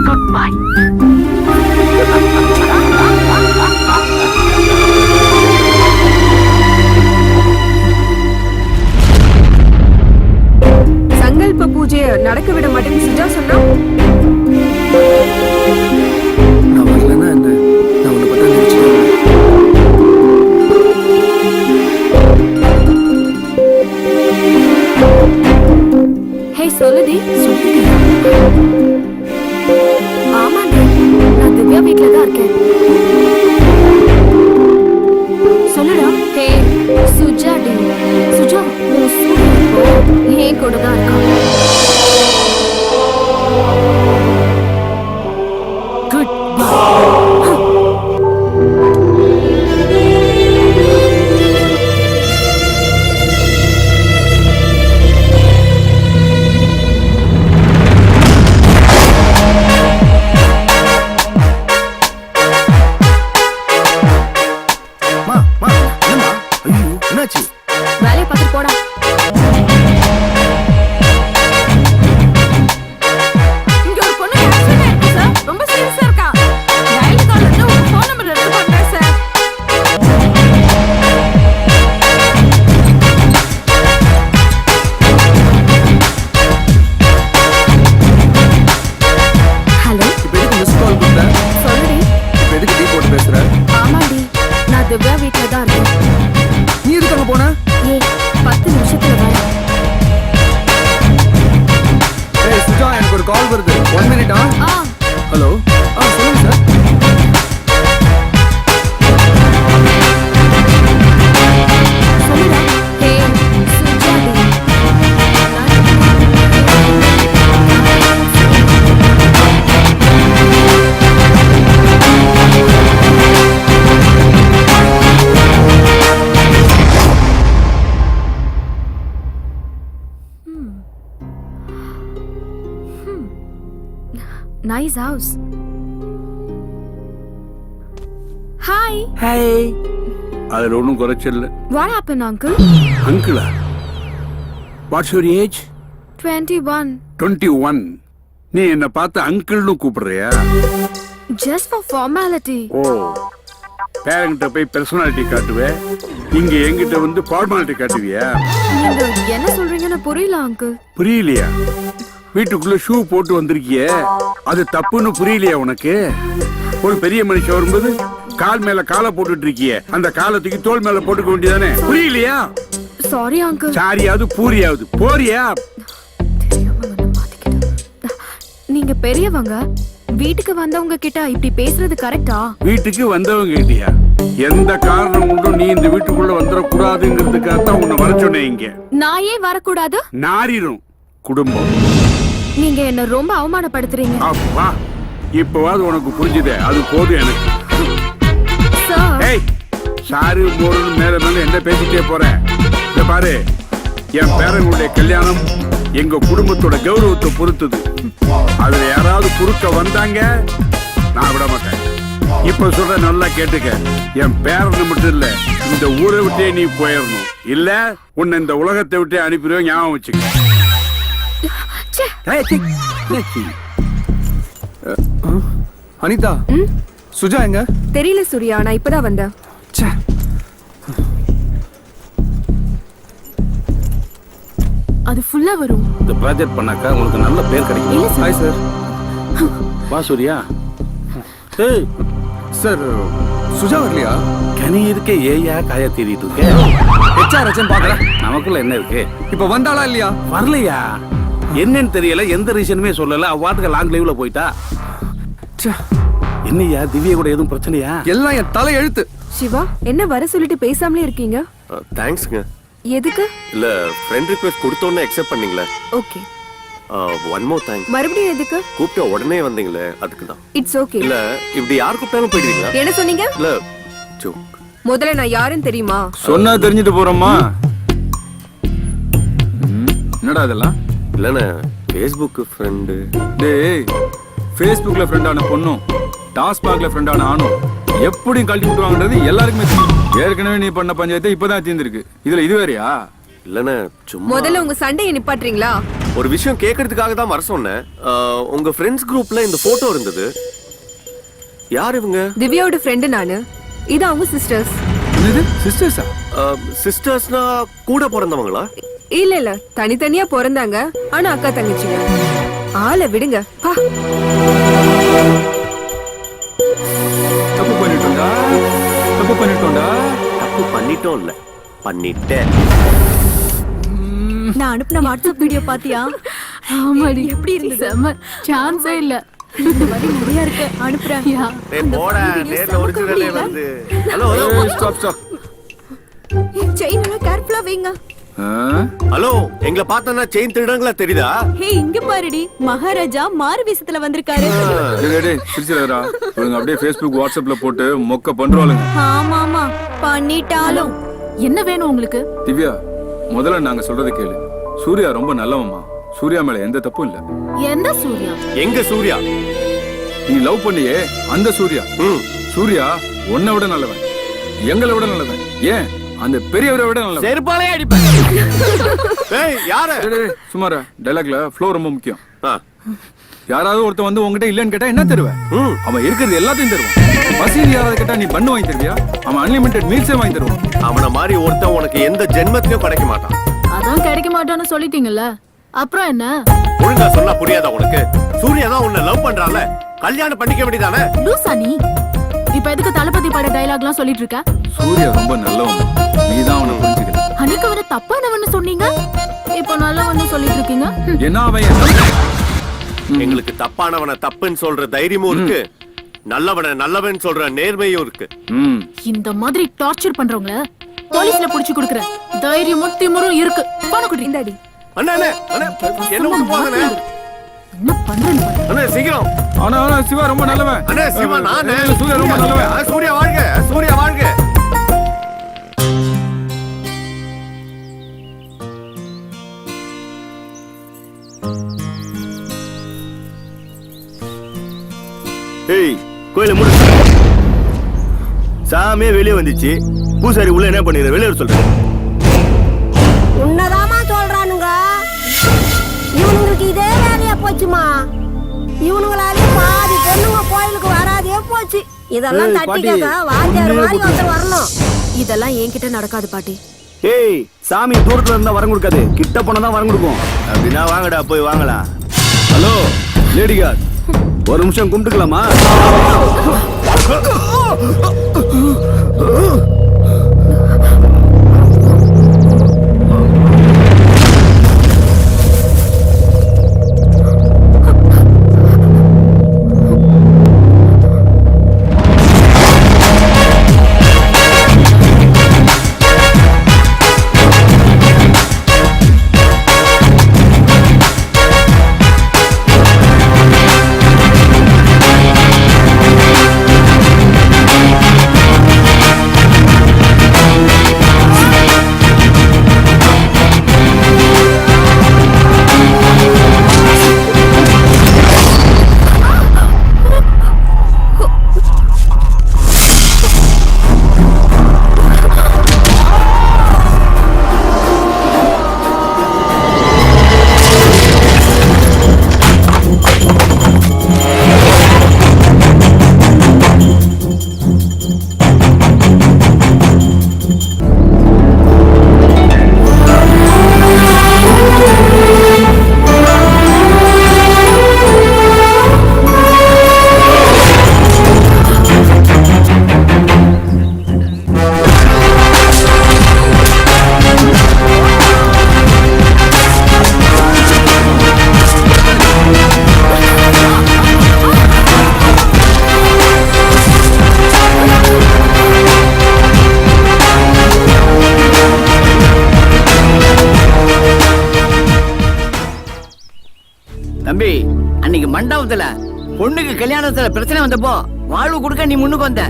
Goodbye. சங்கல்ப பூஜையை நடக்க விட மாட்டேன்னு சுஜா சொன்னா நான் வரலன்னா என்ன? நான் உன்னை பத்தி நினைச்சிட்டேன். ஹே சொல்லுடி. ஆமாண்டி, நான் திவ்யா வீட்ல தான் இருக்கேன். சொல்லுடா. Hey Suja D. சுஜா உன் சூரியன் இப்போ என் கூட தான் இருக்கான். Good bye. என்னாச்சு? வேலையை பார்த்துட்டு போடா. இங்க ஒரு பொண்ணு ஆக்சிடென்ட் ஆயிருக்கு சார். ரொம்ப சீரியஸா இருக்கா. டயல் கால் வந்து உங்க ஃபோன் நம்பர் எடுத்து பண்றேன் சார். ஹலோ, இப்போ எதுக்கு மிஸ் கால் கொடுத்த? சொல்லுடி. இப்போ எதுக்கு டீ போட்டு பேசுற? ஆமாடி, நான் திவ்யா வீட்ல தான் இருக்கேன். நீ எதுக்கு அங்க போன? ஏ 10 நிமிஷத்துல வரேன். ஏய் சுஜா, எனக்கு ஒரு கால் வருது. 1 மினிட். ஹலோ. சொல்லுங்க சார். சொல்லுடா. ஹே சுஜா டி. Nice house. Hi. ஹாய். அதுல ஒன்றும் குறைச்சல. What happened, uncle? அங்கிளா? What's your age? 21. 21. நீ என்ன பார்த்து அங்கிள்னு கூப்பிடுறியா? Just for formality. ஓ, பேரங்கிட்ட போய் பர்சனாலிட்டி காட்டுவே, இங்க என்கிட்ட வந்து ஃபார்மாலிட்டி காட்டுவியா? நீங்க என்ன சொல்றீங்கன்னு புரியல அங்கிள். புரியலையா? வீட்டுக்குள்ள ஷூ போட்டு வந்திருக்கியே, அது தப்புன்னு புரியலையா உனக்கு? ஒரு பெரிய மனுஷன் வரும்போது கால் மேல காலை போட்டுட்டு இருக்கியே, அந்த காலை தூக்கி தோல் மேல போட்டுக்க வேண்டியதானே? புரியலையா? Sorry uncle. சாரியாவது பூரியாவது போறியா? நீங்க பெரியவங்க, வீட்டுக்கு வந்தவங்க கிட்ட இப்படி பேசுறது கரெக்டா? வீட்டுக்கு வந்தவங்க கிட்டியா? எந்த காரணம் கொண்டும் நீ இந்த வீட்டுக்குள்ள வந்துடக்கூடாதுங்கிறதுக்காகத்தான் உன்னை வர சொன்னேன் இங்க. நான் ஏன் வரக்கூடாது? நாரிரும் குடும்பம். நீங்க என்ன ரொம்ப அவமானப்படுத்துறீங்க. அப்பா, இப்பவாது உனக்கு புரிஞ்சுதே, அது போதும் எனக்கு. சார். ஏய், சாரு போறன்னு மேல மேல என்ன பேசிட்டே போற? இத பாரு, என் பேரனுடைய கல்யாணம் எங்க குடும்பத்தோட கௌரவத்தை பொறுத்தது. அதுல யாராவது குறுக்க வந்தாங்க நான் விட மாட்டேன். இப்ப சொல்ற நல்லா கேட்டுக்க, என் பேரனை மட்டும் இல்ல, இந்த ஊரை விட்டே நீ போயிடணும். இல்ல உன்னை இந்த உலகத்தை விட்டே அனுப்பிடுவேன், ஞாபகம் வச்சுக்க. அனிதா, சுஜா எங்க? தெரியல சூர்யா, நான் இப்பதான் வந்தேன். அது ஃபுல்லா வரும். இந்த ப்ராஜெக்ட் பண்ணாக்கா உங்களுக்கு நல்ல பேர் கிடைக்கும். இல்ல சார். Hi sir. வா சூர்யா. ஏய் சார், சுஜா வரலையா? கனி இருக்க ஏயா காயா தேடிட்டு இருக்க? ஹெச்ஆர் பாக்கல. நமக்குள்ள என்ன இருக்கு? இப்ப வந்தாளா இல்லையா? வரலையா? என்னன்னு தெரியல, எந்த ரீசனுமே சொல்லல. அவாட்டுக்கு லாங் லைவ்ல போயிட்டா. என்னையா திவ்யா கூட எதுவும் பிரச்சனையா? எல்லாம் என் தலை எழுத்து. சிவா, என்ன வர சொல்லிட்டு பேசாமலே இருக்கீங்க? தேங்க்ஸ்ங்க. எதுக்கு? இல்ல, ஃப்ரெண்ட் ரிக்வெஸ்ட் கொடுத்தோன்னே அக்செப்ட் பண்ணீங்களே. ஓகே. One more thanks. மறுபடியும் எதுக்கு? கூப்பிட்ட உடனே வந்தீங்களே, அதுக்கு தான். It's okay. இல்ல, இப்படி யார் கூப்பிட்டாலும் போயிடுவீங்களா? என்ன சொன்னீங்க? இல்ல, ஜோக். முதல்ல நான் யாருன்னு தெரியுமா? சொன்னா தெரிஞ்சுட்டு போறோமா? என்னடா இதெல்லாம்? இல்லண்ணே, ஃபேஸ்புக் ஃப்ரெண்டு. டேய், ஃபேஸ்புக்ல ஃப்ரெண்டான பொண்ணும் டாஸ்மாக்ல ஃப்ரெண்டான ஆணும் எப்படி கழட்டி விட்டுவாங்கன்றது எல்லாருக்குமே தெரியும். ஏற்கனவே நீ பண்ண பஞ்சாயத்து இப்பதான் தீர்ந்திருக்கு. இதுல இது வேறயா? இல்லண்ணே சும்மா முதல்ல உங்க சண்டையை நிப்பாட்றீங்களா? ஒரு விஷயம் கேட்கறதுக்காக தான் வர சொன்னேன். உங்க ஃப்ரெண்ட்ஸ் குரூப்ல இந்த போட்டோ இருந்தது. யார் இவங்க? திவ்யாவோட ஃப்ரெண்டு நானு. இது அவங்க சிஸ்டர்ஸ். என்னது சிஸ்டர்ஸா? சிஸ்டர்ஸ்னா கூட பிறந்தவங்களா? இல்ல இல்ல, தனித்தனியா பிறந்தாங்க. ஆனா அக்கா தங்கச்சிங்க. ஆளை விடுங்க பா. தப்பு பண்ணிட்டோம்டா. தப்பு பண்ணிட்டோம் இல்ல, பண்ணிட்டேன். நான் அனுப்புன வாட்ஸ்அப் வீடியோ பாத்தியா? ஆமாடி, எப்படி இருந்தது? சான்ஸே இல்ல. இந்த மாதிரி நிறைய இருக்கு, அனுப்புறேன். டேய் போடா, நேர்ல ஒரிஜினலே வருது. Hello stop. செயின் எல்லாம் கேர்ஃபுல்லா வைங்க. ஹலோ, எங்களை பார்த்தா செயின் திருடங்களா தெரியுதா? ஹே, இங்க பாருடி, மகாராஜா மாறு வேஷத்துல வந்திருக்காரு. சிரிச்சிரடா. இவங்க அப்படியே ஃபேஸ்புக் வாட்ஸ்அப்ல போட்டு மொக்க பண்றாளுங்க. ஆமாமா, பண்ணிட்டாலும். என்ன வேணும் உங்களுக்கு? திவ்யா, முதல்ல நாங்க சொல்றத கேளு. சூர்யா ரொம்ப நல்லவம்மா. சூர்யா மேல எந்த தப்பும் இல்ல. எந்த சூர்யா? எங்க சூர்யா? நீ லவ் பண்ணியே அந்த சூர்யா. சூர்யா உன்னை விட நல்லவன், எங்களை விட நல்லவன், ஏன் அந்த பெரியவரை விட நல்லவன். செருப்பாலே அடிப்பேன். ஏய் யாரு? சுமாரா டைலாக்ல ஃப்ளோ ரொம்ப முக்கியம். யாராவது ஒருத்தன் வந்து உங்ககிட்ட இல்லன்னு கேட்டா என்ன தருவேன்? அவன் இருக்கிறது எல்லாத்தையும் தருவான். பசியில் யாராவது கேட்டா நீ பண்ணு வாங்கி தருவியா? அவன் அன்லிமிட்டெட் மீல்ஸே வாங்கி தருவான். அவன மாதிரி ஒருத்தன் உனக்கு எந்த ஜென்மத்திலும் கிடைக்க மாட்டான். அதான் கிடைக்க மாட்டான்னு சொல்லிட்டீங்கல்ல, அப்புறம் என்ன? ஒழுங்கா சொன்னா புரியாதா உனக்கு? சூர்யா தான் உன்னை லவ் பண்றான்ல, கல்யாணம் பண்ணிக்க வேண்டியதானே? லூசா நீ? இப்ப எதுக்கு தளபதி பட டயலாக்லாம் சொல்லிட்டு இருக்க? சூர்யா ரொம்ப நல்லவன், நீதான் அவனை புரிஞ்சுக்கல. அன்னைக்கு அவரை தப்பானவன்னு சொன்னீங்க, இப்போ நல்லவன்னு சொல்லிட்டு இருக்கீங்க. என்ன அவன்? எங்களுக்கு தப்பானவனை தப்புன்னு சொல்ற தைரியமும் இருக்கு, நல்லவனை நல்லவன் சொல்ற நேர்மையும் இருக்கு. இந்த மாதிரி டார்ச்சர் பண்றவங்கள போலீஸ்ல புடிச்சு கொடுக்கற தைரியமும் திமிரும் இருக்கு. போன குடி இந்தாடி. அண்ணா அண்ணா அண்ணா, என்ன ஒண்ணு போங்கண்ணே. என்ன பண்றேன்னு பாரு. அண்ணா சீக்கிரம். ஆனா சிவா ரொம்ப நல்லவன். அண்ணா சிவா நானே. சூர்யா ரொம்ப நல்லவன். சூர்யா வாழ்க, சூர்யா வாழ்க. ஏய், கோயில மூடு. சாமியே வெளியே வந்துச்சு, பூசாரி உள்ள என்ன பண்ணிடுற? வெளியே சொல்றேன். உன்னதாமா சொல்றானுங்க. இவனுங்களுக்கு இதே வேலையா போச்சுமா. இவனுங்களாலே பாதி பொண்ணுங்க கோயிலுக்கு வராதே போச்சு. இதெல்லாம் தட்டி கேட்க வாத்தியார் மாதிரி ஒருத்தர் வரணும். இதெல்லாம் என்கிட்ட நடக்காது பாட்டி. ஏய், சாமி தூரத்துல இருந்தா வரம் கொடுக்காது, கிட்ட போனா தான் வரம் கொடுக்கும். அப்படின்னா வாங்கடா, போய் வாங்கலாம். ஹலோ லேடி கார்ட், ஒரு நிமிஷம் கும்பிட்டுக்கலாமா? தம்பி, அன்னைக்கு மண்டபத்துல பொண்ணுக்கு கல்யாணத்துல பிரச்சனை வந்தப்போ வாழ்வு கொடுக்க நீ முன்னுக்கு வந்த.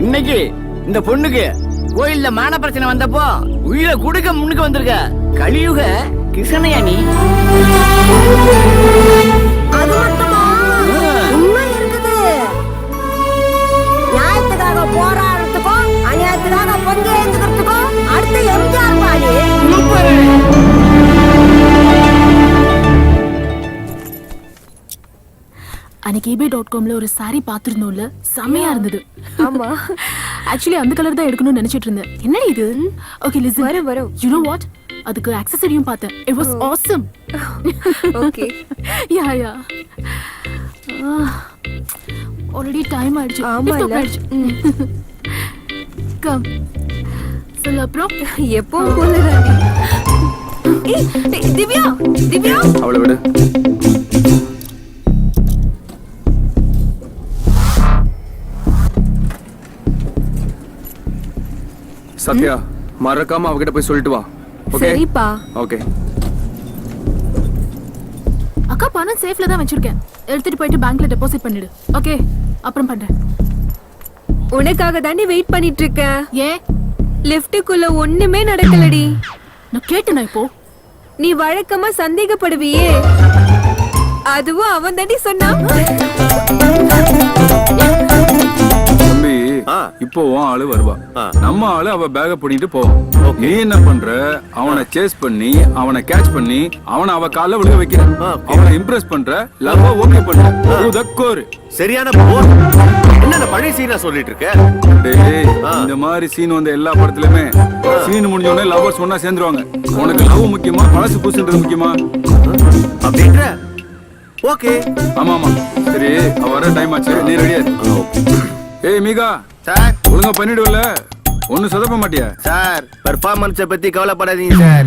இன்னைக்கு இந்த பொண்ணுக்கு கோயில்ல மான பிரச்சனை வந்தப்போ உயிரை கொடுக்க முன்னுக்கு வந்திருக்க. கலியுக கிருஷ்ணயா நீ. அது மட்டுமா? அன்னைக்கு ebay.comல ஒரு saree பாத்துருந்தோம்ல, செமையா இருந்தது. ஆமா. ஆக்சுவலி அந்த கலர் தான் எடுக்கணும்னு நினைச்சிட்டு இருந்தேன். என்னடி இது? Okay listen. வரும். You know what? அதுக்கு ஆக்சஸரியும் பார்த்தேன். It was awesome. Okay. Yeah. Already time ஆயிடுச்சு. ஆமா இல்ல. கம். சொல்ல அப்புறம் எப்பவும் போலதாண்டி. ஏய் திவ்யா, திவ்யா. அவளை விடு. சத்யா, மறக்காம அவகிட்ட போய் சொல்லிட்டு வா. ஓகே? சரிப்பா. ஓகே. அக்கா பணம் சேஃப்ல தான் வச்சிருக்கேன். எடுத்துட்டு போயிட்டு பேங்க்ல டெபாசிட் பண்ணிடு. ஓகே? அப்புறம் பண்றேன். உனக்காக தாண்டி வெயிட் பண்ணிட்டு இருக்கேன். ஏன்? லிஃப்ட்டுக்குள்ள ஒண்ணுமே நடக்கலடி. நான் கேட்டேனா இப்போ? நீ வழக்கமா சந்தேகப்படுவியே, அதுவும் அவன் தாண்டி சொன்னான். தம்பி, இப்போ உன் ஆளு வருவா. நம்ம ஆளு அவ பேக பண்ணிட்டு போவோம். நீ என்ன பண்ற? அவனை சேஸ் பண்ணி, அவனை கேட்ச் பண்ணி, அவனை அவ கால விழுக வைக்கிற. அவனை இம்ப்ரெஸ் பண்ற, லவ் ஓகே பண்ற. உதக்கோரு சரியான போர். என்ன பழைய சீனா சொல்லிட்டு இருக்க? டேய், இந்த மாதிரி சீன் வந்த எல்லா படத்துலயுமே சீன் முடிஞ்ச உடனே லவ்வர்ஸ் ஒண்ணா சேர்ந்துருவாங்க. உனக்கு லவ் முக்கியமா, பழசு பூசுன்றது முக்கியமா? அப்படின்ற ஓகே. ஆமா. சரி, அவ வர டைம் ஆச்சு. நீ ரெடியா? ஏய் மீகா சார், ஒழுங்கா பண்ணிடுவல, ஒன்னும் சொதப்ப மாட்டியா? சார் பெர்ஃபார்மன்ஸை பத்தி கவலைப்படாதீங்க சார்.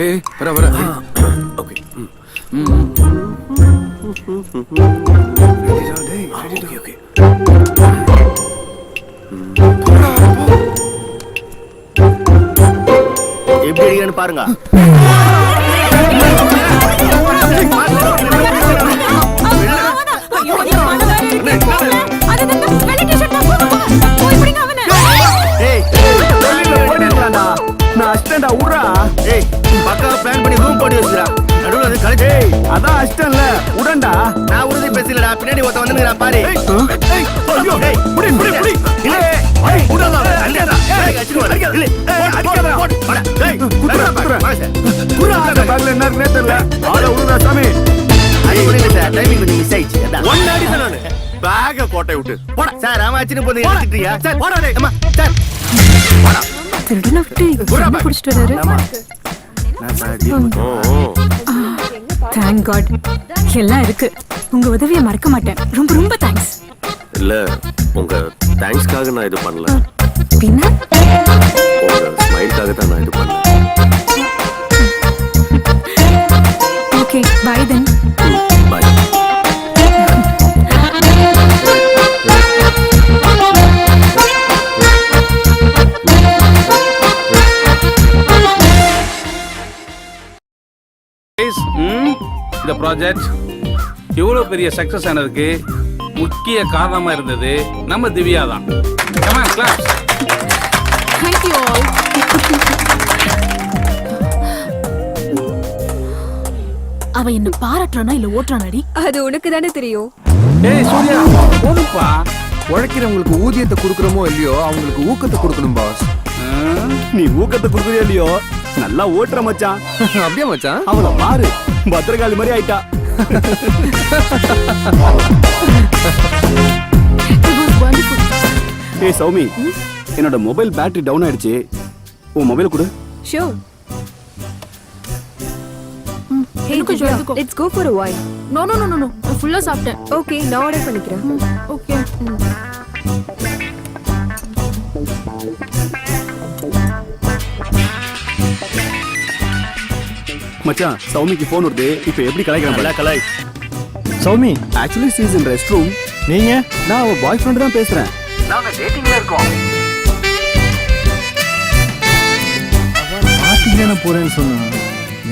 ஏய் வர ஓகே. எப்படி அடிக்கன்னு பாருங்க. நான் அஸ்டண்டா உட்றா. ஏய் பக்கா பிளான் பண்ணி ரூம் போட்டு வச்சுடா. நடுவுல அது கலெக்ட். ஏய் அதான் அஸ்டன்ல உடண்டா. நான் உறுதி பேசலடா. பின்னாடி ஒருத்த வந்துங்கடா பாரு. ஏய் ஐயோ டேய் புடி. இல்ல ஏய் உடடா. அல்லடா. ஏய் அடிச்சுடா. இல்ல ஏய் அடிக்காதடா. வாடா. ஏய் குத்துறா. குறா அந்த பேக்ல என்ன இருக்குனே தெரியல. ஆள உடுடா சாமி. ஐயோ புரியல சார். டைமிங் கொஞ்சம் மிஸ் ஆயிடுச்சு. அதான் ஒன் அடி தான் நானு. பேக கோட்டை விட்டு. போடா. சார் ஆமா அடிச்சிட்டு போறீங்க எடுத்துட்டியா? சார் போடா டேய். அம்மா சார். போடா. திருடன விட்டு என்ன புடிச்சிட்டு வராரு. Thank God. எல்லாம் இருக்கு. உங்க உதவியை மறக்க மாட்டேன். ரொம்ப ரொம்ப தேங்க்ஸ். இல்ல உங்க தேங்க்ஸ்க்காக நான் இது பண்ணல. பின்ன உங்க ஸ்மைல்காக தான் நான் இது பண்ணேன். Okay bye then. பை. இந்த ப்ராஜெக்ட் இவ்வளவு பெரிய சக்சஸ் ஆனதுக்கு முக்கிய காரணமா இருந்தது நம்ம திவ்யா தான். Come on, clap. Thank you all. அவ என்ன பாராட்டுறானா இல்ல ஓட்டுறானாடி? அது உனக்கு தானே தெரியும். ஏய் சூர்யா போடுப்பா. உழைக்கிறவங்களுக்கு ஊதியத்தை கொடுக்குறோமோ இல்லையோ, அவங்களுக்கு ஊக்கத்தை கொடுக்கணும் பாஸ். நீ ஊக்கத்தை கொடுக்குறியோ இல்லையோ, நல்லா ஓட்டுற மச்சான். அப்படியே மச்சான். அவள பாரு, பத்திரகாளி மாதிரி ஆயிட்டா. It was wonderful. ஏய் சௌமி, என்னோட மொபைல் பேட்டரி டவுன் ஆயிடுச்சு. உன் மொபைல் கொடு. Sure. Hey, எனக்கு கொஞ்சம் எடுத்துக்கோ. let's go for a while. No. நான் ஃபுல்லா சாப்பிட்டேன். Okay, நான் ஆர்டர் பண்ணிக்கிறேன். ஓகே. மச்சான், சௌமிக்கு ஃபோன் வருது. இப்போ எப்படி கலாய்க்கிறான் நல்லா கலாய். Soumi, actually she is in restroom. நீங்க? நான் அவ பாய் ஃப்ரெண்ட் தான் பேசுறேன். நாங்க டேட்டிங்ல இருக்கோம். பார்ட்டிக்கு நான் போறேன்னு சொன்னா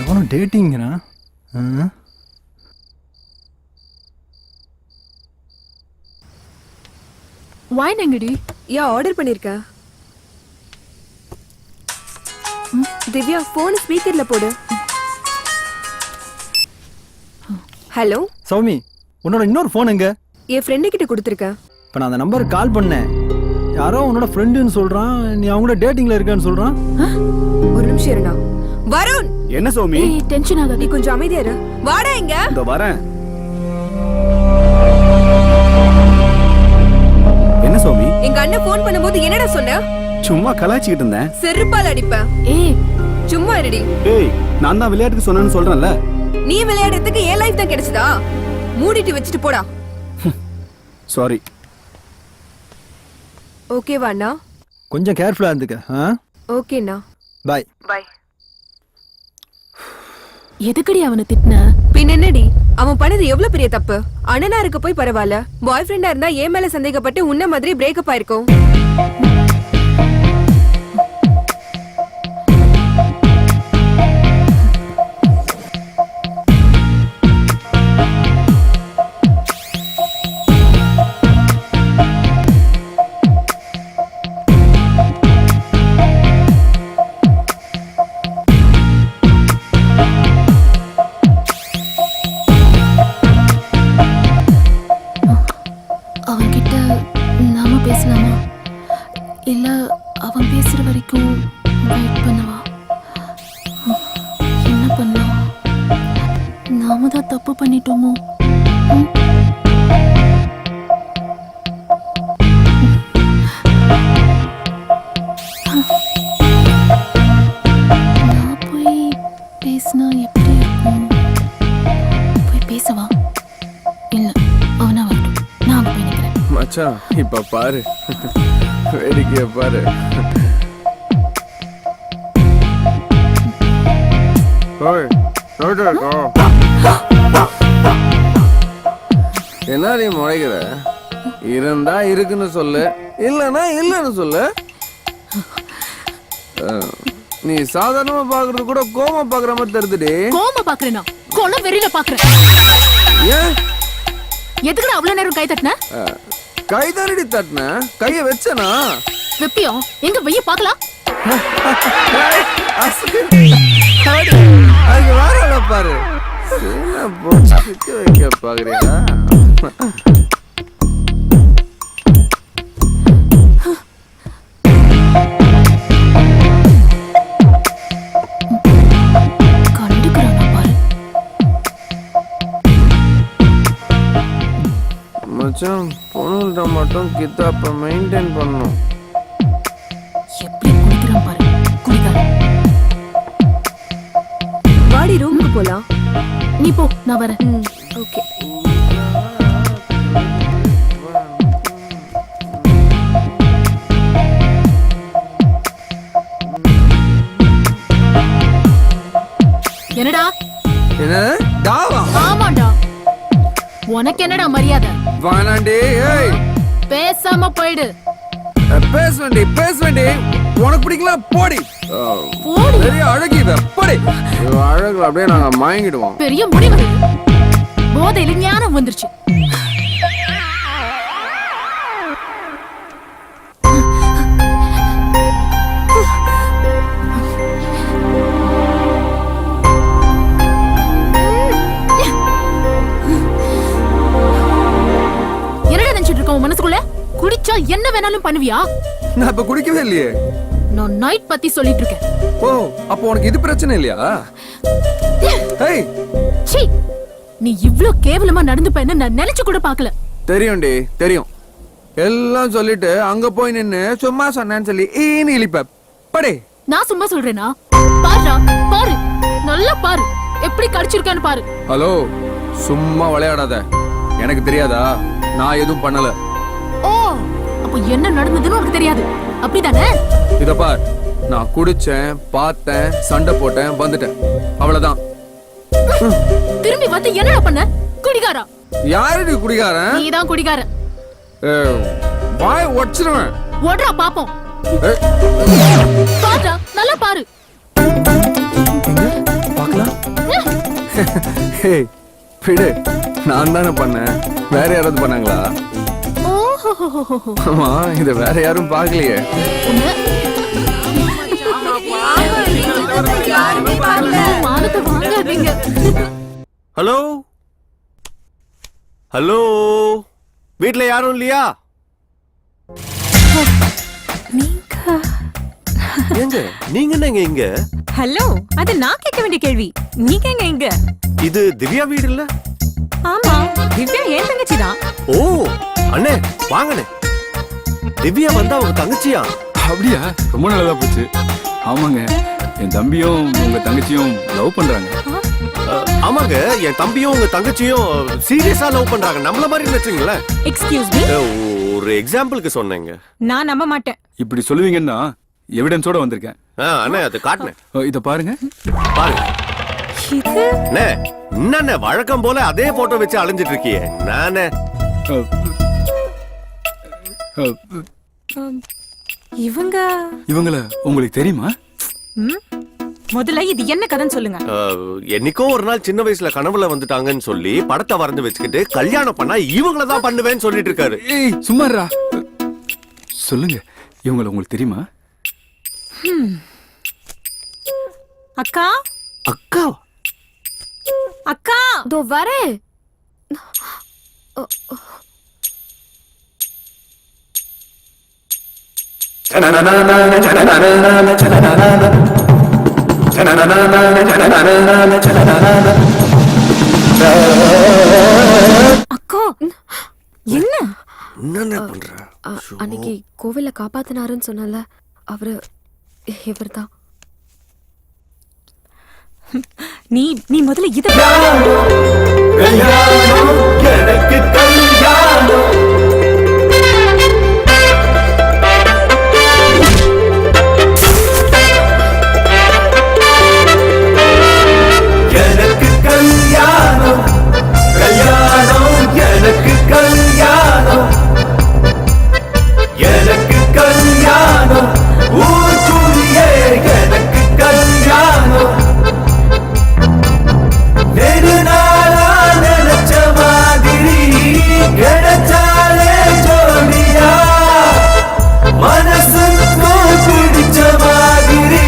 எவனும் டேட்டிங்கிறா? Wine எங்கடி? ஆர்டர் பண்ணிருக்கேன். திவ்யா போன் ஸ்பீக்கர்ல போடு. ஹலோ சௌமி, உன்னோட இன்னொரு ஃபோன் எங்க? என் ஃப்ரெண்டு கிட்ட கொடுத்துருக்கேன். இப்போ நான் அந்த நம்பருக்கு கால் பண்ணேன். யாரோ உன்னோட ஃப்ரெண்டுன்னு சொல்றான், நீ அவங்களோட டேட்டிங்ல இருக்கேன்னு சொல்றான். ஒரு நிமிஷம் இருண்ணா. வருண், என்ன சோமி? ஏய் டென்ஷன் ஆகாத. நீ கொஞ்சம் அமைதியா இரு. வாடா இங்க. இந்த வரேன். என்ன சோமி? எங்க அண்ணன் போன் பண்ணும்போது என்னடா சொன்ன? சும்மா கலாய்ச்சிட்டு இருந்தேன். செருப்பால் அடிப்பேன். ஏய் சும்மா இருடி. ஏய், நான் தான் விளையாட்டுக்கு சொன்னேன்னு சொல்றேன்ல. நீ விளையாடுறதுக்கு ஏன் லைஃப் தான் கிடைச்சதா? மூடிட்டு வச்சுட்டு போடா. சாரி. ஓகேவா அண்ணா? கொஞ்சம் கேர்ஃபுல்லா இருந்துக்க. ஓகேண்ணா. பாய். பாய். எதுக்கடி அவனை திட்டின? பின் என்னடி, அவன் பண்ணது எவ்வளவு பெரிய தப்பு. அண்ணனா இருக்க போய் பரவாயில்ல, பாய் ஃப்ரெண்டா இருந்தா ஏன் மேல சந்தேகப்பட்டு உன்ன மாதிரி பிரேக்கப் ஆயிருக்கும். அவன்கிட்ட நாம பேசலாமா? இல்ல அவன் பேசுற வரைக்கும் வெயிட் பண்ணவா? என்ன பண்ணலாம்? நாம தான் தப்பு பண்ணிட்டோமோ? நான் போய் பேசினா எப்படி இருக்கும்? போய் பேசவா? இல்ல அவனா வரட்டும், நான் அங்க போய் நிக்கிறேன். மச்சான் இப்ப பாரு, வேடிக்கைய பாரு. என்ன நீ முறைகிற? இருந்தா இருக்குன்னு சொல்லு, இல்லன்னா இல்லன்னு சொல்லு. நீ சாதாரணமா பாக்குறது கூட கோமா பாக்குற மாதிரி தெரியுதுடி. கோமா பாக்குறேனா? கொலை வெறியில பாக்குறேன். ஏன் எதுக்குடா அவ்வளவு நேரம் கை தட்டின? கை தானடி தட்டின, கைய வச்சனா? வெப்பியம் எங்க வெய்ய பாக்கலாம்? அதுக்கு வேற பாரு. என்ன போச்சு வைக்க பாக்குறியா? கண்டுக்கிறானா பாரு. மச்சான் பொண்ணுகிட்ட மட்டும் கித்தாப்ப மெயின்டைன் பண்ணணும். எப்படி குடிக்கிறான் பாரு, குடிக்காரன். வாடி ரூமுக்கு போலாம். நீ போ, நான் வரேன். ஓகே. என்னடா? என்ன டாவா? ஆமாடா. உனக்கு என்னடா மரியாதை? வானாண்டி. ஏய் பேசாம போயிடு. பேசுவேண்டி பேசுவேண்டி. உனக்கு பிடிக்கல போடி. போடி. பெரிய அழகி இவ போடி. இவ அழகுல அப்படியே நாங்க மயங்கிடுவோம். பெரிய முடி வருது. போதையில ஞானம் வந்துருச்சு. என்னடா நினைச்சிட்டு இருக்க உன் மனசுக்குள்ள? குடிச்சா என்ன வேணாலும் பண்ணுவியா? நான் இப்ப குடிக்கவே இல்லையே. நான் நைட் பத்தி சொல்லிட்டு இருக்கேன். ஓ, அப்ப உனக்கு இது பிரச்சனை இல்லையா? ஏய் சீ, நீ இவ்ளோ கேவலமா நடந்துப்பேன்னு நான் நினைச்சு கூட பார்க்கல. தெரியும்டி தெரியும். எல்லாம் சொல்லிட்டு அங்க போய் நின்னு சும்மா சொன்னேன்னு சொல்லி ஈனி இழிப்ப படே. நான் சும்மா சொல்றேனா? பாருடா, பாரு, நல்லா பாரு, எப்படி கடிச்சிருக்கான்னு பாரு. ஹலோ, சும்மா விளையாடாத. எனக்கு தெரியாதா? நான் எதுவும் பண்ணல. ஓ, அப்ப என்ன நடந்ததுன்னு உனக்கு தெரியாது, அப்படிதானே? இத பார், நான் குடிச்சேன், பார்த்தேன், சண்டை போட்டேன், வந்துட்டேன், அவ்வளவுதான். திரும்பி வந்து என்னடா பண்ண? குடிகாரா? யாரு குடிகாரன்? நீதான் குடிகாரன். வாய் உடைச்சிருவேன். ஓடுறா பாப்போம். பாருடா, நல்லா பாரு. ஏய் விடு, நான் தானே பண்ணேன், வேற யாராவது பண்ணாங்களா? ஆமா, இத வேற யாரும் பார்க்கலையே. ஹலோ ஹலோ, வீட்ல யாரும் இல்லையா? ஏங்க நீங்க என்னங்க இங்க? ஹலோ, அது நான் கேட்க வேண்டிய கேள்வி. நீங்க எங்க இங்க? இது திவ்யா வீடு இல்ல? ஆமா, திவ்யா என் தங்கச்சி தான். ஓ அண்ணே வாங்கண்ணே. திவ்யா வந்தா அவங்க தங்கச்சியா? அப்படியா? ரொம்ப நல்லதா போச்சு. ஆமாங்க, என் தம்பியும் உங்க தங்கச்சியும் லவ் பண்றாங்க. ஆமாங்க, என் தம்பியும் உங்க தங்கச்சியும் சீரியஸா லவ் பண்றாங்க. நம்மள மாதிரி நினைச்சீங்களா? Excuse me. ஒரு எக்ஸாம்பிளுக்கு சொன்னேங்க. நான் நம்ப மாட்டேன். இப்படி சொல்லுவீங்கன்னா எவிடன்ஸோட வந்திருக்கேன். அண்ணே அது காட்டுனேன். இத பாருங்க. பாருங்க. இது என்ன வழக்கம் போல அதே போட்டோ வச்சு அலைஞ்சிட்டு இருக்கியே. நானே இவங்கள உங்களுக்கு தெரியுமா? முதல்ல இது என்ன கதைன்னு சொல்லுங்க. என்னைக்கோ ஒரு நாள் சின்ன வயசுல கனவுல வந்துட்டாங்கன்னு சொல்லி படத்தை வரைஞ்சு வச்சுக்கிட்டு கல்யாணம் பண்ணா இவங்கள தான் பண்ணுவேன்னு சொல்லிட்டு இருக்காரு. ஏய் சும்மாறா. சொல்லுங்க, இவங்கள உங்களுக்கு தெரியுமா? அக்கா அக்கா அக்கா தோ வரேன். அக்கா என்ன என்ன பண்ற? அன்னைக்கு கோவில்ல காப்பாத்தினாருன்னு சொன்னல, அவரு இவர்தான். நீ முதல்ல இத எனக்கு கல்யாணம் எனக்கு கல்யாணம் கல்யாணம் எனக்கு கல்யாணம் எனக்கு கல்யாணம் ஊருக்குள்ளே எனக்கு கல்யாணம் நெடுநாளா நினைச்ச மாதிரி கிடைச்சாலே ஜோடியா மனசுக்கும் பிடிச்ச மாதிரி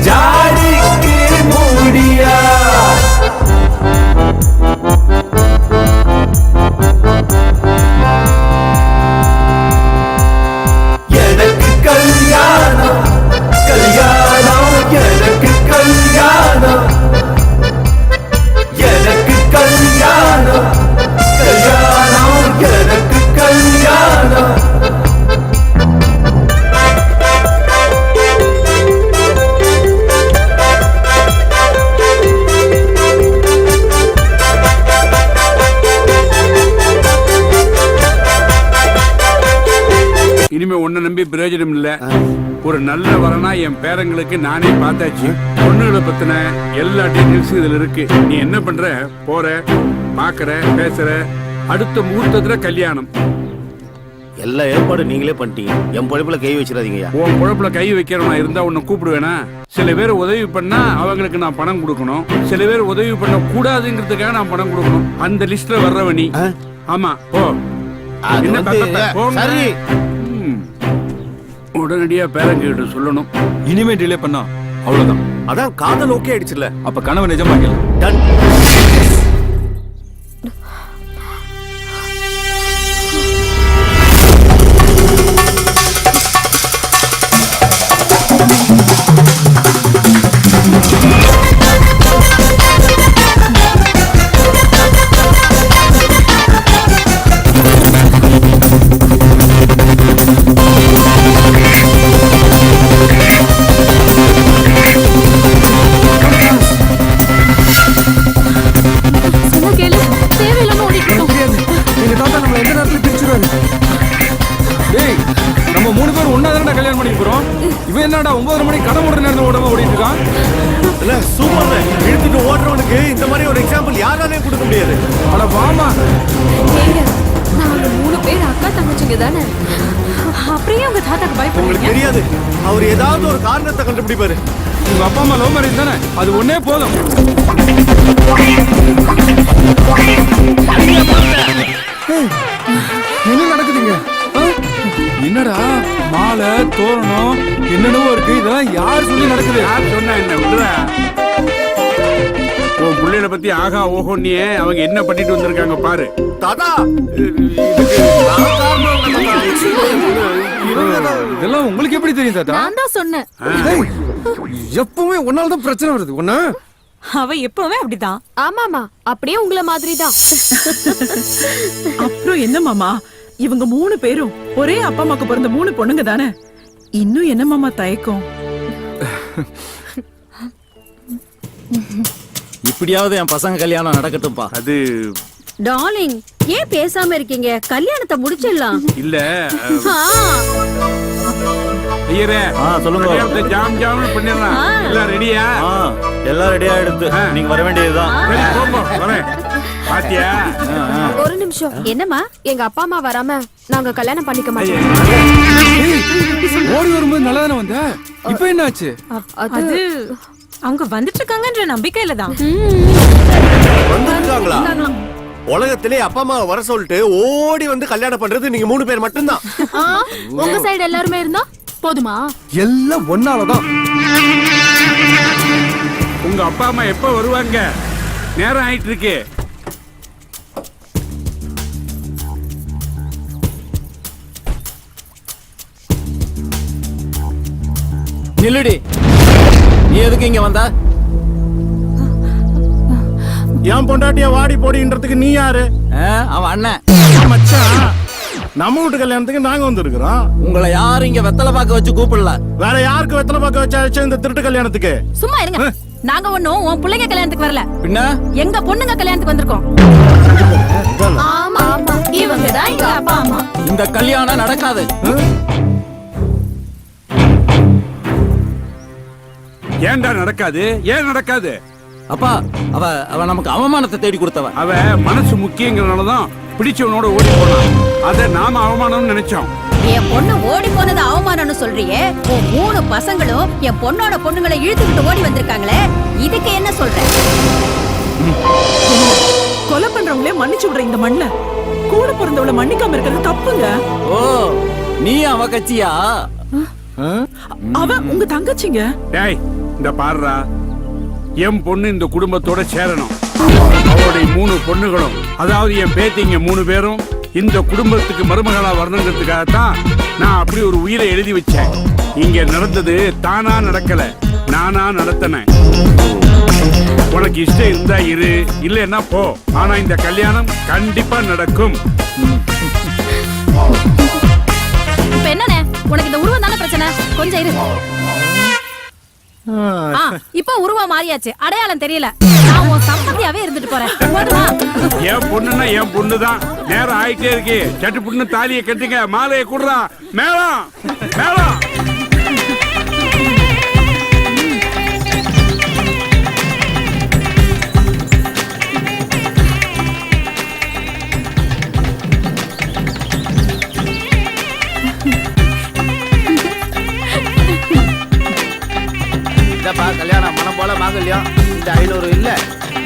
ஜாடிக்கு மூடியா எனக்கு கல்யாணம் கல்யாணம் எனக்கு கல்யாணம் எனக்கு கல்யாணம் கல்யாணம் எனக்கு கல்யாணம் இனிமே உன்னை நம்பி பிரயோஜனம் இல்ல. ஒரு நல்ல வரனா என் பேரங்களுக்கு நானே பார்த்தாச்சு. பொண்ணுகளை பத்தின எல்லா டீட்டெயில்ஸும் இதுல இருக்கு. நீ என்ன பண்ற? போற, பாக்குற, பேசுற, அடுத்த முகூர்த்தத்துல கல்யாணம். எல்லா ஏற்பாடும் நீங்களே பண்ணிட்டீங்க. என் பொழப்புல கை வச்சிடாதீங்கய்யா. உன் பொழப்புல கை வைக்கிறவனா இருந்தா உன்னை கூப்பிடுவேனா? சில பேர் உதவி பண்ணா அவங்களுக்கு நான் பணம் கொடுக்கணும். சில பேர் உதவி பண்ண கூடாதுங்கிறதுக்காக நான் பணம் கொடுக்கணும். அந்த லிஸ்ட்ல வர்றவனி. ஆமா போ. அது என்ன வந்து, பக்கத்துல? போங்க. சரி. உடனடியா பேரங்கிட்ட சொல்லணும். இனிமே டிலே பண்ணா அவ்வளவுதான். அதான் காதல் ஓகே ஆயிடுச்சுல. அப்ப கனவு நிஜமாக்கல. டன். இவன் என்னடா 9 மணிக்கு கடை மூடுற நேரத்துல ஓடாம ஓடிட்டு இருக்கான்? இல்ல சூப்பர்ல இழுத்துட்டு ஓடுறவனுக்கு இந்த மாதிரி ஒரு எக்ஸாம்பிள் யாராலையும் கொடுக்க முடியாது. அட வாமா. ஏங்க, நாங்க 3 பேர் அக்கா தங்கச்சிங்க தானே. அப்படியே உங்க தாத்தாக்கு உங்களுக்கு பயப்படுறீங்க? தெரியாது, அவர் ஏதாவது ஒரு காரணத்தை கண்டுபிடிப்பாரு. உங்க அப்பா அம்மா லவ் மேரேஜ் தானே, அது ஒன்னே போதும். என்ன நடக்குதுங்க? என்னடா மாலை தோரணம் என்னென்னவோ இருக்கு, இதெல்லாம் யார் சொல்லி நடக்குது? யார் சொன்னா என்ன? விடுற. உன் பிள்ளைகளை பத்தி ஆகா ஓஹோன்னியே அவங்க என்ன பண்ணிட்டு வந்திருக்காங்க பாரு. தாத்தா இதுக்கு நான் காரணம் இல்ல தாத்தா. இதெல்லாம் உங்களுக்கு எப்படி தெரியும் தாத்தா? நான் தான் சொன்னேன். எப்பவுமே உன்னாலதான் பிரச்சனை வருது ஒண்ணு. அவ எப்பவுமே அப்படிதான். ஆமாமா, அப்படியே உங்களை மாதிரி தான். அப்புறம் என்ன மாமா, இவங்க 3 பேரும் ஒரே அப்பா அம்மாக்கு பிறந்த 3 பொண்ணுங்க தானே. இன்னும் என்ன மாமா தயக்கம்? இப்படியாவது என் பசங்க கல்யாணம் நடக்கட்டும்பா. அது டார்லிங், ஏன் பேசாம இருக்கீங்க? கல்யாணத்தை முடிச்சிடலாம். இல்ல ஐயரே, சொல்லுங்க. கல்யாணத்தை ஜாம் ஜாம்னு பண்ணிடலாம். எல்லாம் ரெடியா? எல்லாம் ரெடி ஆயிடுது. நீங்க வர வேண்டியதுதான். சரி, போப்போ, வரேன். பாத்தியா? ஒரு நிமிஷம். என்னம்மா, எங்க அப்பா அம்மா வராம நாங்க கல்யாணம் பண்ணிக்க மாட்டோம். ஓடி வரும்போது நல்லா தானே வந்த, இப்ப என்ன ஆச்சு? அது அவங்க வந்துட்டு இருக்காங்கன்ற நம்பிக்கையில தான். வந்திருக்காங்களா? உலகத்திலே அப்பா அம்மா வர சொல்லிட்டு ஓடி வந்து கல்யாணம் பண்றது நீங்க 3 பேர் மட்டும்தான். உங்க சைடு எல்லாருமே இருந்தா போதுமா? எல்லாம் ஒன்னாலதான். உங்க அப்பா அம்மா எப்ப வருவாங்க? நேரம் ஆயிட்டு இருக்கு. நில்லுடி, நீ எதுக்கு இங்க வந்தா? என் பொண்டாட்டிய வாடி போடின்றதுக்கு நீ யாரு? அவன் அண்ணன். மச்சான், நம்ம வீட்டு கல்யாணத்துக்கு நாங்க வந்திருக்கிறோம். உங்களை யாரும் இங்க வெத்தலை பாக்க வச்சு கூப்பிடல. வேற யாருக்கு வெத்தலை பாக்க வச்சாச்சு இந்த திருட்டு கல்யாணத்துக்கு? சும்மா இருங்க. நாங்க ஒண்ணும் உன் பிள்ளைங்க கல்யாணத்துக்கு வரல, பின்ன எங்க பொண்ணுங்க கல்யாணத்துக்கு வந்திருக்கோம். ஆமா, இவங்க தான் எங்க அப்பா அம்மா. இந்த கல்யாணம் நடக்காது. ஏன்டா நடக்காது? ஏன் நடக்காது? அப்பா, அவ நமக்கு அவமானத்தை தேடி கொடுத்தவ. அவ மனசு முக்கியங்கிறனாலதான் பிடிச்சவனோட ஓடி போனான். அத நாம அவமானம்னு நினைச்சோம். என் பொண்ணு ஓடி போனது அவமானம்னு சொல்றியே, உன் 3 பசங்களும் என் பொண்ணோட பொண்ணுங்களை இழுத்துக்கிட்டு ஓடி வந்திருக்காங்களே, இதுக்கு என்ன சொல்ற? கொலை பண்றவங்களே மன்னிச்சு விடுற இந்த மண்ணுல கூட பிறந்தவளை மன்னிக்காம இருக்கிறது தப்புங்க. ஓ, நீ அவ கட்சியா? அவ உங்க தங்கச்சிங்க. டேய், இந்த பாருடா, என் பொண்ணு இந்த குடும்பத்தோட சேரணும். அவளுடைய 3 பொண்ணுகளும், அதாவது என் பேத்திங்க 3 பேரும் இந்த குடும்பத்துக்கு மருமகளா வரணுங்கிறதுக்காகத்தான் நான் அப்படி ஒரு உயிரை எழுதி வச்சேன். இங்க நடந்தது தானா நடக்கல, நானா நடத்தினேன். உனக்கு இஷ்டம் இருந்தா இரு, இல்லைன்னா போ. ஆனா இந்த கல்யாணம் கண்டிப்பா நடக்கும். இப்ப என்னண்ணே, உனக்கு இந்த உருவம் தானே பிரச்சனை? கொஞ்சம் இரு. இப்ப உருவம் மாறியாச்சு, அடையாளம் தெரியல. நான் உன் சம்பந்தியாவே இருந்துட்டு போறேன். போதுமா? என் பொண்ணுன்னா என் பொண்ணுதான். நேரம் ஆயிட்டே இருக்கு. சட்டு புண்ணு தாலியை கட்டுங்க, மாலையை குடுறா. மேளம் மேளம். கல்யாணம் மனம் போல மாங்கல்யம். இந்த 500 இல்ல,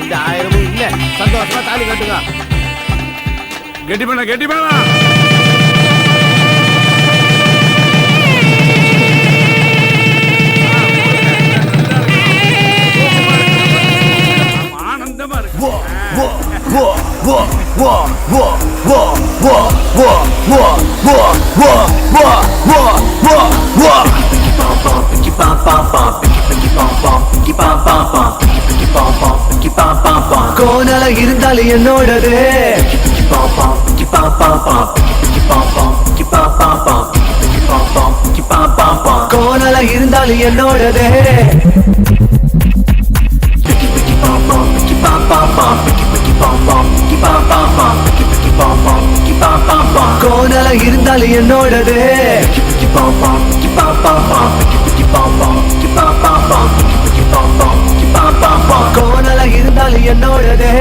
இந்த 1000 இல்ல. சந்தோஷமா தாலி கட்டுங்க. கெட்டி பண்ண கெட்டி பண்ண. ஆனந்தமா இருக்கு. கோணல இருந்தாலும் என்னோடது, கோணல இருந்தாலும் என்னோடது. கோணல இருந்தாலும் என்னோடது. கோணல இருந்தாலும் என்னோடது.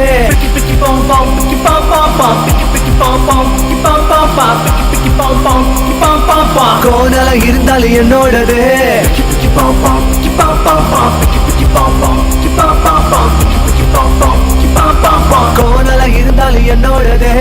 கோணல இருந்தாலும் என்னோடது. கோணல இருந்தாலும் என்னோடது.